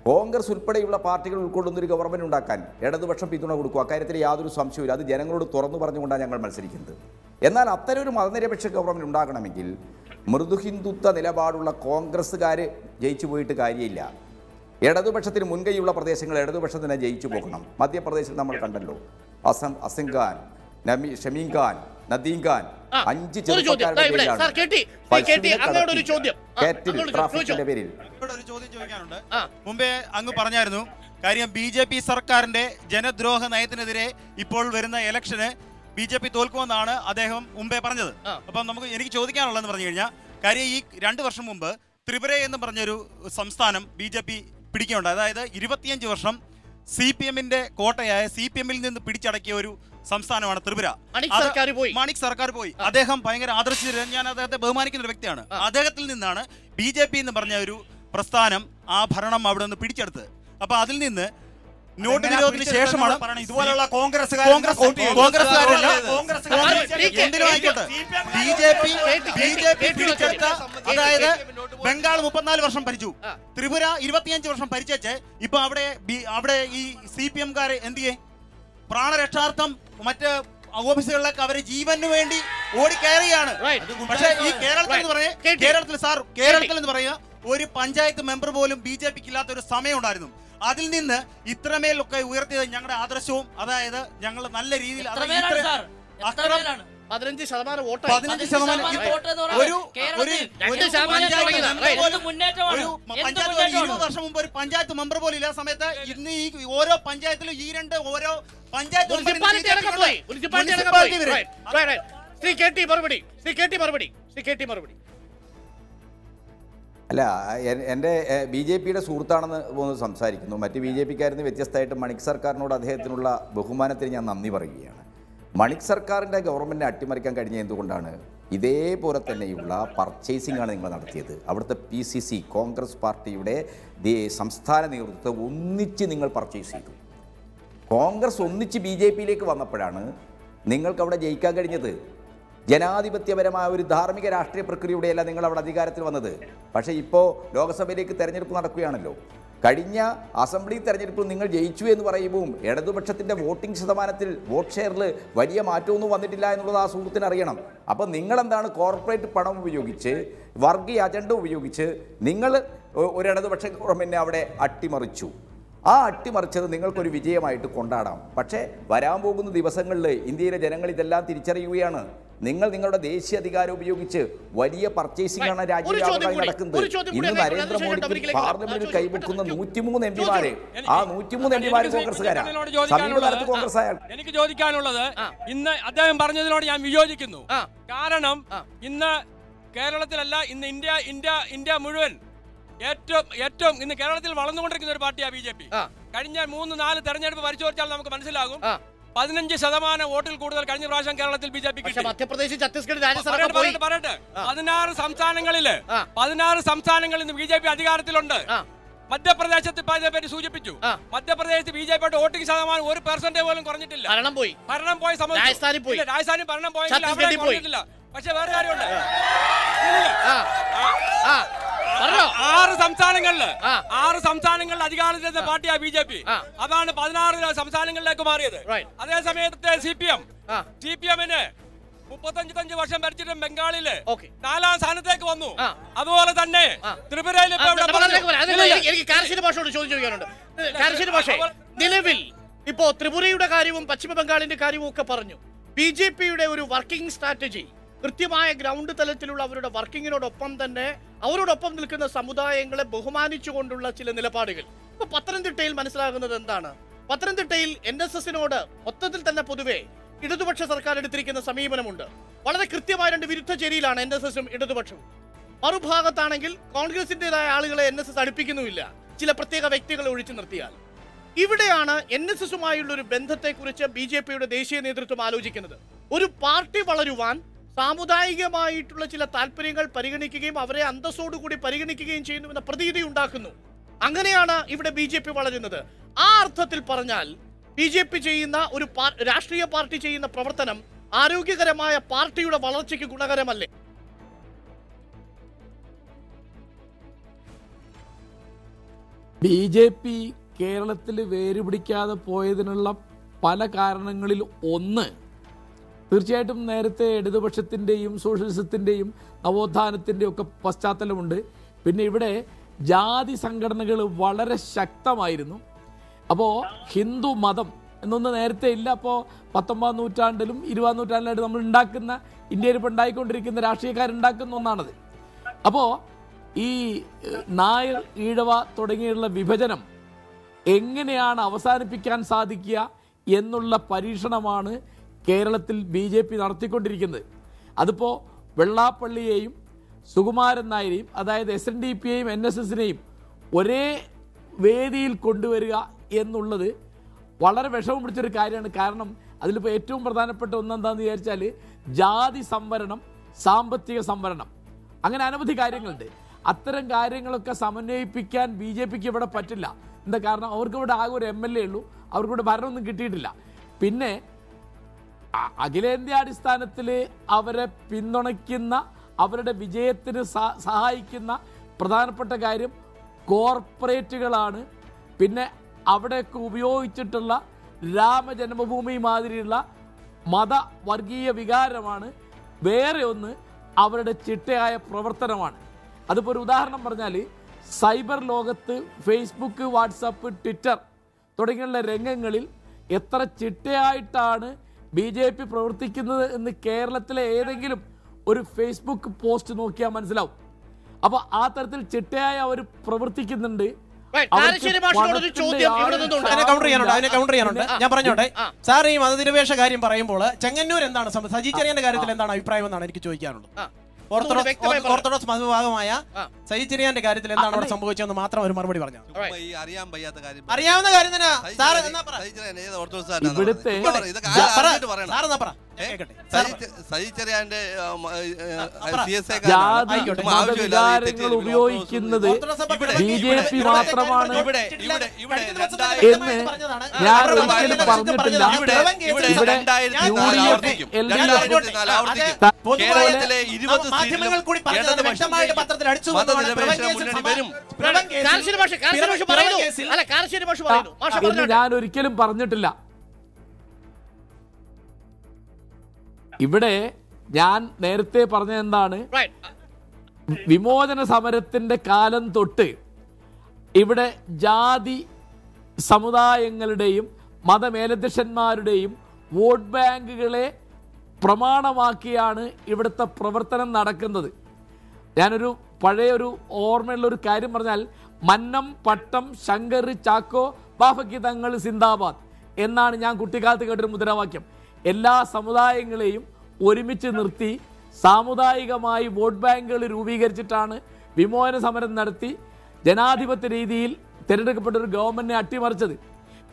കോൺഗ്രസ് ഉൾപ്പെടെയുള്ള പാർട്ടികൾ ഉൾക്കൊള്ളുന്നൊരു ഗവൺമെൻറ് ഉണ്ടാക്കാൻ ഇടതുപക്ഷം പിന്തുണ കൊടുക്കും. അക്കാര്യത്തിൽ യാതൊരു സംശയമില്ല. അത് ജനങ്ങളോട് തുറന്നു പറഞ്ഞുകൊണ്ടാണ് ഞങ്ങൾ മത്സരിക്കുന്നത്. എന്നാൽ അത്തരം ഒരു മതനിരപേക്ഷ ഗവൺമെൻറ് ഉണ്ടാകണമെങ്കിൽ മൃദു ഹിന്ദുത്വ നിലപാടുള്ള കോൺഗ്രസ്സുകാർ ജയിച്ചു പോയിട്ട് കാര്യമില്ല. ഇടതുപക്ഷത്തിന് മുൻകൈയുള്ള പ്രദേശങ്ങൾ ഇടതുപക്ഷം തന്നെ ജയിച്ചു പോകണം. മധ്യപ്രദേശിൽ നമ്മൾ കണ്ടല്ലോ, അസം ഖാൻ, ഷമീം ഖാൻ, നദീം ഖാൻ, 5 ചെറുപ്പക്കാരുടെ പേരിൽ. ഒരു ചോദ്യം ചോദിക്കാനുണ്ട്. മുമ്പേ അങ്ങ് പറഞ്ഞായിരുന്നു കാര്യം BJP സർക്കാരിന്റെ ജനദ്രോഹ നയത്തിനെതിരെ ഇപ്പോൾ വരുന്ന ഇലക്ഷന് BJP തോൽക്കുമെന്നാണ് അദ്ദേഹം മുമ്പേ പറഞ്ഞത്. അപ്പം എനിക്ക് ചോദിക്കാനുള്ളതെന്ന് പറഞ്ഞു കഴിഞ്ഞാൽ കാര്യം ഈ 2 വർഷം മുമ്പ് ത്രിപുര എന്ന് പറഞ്ഞൊരു സംസ്ഥാനം BJP പിടിക്കുകയുണ്ട്. അതായത് 25 വർഷം CPM-ന്റെ കോട്ടയായ CPM-ൽ നിന്ന് പിടിച്ചടക്കിയ ഒരു സംസ്ഥാനമാണ് ത്രിപുര. മാണിക് സർക്കാർ പോയി. അദ്ദേഹം ഭയങ്കര ആദർശിച്ച, ഞാൻ അദ്ദേഹത്തെ ബഹുമാനിക്കുന്ന ഒരു വ്യക്തിയാണ്. അദ്ദേഹത്തിൽ നിന്നാണ് BJP എന്ന് പറഞ്ഞ ഒരു പ്രസ്ഥാനം ആ ഭരണം അവിടെ നിന്ന് പിടിച്ചെടുത്തത്. അപ്പൊ അതിൽ നിന്ന് നോട്ട് വിരോധത്തിന് ശേഷമാണ് ഇതുപോലുള്ള അതായത് ബംഗാൾ 34 വർഷം ഭരിച്ചു, ത്രിപുര 25 വർഷം ഭരിച്ചേച്ച് ഇപ്പൊ അവിടെ ഈ CPM-കാരെ എന്ത് ചെയ്യേ പ്രാണരക്ഷാർത്ഥം മറ്റ് ഓഫീസുകളിലൊക്കെ അവര് ജീവന് വേണ്ടി ഓടിക്കയറുകയാണ്. പക്ഷേ ഈ കേരളത്തിൽ എന്ന് പറയുക ഒരു പഞ്ചായത്ത് മെമ്പർ പോലും BJP-ക്ക് ഇല്ലാത്ത ഒരു സമയം ഉണ്ടായിരുന്നു. അതിൽ നിന്ന് ഇത്രമേലൊക്കെ ഉയർത്തിയത് ഞങ്ങളുടെ ആദർശവും, അതായത് ഞങ്ങൾ നല്ല രീതിയിൽ 15% വോട്ട് 20 വർഷം മുമ്പ് ഒരു പഞ്ചായത്ത് മെമ്പർ പോലും ഇല്ലാത്ത സമയത്ത് ഇന്ന് ഈ ഓരോ പഞ്ചായത്തിലും ഓരോ പഞ്ചായത്ത് അല്ല, എൻ്റെ BJP-യുടെ സുഹൃത്താണെന്ന് സംസാരിക്കുന്നു. മറ്റ് BJP-ക്കാരിൽ നിന്ന് വ്യത്യസ്തമായിട്ട് മണിക് സർക്കാരിനോട് അദ്ദേഹത്തിനുള്ള ബഹുമാനത്തിന് ഞാൻ നന്ദി പറയുകയാണ്. മണിക് സർക്കാരിൻ്റെ ഗവൺമെൻറ്റിനെ അട്ടിമറിക്കാൻ കഴിഞ്ഞ എന്തുകൊണ്ടാണ്? ഇതേപോലെ തന്നെയുള്ള പർച്ചേസിംഗ് ആണ് നിങ്ങൾ നടത്തിയത്. അവിടുത്തെ PCC കോൺഗ്രസ് പാർട്ടിയുടെ സംസ്ഥാന നേതൃത്വത്തെ ഒന്നിച്ച് നിങ്ങൾ പർച്ചേസ് ചെയ്തു. കോൺഗ്രസ് ഒന്നിച്ച് BJPയിലേക്ക് വന്നപ്പോഴാണ് നിങ്ങൾക്ക് അവിടെ ജയിക്കാൻ കഴിഞ്ഞത്. ജനാധിപത്യപരമായ ഒരു ധാർമ്മിക രാഷ്ട്രീയ പ്രക്രിയയുടെയല്ല നിങ്ങൾ അവിടെ അധികാരത്തിൽ വന്നത്. പക്ഷേ ഇപ്പോൾ ലോക്സഭയിലേക്ക് തെരഞ്ഞെടുപ്പ് നടക്കുകയാണല്ലോ. കഴിഞ്ഞ അസംബ്ലി തെരഞ്ഞെടുപ്പിൽ നിങ്ങൾ ജയിച്ചു എന്ന് പറയുമ്പോൾ ഇടതുപക്ഷത്തിൻ്റെ വോട്ടിംഗ് ശതമാനത്തിൽ, വോട്ട് ഷെയറിൽ വലിയ മാറ്റമൊന്നും വന്നിട്ടില്ല എന്നുള്ളത് ആ സുഹൃത്തിന് അറിയണം. അപ്പോൾ നിങ്ങളെന്താണ് കോർപ്പറേറ്റ് പണം ഉപയോഗിച്ച്, വർഗീയ അജണ്ട ഉപയോഗിച്ച് നിങ്ങൾ ഒരു ഇടതുപക്ഷ ഗവൺമെൻറ്റിനെ അവിടെ അട്ടിമറിച്ചു. ആ അട്ടിമറിച്ചത് നിങ്ങൾക്കൊരു വിജയമായിട്ട് കൊണ്ടാടാം. പക്ഷേ വരാൻ പോകുന്ന ദിവസങ്ങളിൽ ഇന്ത്യയിലെ ജനങ്ങൾ ഇതെല്ലാം തിരിച്ചറിയുകയാണ്. നിങ്ങൾ നിങ്ങളുടെ ദേശീയ അധികാരം ഉപയോഗിച്ച് വലിയ പർച്ചേസിംഗ് ആണ് രാജ്യവ്യാപകമായി നടക്കുന്നത്. ഇന്ന് നരേന്ദ്രമോദിക്ക് പാർലമെന്റിൽ കൈവെക്കുന്ന 103 MPമാര്, ആ 103 MPമാര് കോൺഗ്രസ്സുകാരാണ്. സമീപകാലത്ത് കോൺഗ്രസ് ആയാൽ എനിക്ക് ചോദിക്കാനുള്ളത്, ഇന്ന് അദ്ദേഹം പറഞ്ഞതിനോട് ഞാൻ വിയോജിക്കുന്നു. കാരണം ഇന്ന് കേരളത്തിലല്ല, ഇന്ന് ഇന്ത്യ മുഴുവൻ ഏറ്റവും ഇന്ന് കേരളത്തിൽ വളർന്നുകൊണ്ടിരിക്കുന്ന ഒരു പാർട്ടിയാണ് BJP. കഴിഞ്ഞ 3-4 തെരഞ്ഞെടുപ്പ് പരിശോധിച്ചാൽ നമുക്ക് മനസ്സിലാകും 15% വോട്ടിൽ കൂടുതൽ കഴിഞ്ഞ പ്രാവശ്യം കേരളത്തിൽ BJP കിട്ടി. മധ്യപ്രദേശ്, ഛത്തീസ്ഗഡ്, രാജസ്ഥാൻ പറയട്ടെ 16 സംസ്ഥാനങ്ങളിൽ ഇന്ന് BJP അധികാരത്തിലുണ്ട്. മധ്യപ്രദേശത്ത് പറ്റി സൂചിപ്പിച്ചു. മധ്യപ്രദേശത്ത് BJPയുടെ വോട്ടിംഗ് ശതമാനം 1% പോലും കുറഞ്ഞിട്ടില്ല. ഭരണം പോയി രാജസ്ഥാനിൽ ഭരണം പോയിട്ടില്ല. പക്ഷെ വേറെ കാര്യമുണ്ട്, 6 സംസ്ഥാനങ്ങളിൽ അധികാരത്തിലെത്തുന്ന പാർട്ടിയാണ് BJP. അതാണ് 16 സംസ്ഥാനങ്ങളിലേക്ക് മാറിയത്. അതേ സമയത്ത് CPM-ന് 35 വർഷം ഭരിച്ചിട്ടും ബംഗാളില് 4ാം സ്ഥാനത്തേക്ക് വന്നു. അതുപോലെ തന്നെ ത്രിപുരയിൽ നിലവിൽ ഇപ്പോ ത്രിപുരയുടെ കാര്യവും പശ്ചിമ ബംഗാളിന്റെ കാര്യവും ഒക്കെ പറഞ്ഞു. BJPയുടെ ഒരു വർക്കിംഗ് സ്ട്രാറ്റജി കൃത്യമായ ഗ്രൗണ്ട് തലത്തിലുള്ള അവരുടെ വർക്കിങ്ങിനോടൊപ്പം തന്നെ അവരോടൊപ്പം നിൽക്കുന്ന സമുദായങ്ങളെ ബഹുമാനിച്ചുകൊണ്ടുള്ള ചില നിലപാടുകൾ. ഇപ്പൊ പത്തനംതിട്ടയിൽ മനസ്സിലാകുന്നത് എന്താണ്? പത്തനംതിട്ടയിൽ NSSനോട് മൊത്തത്തിൽ തന്നെ പൊതുവെ ഇടതുപക്ഷ സർക്കാർ എടുത്തിരിക്കുന്ന സമീപനമുണ്ട്. വളരെ കൃത്യമായ 2 വിരുദ്ധ ചേരിയിലാണ് NSSും ഇടതുപക്ഷവും. മറുഭാഗത്താണെങ്കിൽ കോൺഗ്രസിൻ്റെതായ ആളുകളെ NSS അടുപ്പിക്കുന്നുമില്ല, ചില പ്രത്യേക വ്യക്തികളെ ഒഴിച്ചു നിർത്തിയാൽ. ഇവിടെയാണ് NSSുമായുള്ള ഒരു ബന്ധത്തെക്കുറിച്ച് BJPയുടെ ദേശീയ നേതൃത്വം ആലോചിക്കുന്നത്. ഒരു പാർട്ടി വളരുവാൻ സാമുദായികമായിട്ടുള്ള ചില താല്പര്യങ്ങൾ പരിഗണിക്കുകയും അവരെ അന്തസ്സോടുകൂടി പരിഗണിക്കുകയും ചെയ്യുന്നുവെന്ന പ്രതീതി ഉണ്ടാക്കുന്നു. അങ്ങനെയാണ് ഇവിടെ BJP വളരുന്നത്. ആ അർത്ഥത്തിൽ പറഞ്ഞാൽ BJP ചെയ്യുന്ന ഒരു രാഷ്ട്രീയ പാർട്ടി ചെയ്യുന്ന പ്രവർത്തനം ആരോഗ്യകരമായ പാർട്ടിയുടെ വളർച്ചയ്ക്ക് ഗുണകരമല്ലേ? BJP കേരളത്തിൽ വേരുപിടിക്കാതെ പോയതിനുള്ള പല കാരണങ്ങളിൽ ഒന്ന് തീർച്ചയായിട്ടും നേരത്തെ ഇടതുപക്ഷത്തിൻ്റെയും സോഷ്യലിസത്തിൻ്റെയും നവോത്ഥാനത്തിൻ്റെയും ഒക്കെ പശ്ചാത്തലമുണ്ട്. പിന്നെ ഇവിടെ ജാതി സംഘടനകൾ വളരെ ശക്തമായിരുന്നു. അപ്പോൾ ഹിന്ദു മതം എന്നൊന്ന് നേരത്തെ ഇല്ല. അപ്പോൾ 19ാം നൂറ്റാണ്ടിലും 20ാം നൂറ്റാണ്ടിലായിട്ട് നമ്മൾ ഉണ്ടാക്കുന്ന, ഇന്ത്യയിൽ ഇപ്പോൾ ഉണ്ടായിക്കൊണ്ടിരിക്കുന്ന രാഷ്ട്രീയക്കാരുണ്ടാക്കുന്ന ഒന്നാണത്. അപ്പോൾ ഈ നായർ, ഈഴവ തുടങ്ങിയുള്ള വിഭജനം എങ്ങനെയാണ് അവസാനിപ്പിക്കാൻ സാധിക്കുക എന്നുള്ള പരീക്ഷണമാണ് കേരളത്തിൽ BJP നടത്തിക്കൊണ്ടിരിക്കുന്നത്. അതിപ്പോൾ വെള്ളാപ്പള്ളിയെയും സുകുമാരൻ നായരെയും, അതായത് SNDPയെയും NSSനെയും ഒരേ വേദിയിൽ കൊണ്ടുവരിക എന്നുള്ളത് വളരെ വിഷമം പിടിച്ചൊരു കാര്യമാണ്. കാരണം അതിലിപ്പോൾ ഏറ്റവും പ്രധാനപ്പെട്ട ഒന്നെന്താണെന്ന് വിചാരിച്ചാൽ ജാതി സംവരണം, സാമ്പത്തിക സംവരണം, അങ്ങനെ അനവധി കാര്യങ്ങളുണ്ട്. അത്തരം കാര്യങ്ങളൊക്കെ സമന്വയിപ്പിക്കാൻ BJPക്ക് ഇവിടെ പറ്റില്ല. എന്താ കാരണം? അവർക്കിവിടെ ആകെ ഒരു MLA ഉള്ളൂ, അവർക്കിവിടെ ഭരണമൊന്നും കിട്ടിയിട്ടില്ല. പിന്നെ അഖിലേന്ത്യാടിസ്ഥാനത്തിൽ അവരെ പിന്തുണയ്ക്കുന്ന, അവരുടെ വിജയത്തിന് സഹായിക്കുന്ന പ്രധാനപ്പെട്ട കാര്യം കോർപ്പറേറ്റുകളാണ്. പിന്നെ അവിടെയൊക്കെ ഉപയോഗിച്ചിട്ടുള്ള രാമജന്മഭൂമി മാതിരിയുള്ള മതവർഗീയ വികാരമാണ്. വേറെ ഒന്ന് അവരുടെ ചിട്ടയായ പ്രവർത്തനമാണ്. അതിപ്പോൾ ഒരു ഉദാഹരണം പറഞ്ഞാൽ സൈബർ ലോകത്ത് ഫേസ്ബുക്ക്, വാട്സപ്പ്, ട്വിറ്റർ തുടങ്ങിയുള്ള രംഗങ്ങളിൽ എത്ര ചിട്ടയായിട്ടാണ് BJP പ്രവർത്തിക്കുന്നത് എന്ന് കേരളത്തിലെ ഏതെങ്കിലും ഒരു ഫേസ്ബുക്ക് പോസ്റ്റ് നോക്കിയാൽ മനസ്സിലാവും. അപ്പോൾ ആ തരത്തിൽ ചിട്ടയായി അവർ പ്രവർത്തിക്കുന്നുണ്ട്. ഞാൻ പറഞ്ഞോട്ടെ സാർ, ഈ മതനിരപേക്ഷ കാര്യം പറയുമ്പോൾ ചെങ്ങന്നൂർ എന്താണ്, സജി ചെറിയന്റെ കാര്യത്തിൽ എന്താണ് അഭിപ്രായം എന്നാണ് എനിക്ക് ചോദിക്കാനുള്ളത്. ഓർത്തഡോക്സ് മതവിഭാഗമായ സയ്യിദ് ചെറിയാന്റെ കാര്യത്തിൽ എന്താണ് അവിടെ സംഭവിച്ചതെന്ന് മാത്രം ഒരു മറുപടി പറഞ്ഞു. അറിയാവുന്ന കാര്യം തന്നെ ഉപയോഗിക്കുന്നത് BJP മാത്രമാണ് എന്ന് ഞാൻ ഒരിക്കലും പറഞ്ഞിട്ടില്ല. മാധ്യമങ്ങൾ കൂടി വ്യക്തമായിട്ട് പത്രത്തിൽ അടിച്ചു എന്ന് ഞാൻ ഒരിക്കലും പറഞ്ഞിട്ടില്ല. ഇവിടെ ഞാൻ നേരത്തെ പറഞ്ഞ എന്താണ്, വിമോചന സമരത്തിന്റെ കാലം തൊട്ട് ഇവിടെ ജാതി സമുദായങ്ങളുടെയും മതമേലധ്യക്ഷന്മാരുടെയും വോട്ട് ബാങ്കുകളെ പ്രമാണമാക്കിയാണ് ഇവിടുത്തെ പ്രവർത്തനം നടക്കുന്നത്. ഞാനൊരു പഴയൊരു ഓർമ്മയുള്ളൊരു കാര്യം പറഞ്ഞാൽ, മന്നം പട്ടം ശങ്കർ ചാക്കോ ബാഫക്കി തങ്ങൾ സിന്ദാബാദ് എന്നാണ് ഞാൻ കുട്ടിക്കാലത്ത് കേട്ടൊരു മുദ്രാവാക്യം. എല്ലാ സമുദായങ്ങളെയും ഒരുമിച്ച് നിർത്തി സാമുദായികമായി വോട്ട് ബാങ്കുകൾ രൂപീകരിച്ചിട്ടാണ് വിമോചന സമരം നടത്തി ജനാധിപത്യ രീതിയിൽ തിരഞ്ഞെടുക്കപ്പെട്ട ഒരു ഗവൺമെന്റിനെ അട്ടിമറിച്ചത്.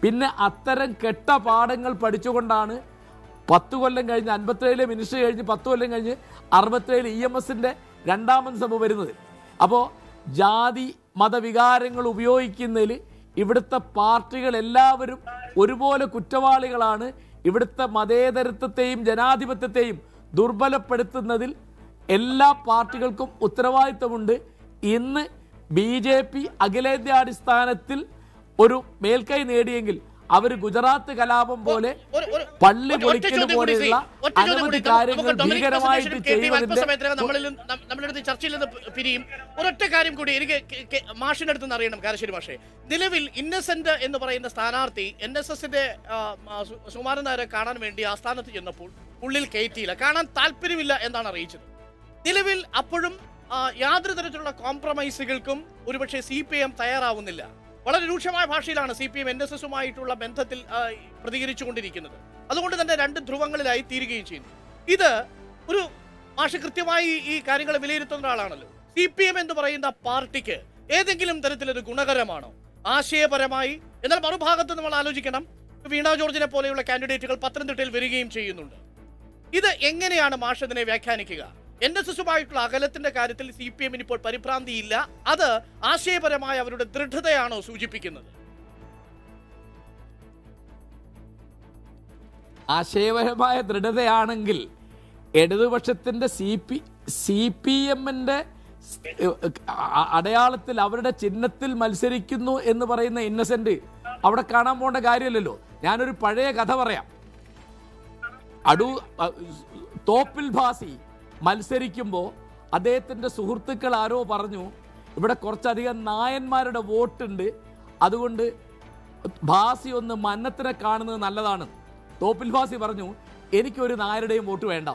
പിന്നെ അത്തരം കെട്ട പാഠങ്ങൾ പഠിച്ചുകൊണ്ടാണ് 10 കൊല്ലം കഴിഞ്ഞ് 57 മിനിസ്റ്റർ കഴിഞ്ഞ് 10 കൊല്ലം കഴിഞ്ഞ് 67 EMSന്റെ രണ്ടാമത് സഭ വരുന്നത്. അപ്പോൾ ജാതി മതവികാരങ്ങൾ ഉപയോഗിക്കുന്നതിൽ ഇവിടുത്തെ പാർട്ടികൾ എല്ലാവരും ഒരുപോലെ കുറ്റവാളികളാണ്. ഇവിടുത്തെ മതേതരത്വത്തെയും ജനാധിപത്യത്തെയും ദുർബലപ്പെടുത്തുന്നതിൽ എല്ലാ പാർട്ടികൾക്കും ഉത്തരവാദിത്തമുണ്ട്. ഇന്ന് BJP അഖിലേന്ത്യാടിസ്ഥാനത്തിൽ ഒരു മേൽക്കൈ നേടിയെങ്കിൽ അവർ ഗുജറാത്ത് കലാപം പോലെ പള്ളി പൊളിക്കൽ പോലെയുള്ള അനവധി കാര്യങ്ങൾ ഭീകരമായിട്ട് ചെയ്യുന്നതിന്റെ ചർച്ചയിൽ നിന്ന് പിരിയും. ഒരൊറ്റ കാര്യം കൂടി എനിക്ക് മാഷിന്റെ അടുത്ത് നിന്ന് അറിയണം, കാരശ്ശേരി മാഷെ. നിലവിൽ ഇന്നസെന്റ് എന്ന് പറയുന്ന സ്ഥാനാർത്ഥി NSSന്റെ സുകുമാരൻ നായരെ കാണാൻ വേണ്ടി ആസ്ഥാനത്ത് ചെന്നപ്പോൾ ഉള്ളിൽ കയറ്റിയില്ല, കാണാൻ താല്പര്യമില്ല എന്നാണ് അറിയിച്ചത്. നിലവിൽ അപ്പോഴും യാതൊരു തരത്തിലുള്ള കോംപ്രമൈസുകൾക്കും ഒരുപക്ഷെ CPM തയ്യാറാവുന്നില്ല. വളരെ രൂക്ഷമായ ഭാഷയിലാണ് CPM NSSുമായിട്ടുള്ള ബന്ധത്തിൽ പ്രതികരിച്ചുകൊണ്ടിരിക്കുന്നത്. അതുകൊണ്ട് തന്നെ രണ്ട് ധ്രുവങ്ങളിലായി തീരുകയും ചെയ്യുന്നു. ഇത് ഒരു മാഷ് കൃത്യമായി ഈ കാര്യങ്ങളെ വിലയിരുത്തുന്ന ഒരാളാണല്ലോ. CPM എന്ന് പറയുന്ന പാർട്ടിക്ക് ഏതെങ്കിലും തരത്തിലൊരു ഗുണകരമാണോ ആശയപരമായി? എന്നാൽ മറുഭാഗത്ത് നമ്മൾ ആലോചിക്കണം, വീണ ജോർജിനെ പോലെയുള്ള കാൻഡിഡേറ്റുകൾ പത്തനംതിട്ടയിൽ വരികയും ചെയ്യുന്നുണ്ട്. ഇത് എങ്ങനെയാണ് മാഷ് ഇതിനെ വ്യാഖ്യാനിക്കുക? NSSുമായിട്ടുള്ള അകലത്തിന്റെ കാര്യത്തിൽ CPM ഇപ്പോൾ പരിഭ്രാന്തിയില്ല, അത് ആശയപരമായ അവരുടെ ദൃഢതയാണോ സൂചിപ്പിക്കുന്നത്? ആശയപരമായ ദൃഢതയാണെങ്കിൽ ഇടതുപക്ഷത്തിന്റെ CPMന്റെ അടയാളത്തിൽ അവരുടെ ചിഹ്നത്തിൽ മത്സരിക്കുന്നു എന്ന് പറയുന്ന ഇന്നസെന്റ് അവിടെ കാണാൻ പോകേണ്ട കാര്യമല്ലല്ലോ. ഞാനൊരു പഴയ കഥ പറയാം. തോപ്പിൽ ഭാസി മത്സരിക്കുമ്പോൾ അദ്ദേഹത്തിൻ്റെ സുഹൃത്തുക്കൾ ആരോ പറഞ്ഞു, ഇവിടെ കുറച്ചധികം നായന്മാരുടെ വോട്ടുണ്ട്, അതുകൊണ്ട് ഭാസി ഒന്ന് മന്നത്തിനെ കാണുന്നത് നല്ലതാണ്. തോപ്പിൽ ഭാസി പറഞ്ഞു, എനിക്കൊരു നായരുടെയും വോട്ട് വേണ്ട.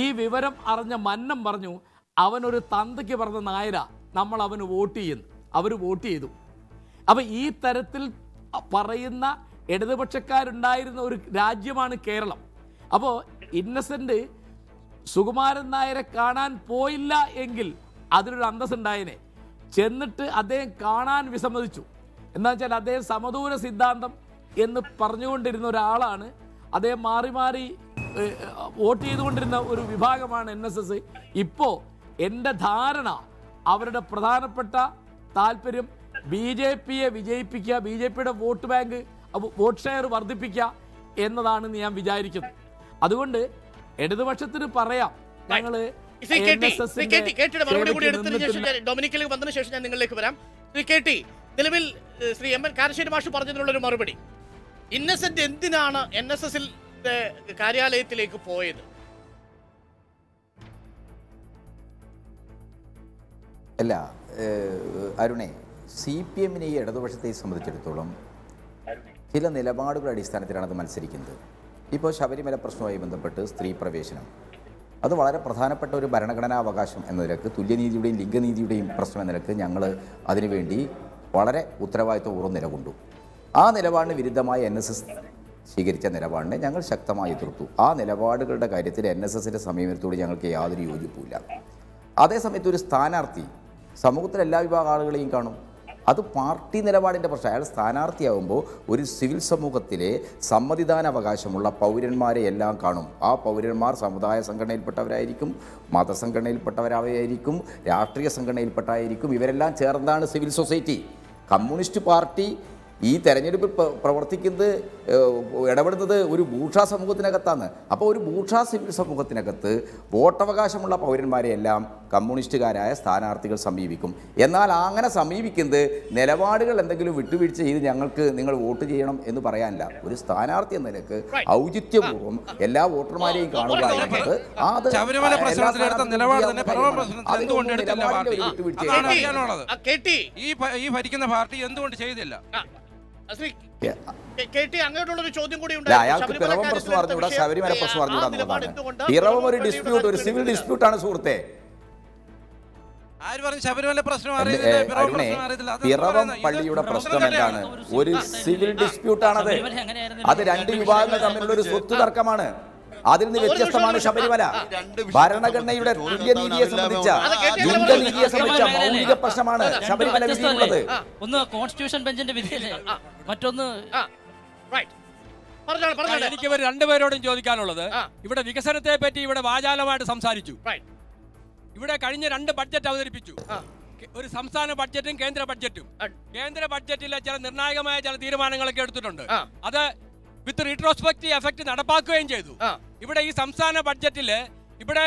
ഈ വിവരം അറിഞ്ഞ മന്നം പറഞ്ഞു, അവനൊരു തന്തയ്ക്ക് പറഞ്ഞ നായരാ, നമ്മൾ അവന് വോട്ട് ചെയ്യുന്നു. അവർ വോട്ട് ചെയ്തു. അപ്പം ഈ തരത്തിൽ പറയുന്ന ഇടതുപക്ഷക്കാരുണ്ടായിരുന്ന ഒരു രാജ്യമാണ് കേരളം. അപ്പോൾ ഇന്നസെന്റ് സുകുമാരൻ നായരെ കാണാൻ പോയില്ല എങ്കിൽ അതിനൊരു അന്തസ്സുണ്ടായനെ. ചെന്നിട്ട് അദ്ദേഹം കാണാൻ വിസമ്മതിച്ചു. എന്താ വെച്ചാൽ അദ്ദേഹം സമദൂര സിദ്ധാന്തം എന്ന് പറഞ്ഞുകൊണ്ടിരുന്ന ഒരാളാണ്. അദ്ദേഹം മാറി മാറി വോട്ട് ചെയ്തുകൊണ്ടിരുന്ന ഒരു വിഭാഗമാണ് NSS. ഇപ്പോൾ എൻ്റെ ധാരണ അവരുടെ പ്രധാനപ്പെട്ട താല്പര്യം BJPയെ വിജയിപ്പിക്കുക, BJPയുടെ വോട്ട് ബാങ്ക് വോട്ട് ഷെയർ വർദ്ധിപ്പിക്കുക എന്നതാണെന്ന് ഞാൻ വിചാരിക്കുന്നു. അതുകൊണ്ട് ഇടതുപക്ഷത്തിന് പറയാം, ഞങ്ങള് ഡൊമിനിക്കിലേക്ക് വന്നതിന് ശേഷം ഞാൻ നിങ്ങളിലേക്ക് വരാം. ശ്രീ KT, നിലവിൽ ശ്രീ MN കാരശ്ശേരി മാഷ് പറഞ്ഞതിനുള്ളൊരു മറുപടി, ഇന്നസെന്റ് എന്തിനാണ് NSSൽ കാര്യാലയത്തിലേക്ക് പോയത്? അല്ല അരുണേ, CPMനെ ഈ ഇടതുപക്ഷത്തെ സംബന്ധിച്ചിടത്തോളം ചില നിലപാടുകളുടെ അടിസ്ഥാനത്തിലാണ് അത് മത്സരിക്കുന്നത്. ഇപ്പോൾ ശബരിമല പ്രശ്നവുമായി ബന്ധപ്പെട്ട് സ്ത്രീ പ്രവേശനം അത് വളരെ പ്രധാനപ്പെട്ട ഒരു ഭരണഘടനാവകാശം എന്ന നിലക്ക്, തുല്യനീതിയുടെയും ലിംഗനീതിയുടെയും പ്രശ്നം എന്ന നിലക്ക് ഞങ്ങൾ അതിനുവേണ്ടി വളരെ ഉത്തരവാദിത്വപൂർവ്വം നിലകൊണ്ടു. ആ നിലപാടിന് വിരുദ്ധമായ NSS സ്വീകരിച്ച നിലപാടിനെ ഞങ്ങൾ ശക്തമായി എതിർത്തു. ആ നിലപാടുകളുടെ കാര്യത്തിൽ NSSന്റെ സമീപനത്തോട് ഞങ്ങൾക്ക് യാതൊരു യോജിപ്പുമില്ല. അതേസമയത്ത് ഒരു സ്ഥാനാർത്ഥി സമൂഹത്തിലെ എല്ലാ വിഭാഗം ആളുകളെയും കാണും. അത് പാർട്ടി നിലപാടിൻ്റെ പ്രശ്നം. അയാൾ സ്ഥാനാർത്ഥിയാകുമ്പോൾ ഒരു സിവിൽ സമൂഹത്തിലെ സമ്മതിദാനാവകാശമുള്ള പൗരന്മാരെ എല്ലാം കാണും. ആ പൗരന്മാർ സമുദായ സംഘടനയിൽപ്പെട്ടവരായിരിക്കും, മതസംഘടനയിൽപ്പെട്ടവരായിരിക്കും, രാഷ്ട്രീയ സംഘടനയിൽപ്പെട്ടായിരിക്കും. ഇവരെല്ലാം ചേർന്നാണ് സിവിൽ സൊസൈറ്റി. കമ്മ്യൂണിസ്റ്റ് പാർട്ടി ഈ തെരഞ്ഞെടുപ്പിൽ പ്രവർത്തിക്കുന്നത് ഇടപെടുന്നത് ഒരു ബൂർഷ്വാ സമൂഹത്തിനകത്താണ്. അപ്പോൾ ഒരു ബൂർഷ്വാ സിവിൽ സമൂഹത്തിനകത്ത് വോട്ടവകാശമുള്ള പൗരന്മാരെ എല്ലാം കമ്മ്യൂണിസ്റ്റുകാരായ സ്ഥാനാർത്ഥികൾ സമീപിക്കും. എന്നാൽ അങ്ങനെ സമീപിക്കുന്നത് നിലപാടുകൾ എന്തെങ്കിലും വിട്ടുവീഴ്ച ചെയ്ത് ഞങ്ങൾക്ക് നിങ്ങൾ വോട്ട് ചെയ്യണം എന്ന് പറയാനല്ല. ഒരു സ്ഥാനാർത്ഥി എന്ന നിലക്ക് ഔചിത്യപൂർവ്വം എല്ലാ വോട്ടർമാരെയും കാണുക എന്നത് ഈ ഭരിക്കുന്ന പാർട്ടി എന്തുകൊണ്ട് ചെയ്തില്ല? അങ്ങോട്ടുള്ളൊരു ചോദ്യം കൂടി ഉണ്ട്. അയാൾക്ക് പിറവം പ്രശ്നം അറിഞ്ഞൂടാ, ശബരിമല പ്രശ്നം അറിഞ്ഞൂടാ എന്നുള്ളതാണ്. പിറവം ഒരു ഡിസ്പ്യൂട്ട്, ഒരു സിവിൽ ഡിസ്പ്യൂട്ടാണ് സുഹൃത്തെ. ആര് പറഞ്ഞു ശബരിമല പ്രശ്നം പിറവം പള്ളിയുടെ പ്രശ്നം എന്താണ്? ഒരു സിവിൽ ഡിസ്പ്യൂട്ടാണത്. അത് രണ്ട് വിഭാഗങ്ങൾ തമ്മിലുള്ള ഒരു സ്വത്ത് തർക്കമാണ്. അതിൽ നിന്ന് വ്യത്യസ്തമാണ് ശബരിമല. ഭരണഘടനയുടെ തുല്യനീതിയെ സംബന്ധിച്ച, ലിംഗനീതിയെ സംബന്ധിച്ച മൗലിക പ്രശ്നമാണ് ശബരിമല വിധിയുള്ളത്. ഒന്ന് കോൺസ്റ്റിറ്റ്യൂഷൻ ബെഞ്ചിന്റെ വിധിയല്ലേ, മറ്റൊന്ന് എനിക്ക് ഇവർ രണ്ടുപേരോടും ചോദിക്കാനുള്ളത്, ഇവിടെ വികസനത്തെ പറ്റി ഇവിടെ വാചാലമായിട്ട് സംസാരിച്ചു. ഇവിടെ കഴിഞ്ഞ 2 ബഡ്ജറ്റ് അവതരിപ്പിച്ചു. ഒരു സംസ്ഥാന ബഡ്ജറ്റും കേന്ദ്ര ബഡ്ജറ്റും. കേന്ദ്ര ബഡ്ജറ്റിലെ ചില നിർണായകമായ ചില തീരുമാനങ്ങളൊക്കെ എടുത്തിട്ടുണ്ട്. അത് വിത്ത് റീട്രോസ്പെക്റ്റീവ് എഫക്ട് നടപ്പാക്കുകയും ചെയ്തു. ഇവിടെ ഈ സംസ്ഥാന ബഡ്ജറ്റില് ഇവിടെ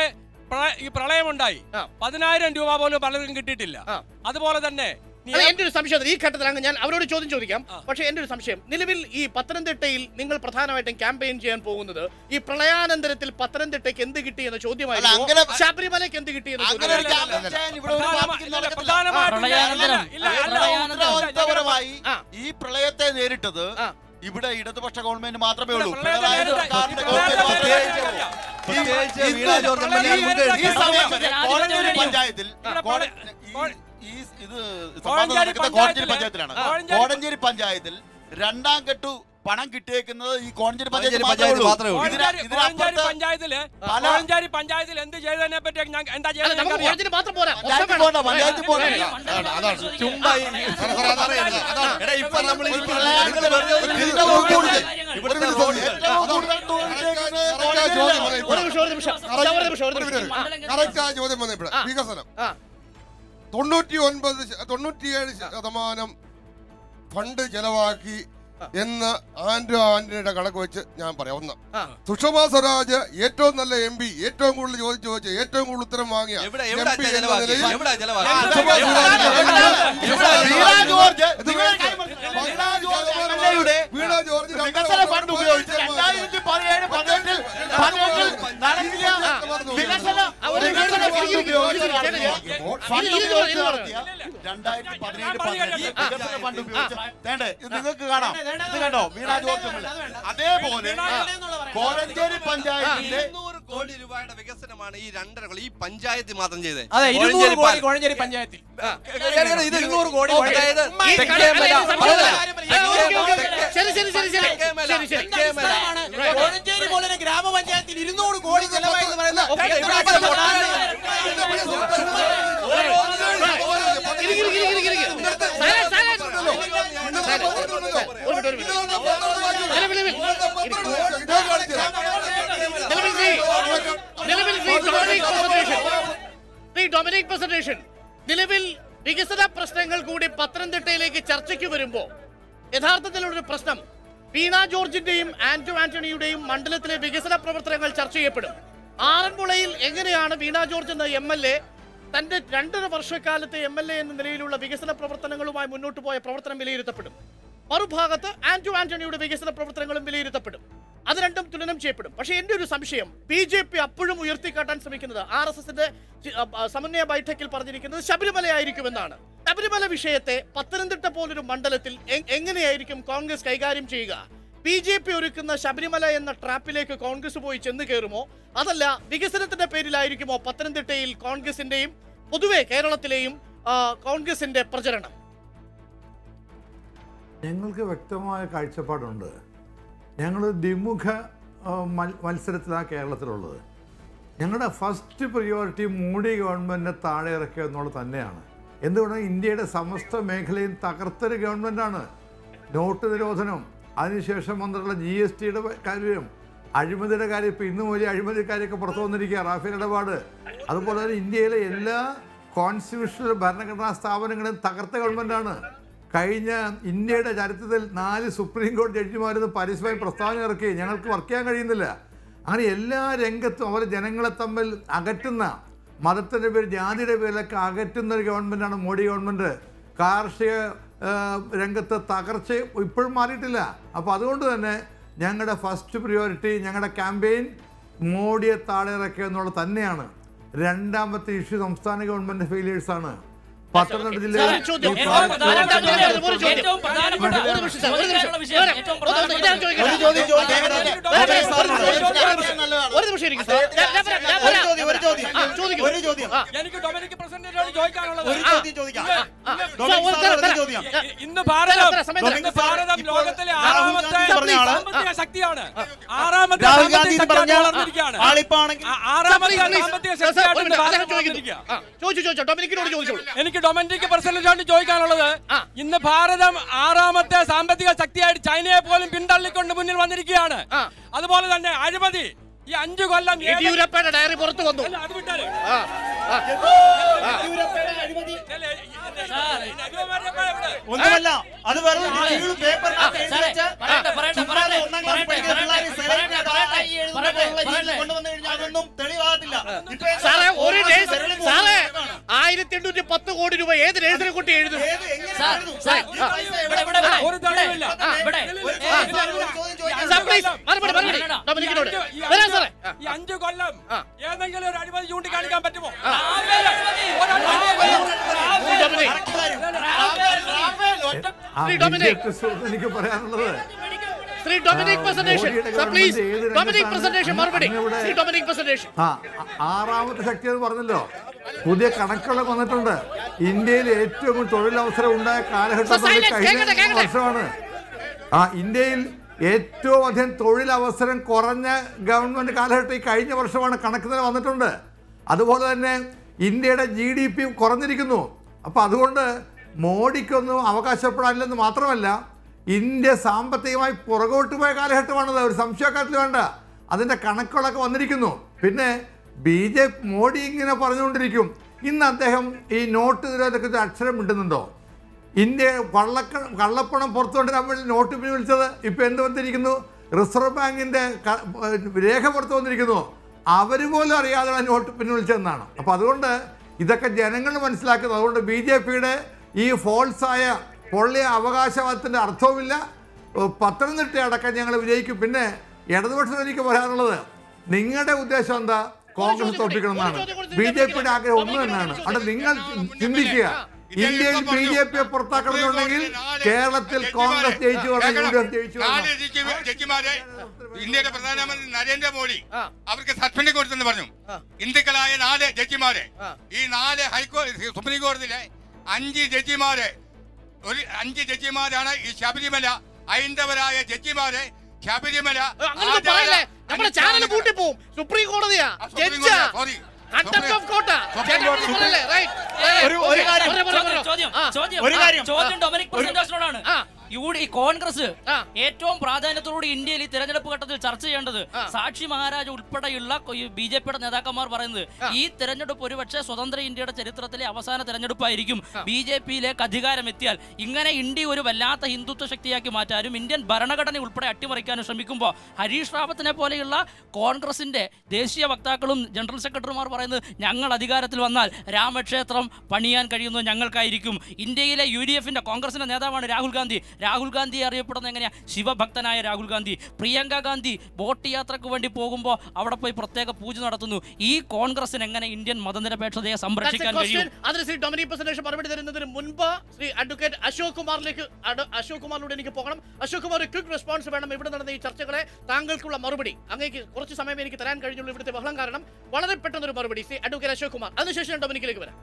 ഈ പ്രളയമുണ്ടായി, 10,000 രൂപ പോലും പലർക്കും കിട്ടിയിട്ടില്ല. അതുപോലെ തന്നെ എന്റെ ഒരു സംശയം, ഈ ഘട്ടത്തിലാണ് ഞാൻ അവരോട് ചോദ്യം ചോദിക്കാം. പക്ഷേ എന്റെ ഒരു സംശയം, നിലവിൽ ഈ പത്തനംതിട്ടയിൽ നിങ്ങൾ പ്രധാനമായിട്ടും ക്യാമ്പയിൻ ചെയ്യാൻ പോകുന്നത് ഈ പ്രളയാനന്തരത്തിൽ പത്തനംതിട്ടയ്ക്ക് എന്ത് കിട്ടി എന്ന ചോദ്യമായിരുന്നു, ശബരിമലയ്ക്ക് എന്ത് കിട്ടി എന്ന ചോദ്യം. ഈ പ്രളയത്തെ നേരിട്ടത് ഇവിടെ ഇടതുപക്ഷ ഗവൺമെന്റ് മാത്രമേ ഉള്ളൂ. പഞ്ചായത്തിൽ പഞ്ചായത്തിലാണ്, കോടഞ്ചേരി പഞ്ചായത്തിൽ 2ാം ഘട്ടു പണം കിട്ടിയേക്കുന്നത് ഈ കോടഞ്ചേരി പഞ്ചായത്തിൽ പഞ്ചായത്തിൽ എന്ത് ചെയ്തതിനെ പറ്റി എന്താ ചോദ്യം വന്നപ്പോൾ വികസനം 97% ഫണ്ട് ചെലവാക്കി എന്ന് ആന്റണിയുടെ കണക്ക് വെച്ച് ഞാൻ പറയാം. ഒന്ന്, സുഷമാ സ്വരാജ് ഏറ്റവും നല്ല MP, ഏറ്റവും കൂടുതൽ ചോദിച്ച് ഏറ്റവും കൂടുതൽ ഉത്തരം വാങ്ങിയ MP എന്ന നിലയിൽ വീണ ജോർജ് നിങ്ങൾക്ക് കാണാം. ഇത് കണ്ടോ വീണ ജോർജ്. അതേപോലെ കോഴഞ്ചേരി പഞ്ചായത്തിന്റെ 200 കോടി രൂപയുടെ വികസനമാണ് ഈ 2.5 ഈ പഞ്ചായത്ത് മാത്രം ചെയ്തത്. അതെ, 200 കോടി കോഴഞ്ചേരി പഞ്ചായത്തിൽ. ഇത് 200 കോടി അതായത് കോഴഞ്ചേരി പോലെ ഗ്രാമപഞ്ചായത്തിൽ 200 കോടി ചെലവായെന്ന് പറയുന്നത് നിലവിൽ വികസന പ്രശ്നങ്ങൾ കൂടി പത്തനംതിട്ടയിലേക്ക് ചർച്ചയ്ക്ക് വരുമ്പോൾ യഥാർത്ഥത്തിലുള്ളൊരു പ്രശ്നം വീണ ജോർജിന്റെയും ആന്റണിയുടെയും മണ്ഡലത്തിലെ വികസന പ്രവർത്തനങ്ങൾ ചർച്ച ചെയ്യപ്പെടും. ആറന്മുളയിൽ എങ്ങനെയാണ് വീണ ജോർജ് എന്ന MLA തന്റെ 2.5 വർഷക്കാലത്തെ MLA എന്ന നിലയിലുള്ള വികസന പ്രവർത്തനങ്ങളുമായി മുന്നോട്ട് പോയ പ്രവർത്തനം വിലയിരുത്തപ്പെടും. മറുഭാഗത്ത് ആന്റണിയുടെ വികസന പ്രവർത്തനങ്ങളും വിലയിരുത്തപ്പെടും. അത് രണ്ടും തുലനം ചെയ്യപ്പെടും. പക്ഷേ എന്റെ ഒരു സംശയം, BJP അപ്പോഴും ഉയർത്തിക്കാട്ടാൻ ശ്രമിക്കുന്നത്, RSSന്റെ സമന്വയ ബൈഠക്കിൽ പറഞ്ഞിരിക്കുന്നത് ശബരിമലയായിരിക്കുമെന്നാണ്. ശബരിമല വിഷയത്തെ പത്തനംതിട്ട പോലൊരു മണ്ഡലത്തിൽ എങ്ങനെയായിരിക്കും കോൺഗ്രസ് കൈകാര്യം ചെയ്യുക? BJP ഒരുക്കുന്ന ശബരിമല എന്ന ട്രാപ്പിലേക്ക് കോൺഗ്രസ് പോയി ചെന്ന് കയറുമോ, അതല്ല വികസനത്തിന്റെ പേരിലായിരിക്കുമോ പത്തനംതിട്ടയിൽ കോൺഗ്രസിന്റെയും പൊതുവെ കേരളത്തിലെയും കോൺഗ്രസിന്റെ പ്രചരണം? ഞങ്ങൾക്ക് വ്യക്തമായ കാഴ്ചപ്പാടുണ്ട്. ഞങ്ങൾ ദ്വിമുഖ മത്സരത്തിലാണ് കേരളത്തിലുള്ളത്. ഞങ്ങളുടെ ഫസ്റ്റ് പ്രിയോറിറ്റി മോഡി ഗവൺമെൻറ്റിനെ താഴെ ഇറക്കുക എന്നുള്ളത് തന്നെയാണ്. എന്തുകൊണ്ടാണ് ഇന്ത്യയുടെ സമസ്ത മേഖലയും തകർത്തൊരു ഗവൺമെൻറ്റാണ്. നോട്ട് നിരോധനം, അതിനുശേഷം വന്നിട്ടുള്ള GSTയുടെ കാര്യം, അഴിമതിയുടെ കാര്യം, ഇപ്പോൾ ഇന്നും വലിയ അഴിമതിക്കാരെയൊക്കെ പുറത്തു വന്നിരിക്കുക, റാഫേൽ ഇടപാട്. അതുപോലെ തന്നെ ഇന്ത്യയിലെ എല്ലാ കോൺസ്റ്റിറ്റ്യൂഷണൽ ഭരണഘടനാ സ്ഥാപനങ്ങളും തകർത്ത ഗവൺമെൻറ്റാണ്. കഴിഞ്ഞ ഇന്ത്യയുടെ ചരിത്രത്തിൽ 4 സുപ്രീം കോടതി ജഡ്ജിമാരെന്ന് പരസ്യമായി പ്രസ്താവന ഇറക്കി, ഞങ്ങൾക്ക് വർക്ക് ചെയ്യാൻ കഴിയുന്നില്ല. അങ്ങനെ എല്ലാ രംഗത്തും അവർ ജനങ്ങളെ തമ്മിൽ അകറ്റുന്ന, മതത്തിൻ്റെ പേര് ജാതിയുടെ പേരിലൊക്കെ അകറ്റുന്ന ഒരു ഗവൺമെൻറ്റാണ് മോഡി ഗവൺമെൻറ്. കാർഷിക രംഗത്ത് തകർച്ച ഇപ്പോഴും മാറിയിട്ടില്ല. അപ്പോൾ അതുകൊണ്ട് തന്നെ ഞങ്ങളുടെ ഫസ്റ്റ് പ്രിയോറിറ്റി, ഞങ്ങളുടെ ക്യാമ്പയിൻ മോഡിയെ താഴെ ഇറക്കുക എന്നുള്ളത് തന്നെയാണ്. രണ്ടാമത്തെ ഇഷ്യൂ സംസ്ഥാന ഗവൺമെൻറ് ഫെയിലിയേഴ്സാണ്. പത്തനംതിട്ട ജില്ലയിൽ ഇന്ന് ഭാരതം ലോകത്തിലെ ആറാമത്തെ സാമ്പത്തിക ശക്തിയാണ്. ആറാമത്തെ എനിക്ക് ഡൊമസ്റ്റിക് പ്രസിഡന്റിനോട് ചോദിക്കാനുള്ളത്, ഇന്ന് ഭാരതം ആറാമത്തെ സാമ്പത്തിക ശക്തിയായിട്ട് ചൈനയെ പോലും പിന്തള്ളിക്കൊണ്ട് മുന്നിൽ വന്നിരിക്കുകയാണ്. അതുപോലെ തന്നെ അഴിമതി ഈ 5 കൊല്ലം യെദ്യൂരപ്പയുടെ ഡയറി പുറത്തു വന്നു. അത് വിട്ടാല് ഒന്നുമല്ല, അത് വെറും തെളിവാകത്തില്ല. 1810 കോടി രൂപ ഏത് നേഴ്സിനെ കുട്ടി എഴുതും? ഒരു തെളിവില്ല. ഈ 5 കൊല്ലം ഏതെങ്കിലും ഒരു അഴിമതി ചൂണ്ടിക്കാണിക്കാൻ പറ്റുമോ? എനിക്ക് പറയാനുള്ളത് Shri Dominic presentation please. Dominic presentation മറുപടി. Shri Dominic presentation. ആറാമത്തെ ശക്തി എന്ന് പറഞ്ഞല്ലോ. പുതിയ കണക്കുകളൊക്കെ വന്നിട്ടുണ്ട്. ഇന്ത്യയിൽ ഏറ്റവും തൊഴിലവസരം ഉണ്ടായ കാലഘട്ടം കഴിഞ്ഞ വർഷമാണ്. ഇന്ത്യയിൽ ഏറ്റവും അധികം തൊഴിലവസരം കുറഞ്ഞ ഗവൺമെൻറ് കാലഘട്ടം ഈ കഴിഞ്ഞ വർഷമാണ് കണക്ക് തന്നെ വന്നിട്ടുണ്ട്. അതുപോലെ തന്നെ ഇന്ത്യയുടെ GDP കുറഞ്ഞിരിക്കുന്നു. അപ്പോൾ അതുകൊണ്ട് മോഡിക്കൊന്നും അവകാശപ്പെടാനില്ലെന്ന് മാത്രമല്ല, ഇന്ത്യ സാമ്പത്തികമായി പുറകോട്ട് പോയ കാലഘട്ടമാണത്, ഒരു സംശയക്കാര്യത്തിൽ വേണ്ട. അതിൻ്റെ കണക്കുകളൊക്കെ വന്നിരിക്കുന്നു. പിന്നെ മോഡി ഇങ്ങനെ പറഞ്ഞുകൊണ്ടിരിക്കും. ഇന്ന് അദ്ദേഹം ഈ നോട്ട് നിരോധനത്തെ അക്ഷരം മിണ്ടുന്നുണ്ടോ? ഇന്ത്യ കള്ളപ്പണം പുറത്തുകൊണ്ടുവരാൻ വേണ്ടി നോട്ട് പിൻവലിച്ചത് ഇപ്പോൾ എന്ത് വന്നിരിക്കുന്നു? റിസർവ് ബാങ്കിൻ്റെ രേഖ പുറത്തു വന്നിരിക്കുന്നു. അവർ പോലും അറിയാതെ നോട്ട് പിൻവലിച്ചതെന്നാണ്. അപ്പോൾ അതുകൊണ്ട് ഇതൊക്കെ ജനങ്ങൾ മനസ്സിലാക്കുന്നത്. അതുകൊണ്ട് BJPയുടെ ഈ ഫോൾസായ പൊള്ളിയ അവകാശവാദത്തിൻ്റെ അർത്ഥവുമില്ല. പത്തനംതിട്ട അടക്കം ഞങ്ങൾ വിജയിക്കും. പിന്നെ ഇടതുപക്ഷത്തിൽ എനിക്ക് പറയാനുള്ളത്, നിങ്ങളുടെ ഉദ്ദേശം എന്താ? കോൺഗ്രസ് തോൽപ്പിക്കണം എന്നാണ്. BJPയുടെ ആഗ്രഹം ഒന്ന് തന്നെയാണ്. അവിടെ നിങ്ങൾ ചിന്തിക്കുക, ഇന്ത്യയിൽ BJPയെ പുറത്താക്കണമെന്നുണ്ടെങ്കിൽ കേരളത്തിൽ കോൺഗ്രസ് ജയിച്ചു വരണം, UDF ജയിച്ചു വരണം. ഇന്ത്യയുടെ പ്രധാനമന്ത്രി നരേന്ദ്രമോദി അവർക്ക് സസ്പെൻഡ് കൊടുത്തെന്ന് പറഞ്ഞു. ഹിന്ദുക്കളായ 4 ജഡ്ജിമാരെ, ഈ 4 ഹൈക്കോടതി സുപ്രീം കോടതിയിലെ 5 ജഡ്ജിമാരെ, 5 ജഡ്ജിമാരാണ് ഈ ശബരിമല ഹൈന്ദവരായ ജഡ്ജിമാരെ. ശബരിമല ചാനൽ പൂട്ടി പോവും. സുപ്രീം കോടതിയാ ചോദ്യം ഡൊമിനിക് പ്രസന്റേഷനോടാണ്. കോൺഗ്രസ് ഏറ്റവും പ്രാധാന്യത്തോടുകൂടി ഇന്ത്യയിൽ ഈ തെരഞ്ഞെടുപ്പ് ഘട്ടത്തിൽ ചർച്ച ചെയ്യേണ്ടത്, സാക്ഷി മഹാരാജ് ഉൾപ്പെടെയുള്ള BJPയുടെ നേതാക്കന്മാർ പറയുന്നത്, ഈ തെരഞ്ഞെടുപ്പ് ഒരുപക്ഷെ സ്വതന്ത്ര ഇന്ത്യയുടെ ചരിത്രത്തിലെ അവസാന തെരഞ്ഞെടുപ്പായിരിക്കും. BJPയിലേക്ക് അധികാരം എത്തിയാൽ ഇങ്ങനെ ഇന്ത്യ ഒരു വല്ലാത്ത ഹിന്ദുത്വ ശക്തിയാക്കി മാറ്റാനും ഇന്ത്യൻ ഭരണഘടന ഉൾപ്പെടെ അട്ടിമറിക്കാനും ശ്രമിക്കുമ്പോൾ ഹരീഷ് റാവത്തിനെ പോലെയുള്ള കോൺഗ്രസിന്റെ ദേശീയ വക്താക്കളും ജനറൽ സെക്രട്ടറിമാർ പറയുന്നത്, ഞങ്ങൾ അധികാരത്തിൽ വന്നാൽ രാമക്ഷേത്രം പണിയാൻ കഴിയുന്നത് ഞങ്ങൾക്കായിരിക്കും. ഇന്ത്യയിലെ UDFന്റെ കോൺഗ്രസിന്റെ നേതാവാണ് രാഹുൽ ഗാന്ധി. രാഹുൽ ഗാന്ധി അറിയപ്പെടുന്നത് എങ്ങനെയാ? ശിവഭക്തനായ രാഹുൽ ഗാന്ധി. പ്രിയങ്ക ഗാന്ധി ബോട്ട് യാത്രക്ക് വേണ്ടി പോകുമ്പോൾ അവിടെ പോയി പ്രത്യേക പൂജ നടത്തുന്നു. ഈ കോൺഗ്രസിന് എങ്ങനെ ഇന്ത്യൻ മതനിരപേക്ഷതയെ സംരക്ഷിക്കാൻ കഴിയും? അതിന് ശ്രീ ഡൊമിനിക് പ്രസന്റേഷൻ മറുപടി തരുന്നതിന് മുൻപ് ശ്രീ അഡ്വക്കേറ്റ് അശോക് കുമാറിലൂടെ എനിക്ക് പോകണം. അശോക് കുമാർ, ക്വിക്ക് റെസ്പോൺസ് വേണം. ഇവിടെ നടന്ന ഈ ചർച്ചകളെ താങ്കൾക്കുള്ള മറുപടി. അങ്ങേക്ക് കുറച്ച് സമയം എനിക്ക് തരാൻ കഴിഞ്ഞുള്ളൂ ഇവിടുത്തെ ബഹളം കാരണം. വളരെ പെട്ടെന്നൊരു മറുപടി ശ്രീ അഡ്വക്കേറ്റ് അശോക് കുമാർ. അതിനുശേഷം ഡൊമിനിക്കിലേക്ക് വരാം.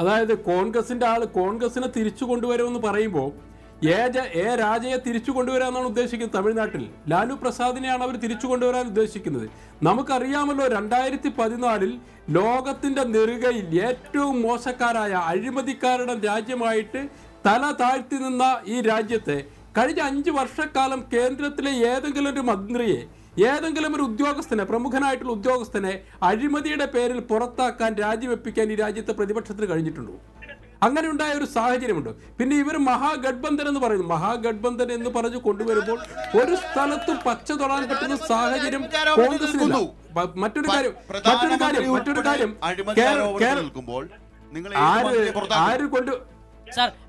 അതായത് കോൺഗ്രസിന്റെ ആള് കോൺഗ്രസിനെ തിരിച്ചു കൊണ്ടുവരുമെന്ന് പറയുമ്പോൾ രാജയെ തിരിച്ചു കൊണ്ടുവരാമെന്നാണ് ഉദ്ദേശിക്കുന്നത്. തമിഴ്നാട്ടിൽ ലാലു പ്രസാദിനെയാണ് അവർ തിരിച്ചു കൊണ്ടുവരാൻ ഉദ്ദേശിക്കുന്നത്. നമുക്കറിയാമല്ലോ 2014 ലോകത്തിന്റെ നെറുകയിൽ ഏറ്റവും മോശക്കാരായ അഴിമതിക്കാരുടെ രാജ്യമായിട്ട് തല താഴ്ത്തി നിന്ന ഈ രാജ്യത്തെ കഴിഞ്ഞ 5 വർഷക്കാലം കേന്ദ്രത്തിലെ ഏതെങ്കിലും ഒരു മന്ത്രിയെ, ഏതെങ്കിലും ഒരു ഉദ്യോഗസ്ഥനെ, പ്രമുഖനായിട്ടുള്ള ഉദ്യോഗസ്ഥനെ അഴിമതിയുടെ പേരിൽ പുറത്താക്കാൻ, രാജിവെപ്പിക്കാൻ ഈ രാജ്യത്തെ പ്രതിപക്ഷത്തിന് കഴിഞ്ഞിട്ടുണ്ടോ? അങ്ങനെ ഉണ്ടായ ഒരു സാഹചര്യമുണ്ട്. പിന്നെ ഇവർ മഹാഗഡ്ബന്ധൻ എന്ന് പറയുന്നു. മഹാഗഡ്ബന്ധൻ എന്ന് പറഞ്ഞു കൊണ്ടുവരുമ്പോൾ ഒരു സ്ഥലത്തും പച്ച തൊടാൻ പറ്റുന്ന സാഹചര്യം കോൺഗ്രസിനില്ല. മറ്റൊരു കാര്യം ആര് കൊണ്ട്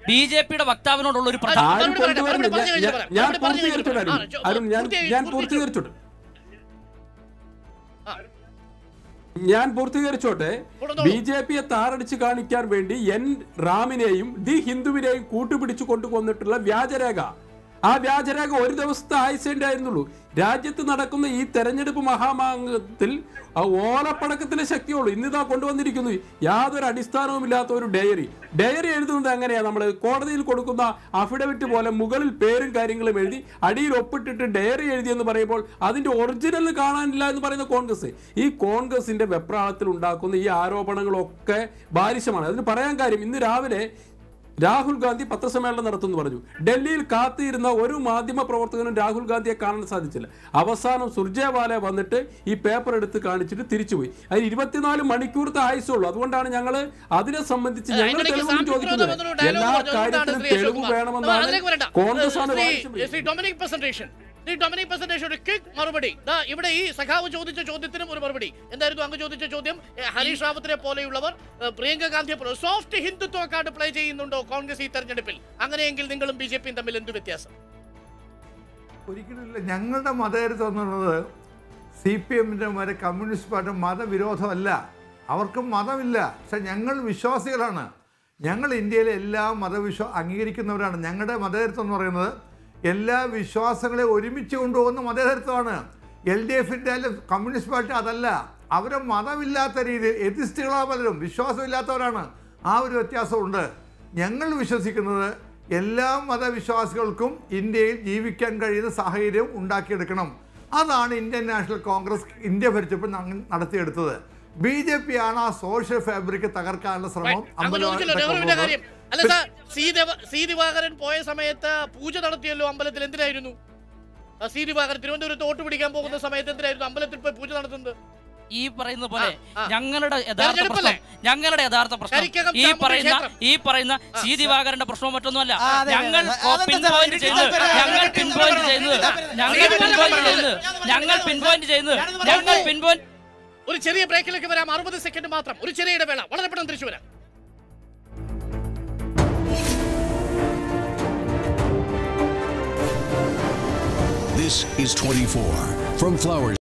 ബിജെപിയുടെ വക്താവിനോടുള്ള ഒരു ഞാൻ പൂർത്തീകരിച്ചോട്ടെ. ബിജെപിയെ താറടിച്ച് കാണിക്കാൻ വേണ്ടി എൻ റാമിനെയും ദി ഹിന്ദുവിനെയും കൂട്ടുപിടിച്ചു കൊണ്ടുവന്നിട്ടുള്ള വ്യാജരേഖ, ആ വ്യാജരേഖ ഒരു ദിവസത്തെ ആയുസേ ആയിരുന്നുള്ളൂ. രാജ്യത്ത് നടക്കുന്ന ഈ തെരഞ്ഞെടുപ്പ് മഹാമാങ്കത്തിൽ ഓലപ്പടക്കത്തിന്റെ ശക്തിയുള്ളൂ. ഇന്നിതാ കൊണ്ടുവന്നിരിക്കുന്നു യാതൊരു അടിസ്ഥാനവുമില്ലാത്ത ഒരു ഡയറി എഴുതുന്നത് എങ്ങനെയാണ്? നമ്മൾ കോടതിയിൽ കൊടുക്കുന്ന അഫിഡവിറ്റ് പോലെ മുകളിൽ പേരും കാര്യങ്ങളും എഴുതി അടിയിൽ ഒപ്പിട്ടിട്ട് ഡയറി എഴുതിയെന്ന് പറയുമ്പോൾ അതിന്റെ ഒറിജിനൽ കാണാനില്ല എന്ന് പറയുന്ന കോൺഗ്രസ്. ഈ കോൺഗ്രസിന്റെ വെപ്രാളത്തിൽ ഉണ്ടാക്കുന്ന ഈ ആരോപണങ്ങളൊക്കെ ബാലിശമാണ്. അതിന് പറയാൻ കാര്യം, ഇന്ന് രാവിലെ രാഹുൽ ഗാന്ധി പത്രസമ്മേളനം നടത്തുമെന്ന് പറഞ്ഞു. ഡൽഹിയിൽ കാത്തിരുന്ന ഒരു മാധ്യമ പ്രവർത്തകനും രാഹുൽ ഗാന്ധിയെ കാണാൻ സാധിച്ചില്ല. അവസാനം സുർജേവാല വന്നിട്ട് ഈ പേപ്പർ എടുത്ത് കാണിച്ചിട്ട് തിരിച്ചുപോയി. അതിന് 24 മണിക്കൂറത്തെ ആയുസുള്ളൂ. അതുകൊണ്ടാണ് ഞങ്ങൾ അതിനെ സംബന്ധിച്ച് ഞങ്ങൾ തെളിവൊന്നും ചോദിക്കുന്നത്. എല്ലാ കാര്യത്തിലും തെളിവ് വേണമെന്നാണ് കോൺഗ്രസ്. ഒരു ക്വിക്ക് മറുപടി. ഇവിടെ ഈ സഖാവ് ചോദിച്ച ചോദ്യത്തിനും ഒരു മറുപടി. എന്തായിരുന്നു അങ്ങ് ചോദിച്ച ചോദ്യം? ഹരീഷ് റാവത്തിനെ പോലെയുള്ളവർ, പ്രിയങ്ക ഗാന്ധിയെ പോലെ സോഫ്റ്റ് ഹിന്ദുത്വ കാർഡ് പ്ലേ ചെയ്യുന്നുണ്ടോ കോൺഗ്രസ് ഈ തെരഞ്ഞെടുപ്പിൽ? അങ്ങനെയെങ്കിൽ നിങ്ങളും ബിജെപിയും തമ്മിൽ എന്ത് വ്യത്യാസം? ഒരിക്കലുമില്ല. ഞങ്ങളുടെ മതേതരത്വം എന്നുള്ളത് CPM-ന്റെ വരെ കമ്മ്യൂണിസ്റ്റ് പാർട്ടി മതവിരോധമല്ല. അവർക്കും മതമില്ല. പക്ഷെ ഞങ്ങൾ വിശ്വാസികളാണ്. ഞങ്ങൾ ഇന്ത്യയിലെ എല്ലാ അംഗീകരിക്കുന്നവരാണ്. ഞങ്ങളുടെ മതേതരത്വം എന്ന് പറയുന്നത് എല്ലാ വിശ്വാസങ്ങളെ ഒരുമിച്ച് കൊണ്ടുപോകുന്ന മതേതരത്വമാണ്. LDF-ന്റെ കമ്മ്യൂണിസ്റ്റ് പാർട്ടി അതല്ല. അവരെ മതമില്ലാത്ത രീതിയിൽ എത്തിസ്റ്റുകളാണ് പലരും, വിശ്വാസമില്ലാത്തവരാണ്. ആ ഒരു വ്യത്യാസമുണ്ട്. ഞങ്ങൾ വിശ്വസിക്കുന്നത് എല്ലാ മതവിശ്വാസികൾക്കും ഇന്ത്യയിൽ ജീവിക്കാൻ കഴിയുന്ന സാഹചര്യം ഉണ്ടാക്കിയെടുക്കണം. അതാണ് ഇന്ത്യൻ നാഷണൽ കോൺഗ്രസ് ഇന്ത്യ ഭരിച്ചപ്പോൾ നടത്തിയെടുത്തത്. BJP ആണ് ആ സോഷ്യൽ ഫാബ്രിക് തകർക്കാനുള്ള ശ്രമം. അല്ല സാർ, സി ദിവാകരൻ പോയ സമയത്ത് പൂജ നടത്തിയല്ലോ അമ്പലത്തിൽ. എന്തിനായിരുന്നു സി ദിവാകരൻ തിരുവനന്തപുരത്ത് വോട്ട് പിടിക്കാൻ പോകുന്ന സമയത്ത് എന്തിനായിരുന്നു അമ്പലത്തിൽ പോയി പൂജ നടത്തുന്നത്? ഈ പറയുന്ന പോലെ ഞങ്ങളുടെ യഥാർത്ഥ പ്രശ്നം ഈ പറയുന്ന സി ദിവാകരന്റെ പ്രശ്നം മറ്റൊന്നുമല്ല. ഞങ്ങൾ ഒരു ചെറിയ ബ്രേക്കിലേക്ക് വരാം. 60 സെക്കൻഡ് മാത്രം, ഒരു ചെറിയ ഇടവേള. വളരെ പെട്ടെന്ന് തിരിച്ചു വരാം. This is 24 from Flowers.